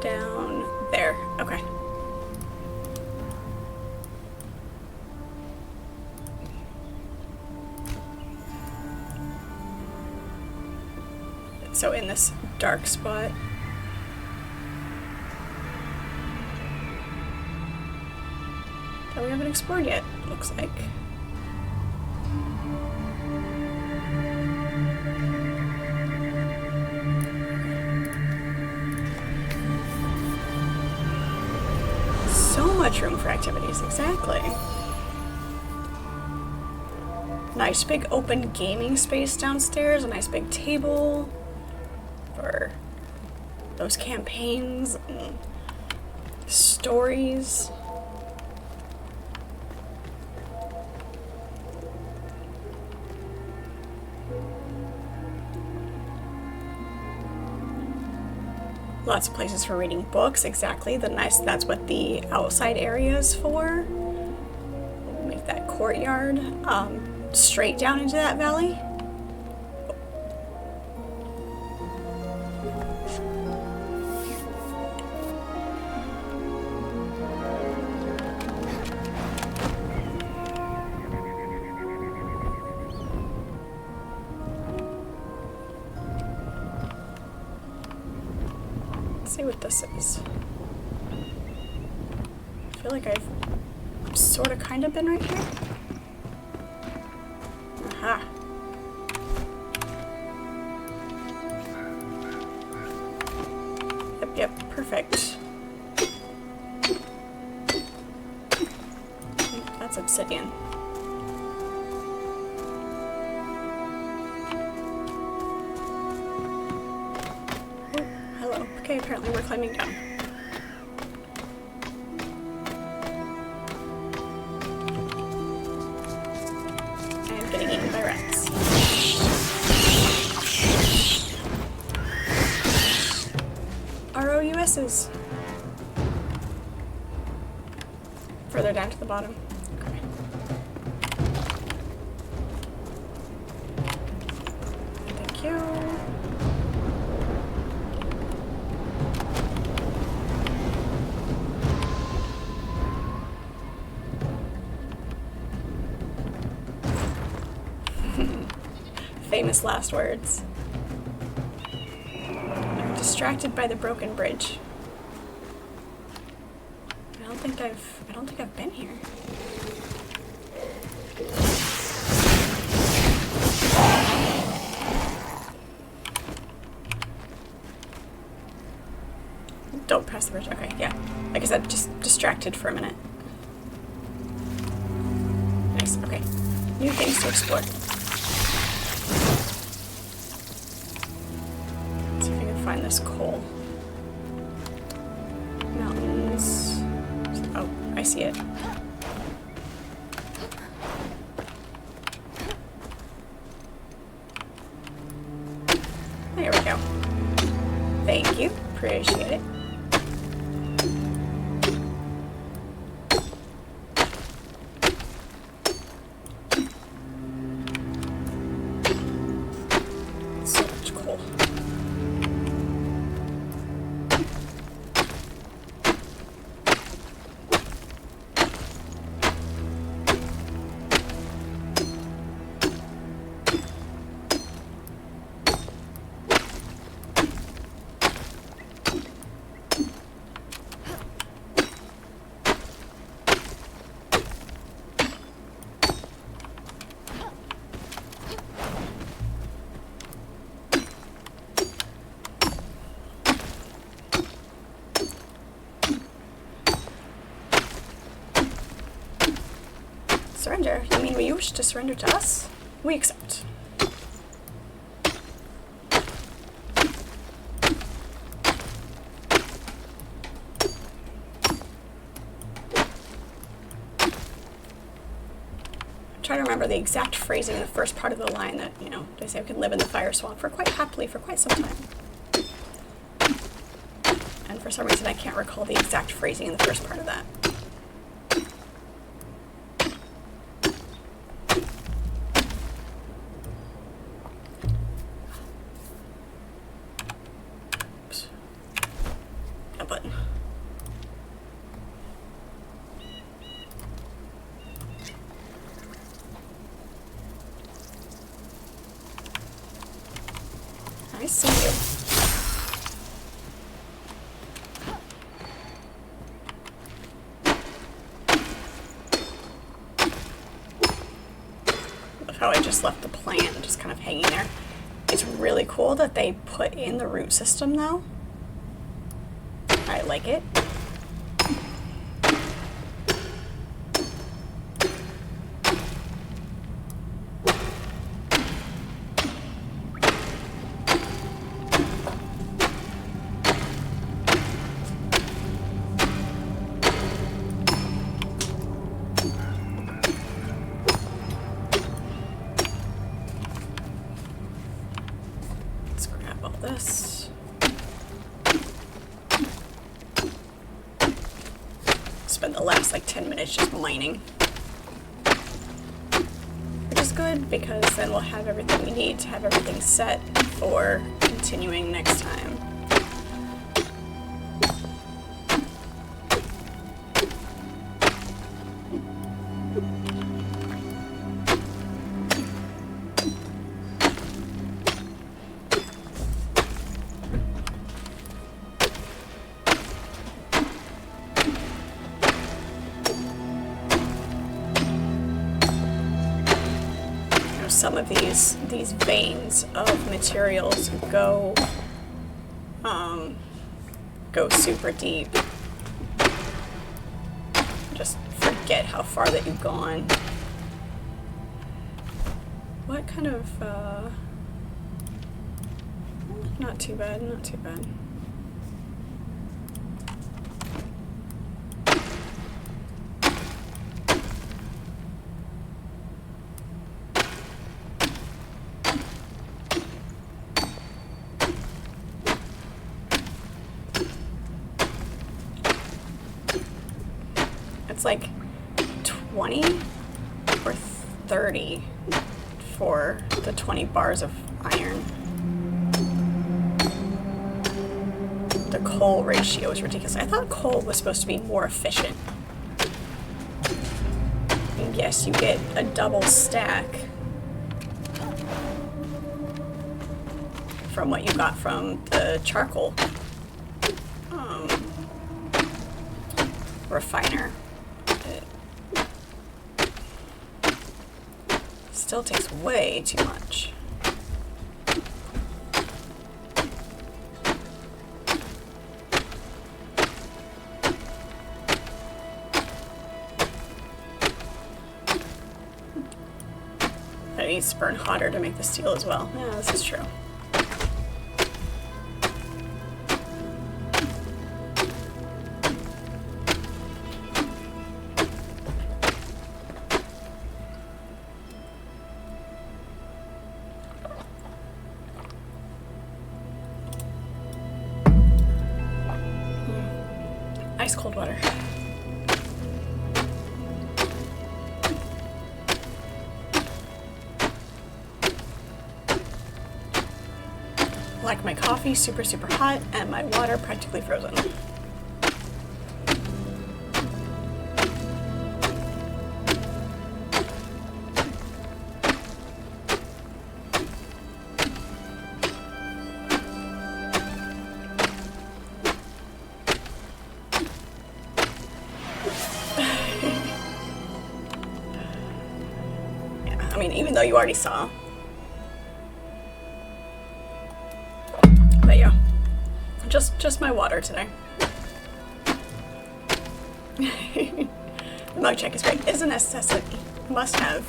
Down there. Okay. So in this dark spot. That we haven't explored yet, looks like. So much room for activities, exactly. Nice big open gaming space downstairs, a nice big table for those campaigns and stories. Lots of places for reading books, exactly. That's what the outside area is for. We'll make that courtyard straight down into that valley. See what this is. I feel like I've sort of kind of been right here. Aha. Yep, perfect. That's obsidian. Okay, apparently we're climbing down. I am getting eaten by rats. ROUSs. Further down to the bottom. Okay. Thank you. Famous last words. I'm distracted by the broken bridge. I don't think I've been here. Don't pass the bridge. Okay, yeah. Like I said, just distracted for a minute. Nice. Okay. New things to explore. Find this coal. Mountains. Oh, I see it. There we go. Thank you. Appreciate it. So much coal. Surrender? You mean you wish to surrender to us? We accept. Try to remember the exact phrasing in the first part of the line that, you know, they say we can live in the fire swamp for quite happily for quite some time. And for some reason I can't recall the exact phrasing in the first part of that. Oops. That button. I see you. Love how I just left the plant just kind of hanging there. It's really cool that they put in the root system though. I like it. This. Spend the last like 10 minutes just mining. Which is good because then we'll have everything we need to have everything set for continuing next time. Some of these veins of materials go super deep. Just forget how far that you've gone. What kind of not too bad, not too bad. It's like 20 or 30 for the 20 bars of iron. The coal ratio is ridiculous. I thought coal was supposed to be more efficient. And yes, you get a double stack from what you got from the charcoal refiner. Still takes way too much. It needs to burn hotter to make the steel as well. Yeah, this is true. Ice cold water. Like my coffee super hot and my water practically frozen. I mean, even though you already saw. But yeah, just my water today. Mug check is great. Is a necessity. Must have.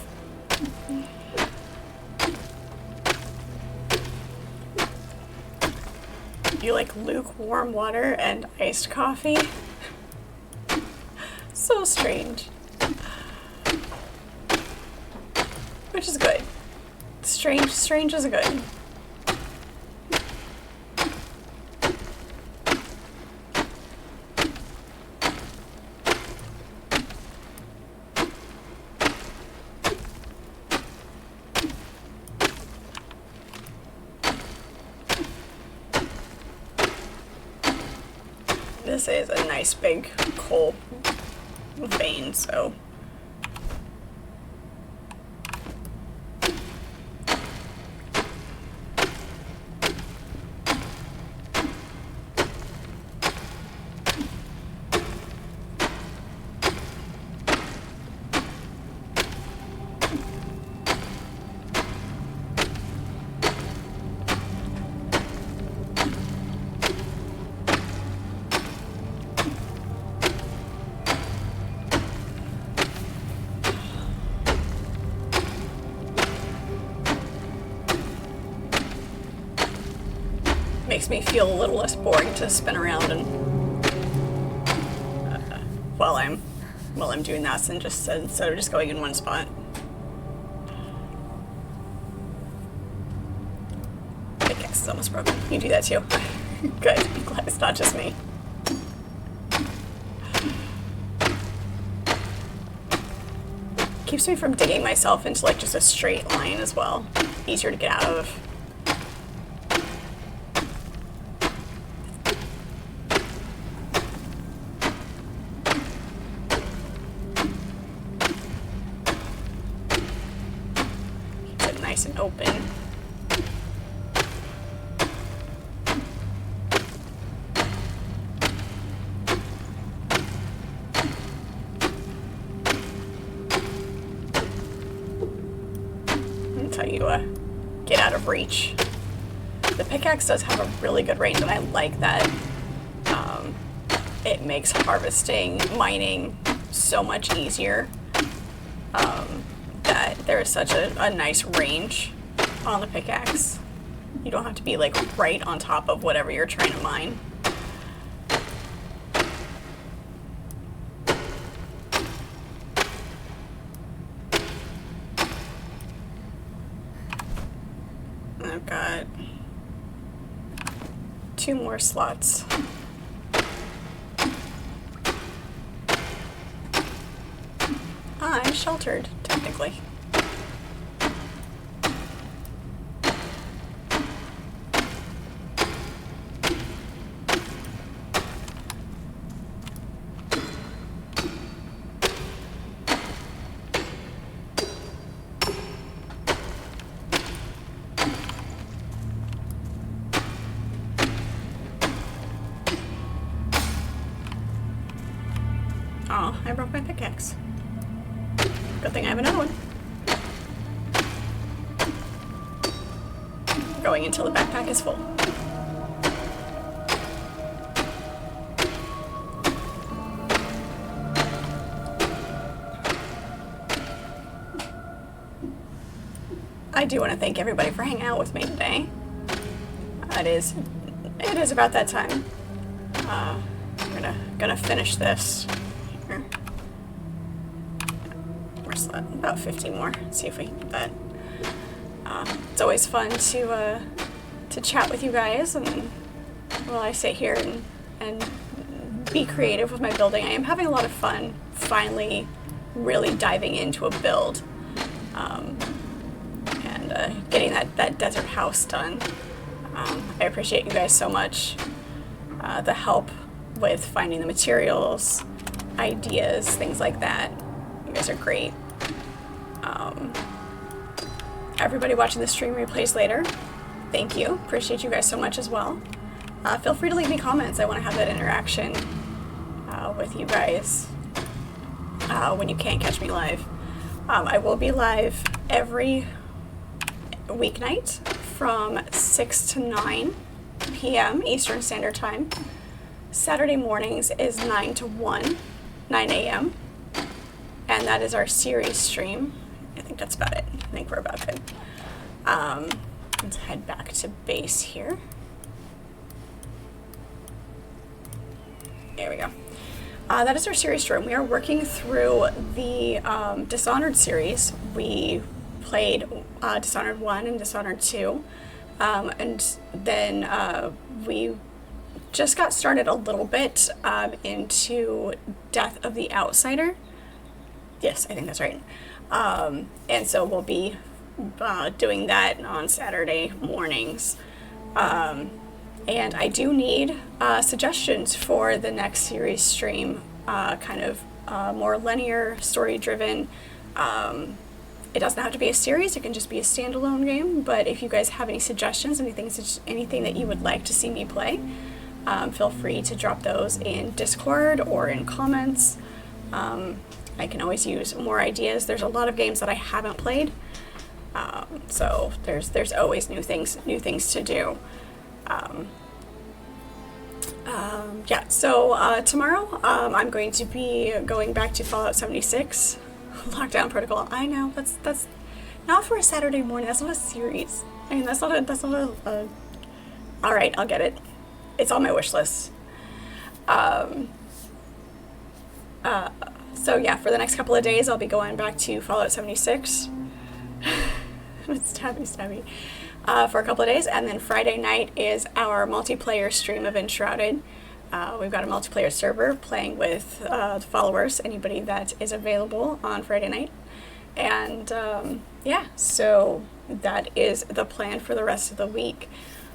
You like lukewarm water and iced coffee? So strange. Which is good. Strange is good. This is a nice big coal vein, so makes me feel a little less boring to spin around and while I'm doing that, and just instead of just going in one spot. Pickaxe is almost broken. You do that too. Good. I'm glad it's not just me. Keeps me from digging myself into like just a straight line as well. Easier to get out of. Nice and open. Until you get out of reach. The pickaxe does have a really good range, and I like that. It makes harvesting, mining so much easier. That there is such a nice range on the pickaxe. You don't have to be like right on top of whatever you're trying to mine. I've got 2 more slots. I'm sheltered, technically. Oh, I broke my pickaxe. Good thing I have another one. Going until the backpack is full. I do want to thank everybody for hanging out with me today. It is about that time. I'm gonna finish this. Here. About 15 more. Let's see if we can do that. It's always fun to chat with you guys, and while I sit here and be creative with my building. I am having a lot of fun finally really diving into a build, and getting that desert house done. I appreciate you guys so much. The help with finding the materials, ideas, things like that. You guys are great. Everybody watching the stream replays later, thank you. Appreciate you guys so much as well. Feel free to leave me comments. I want to have that interaction with you guys when you can't catch me live. I will be live every weeknight from 6 to 9 p.m. Eastern Standard Time. Saturday mornings is 9 to 1, 9 a.m. and that is our series stream. I think that's about it. I think we're about good. Let's head back to base here. There we go. That is our series stream. We are working through the Dishonored series. We played Dishonored 1 and Dishonored 2. And then we just got started a little bit into Death of the Outsider. Yes, I think that's right. And so we'll be doing that on Saturday mornings. And I do need suggestions for the next series stream, kind of more linear, story-driven. It doesn't have to be a series, it can just be a standalone game, but if you guys have any suggestions, anything that you would like to see me play, feel free to drop those in Discord or in comments. I can always use more ideas. There's a lot of games that I haven't played, so there's always new things to do. Yeah, so tomorrow I'm going to be going back to Fallout 76 Lockdown Protocol. I know that's not for a Saturday morning. That's not a series. I mean, that's not a. All right, I'll get it. It's on my wish list. So yeah, for the next couple of days, I'll be going back to Fallout 76. Stabby. For a couple of days, and then Friday night is our multiplayer stream of Enshrouded. We've got a multiplayer server playing with followers, anybody that is available on Friday night. And yeah, so that is the plan for the rest of the week.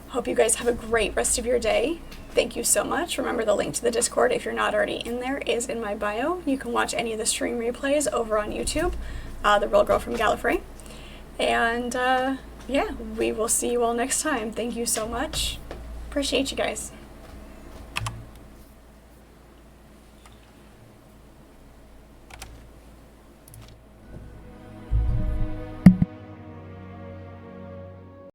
Hope you guys have a great rest of your day. Thank you so much. Remember, the link to the Discord, if you're not already in there, is in my bio. You can watch any of the stream replays over on YouTube, The Real Girl from Gallifrey. And yeah, we will see you all next time. Thank you so much. Appreciate you guys.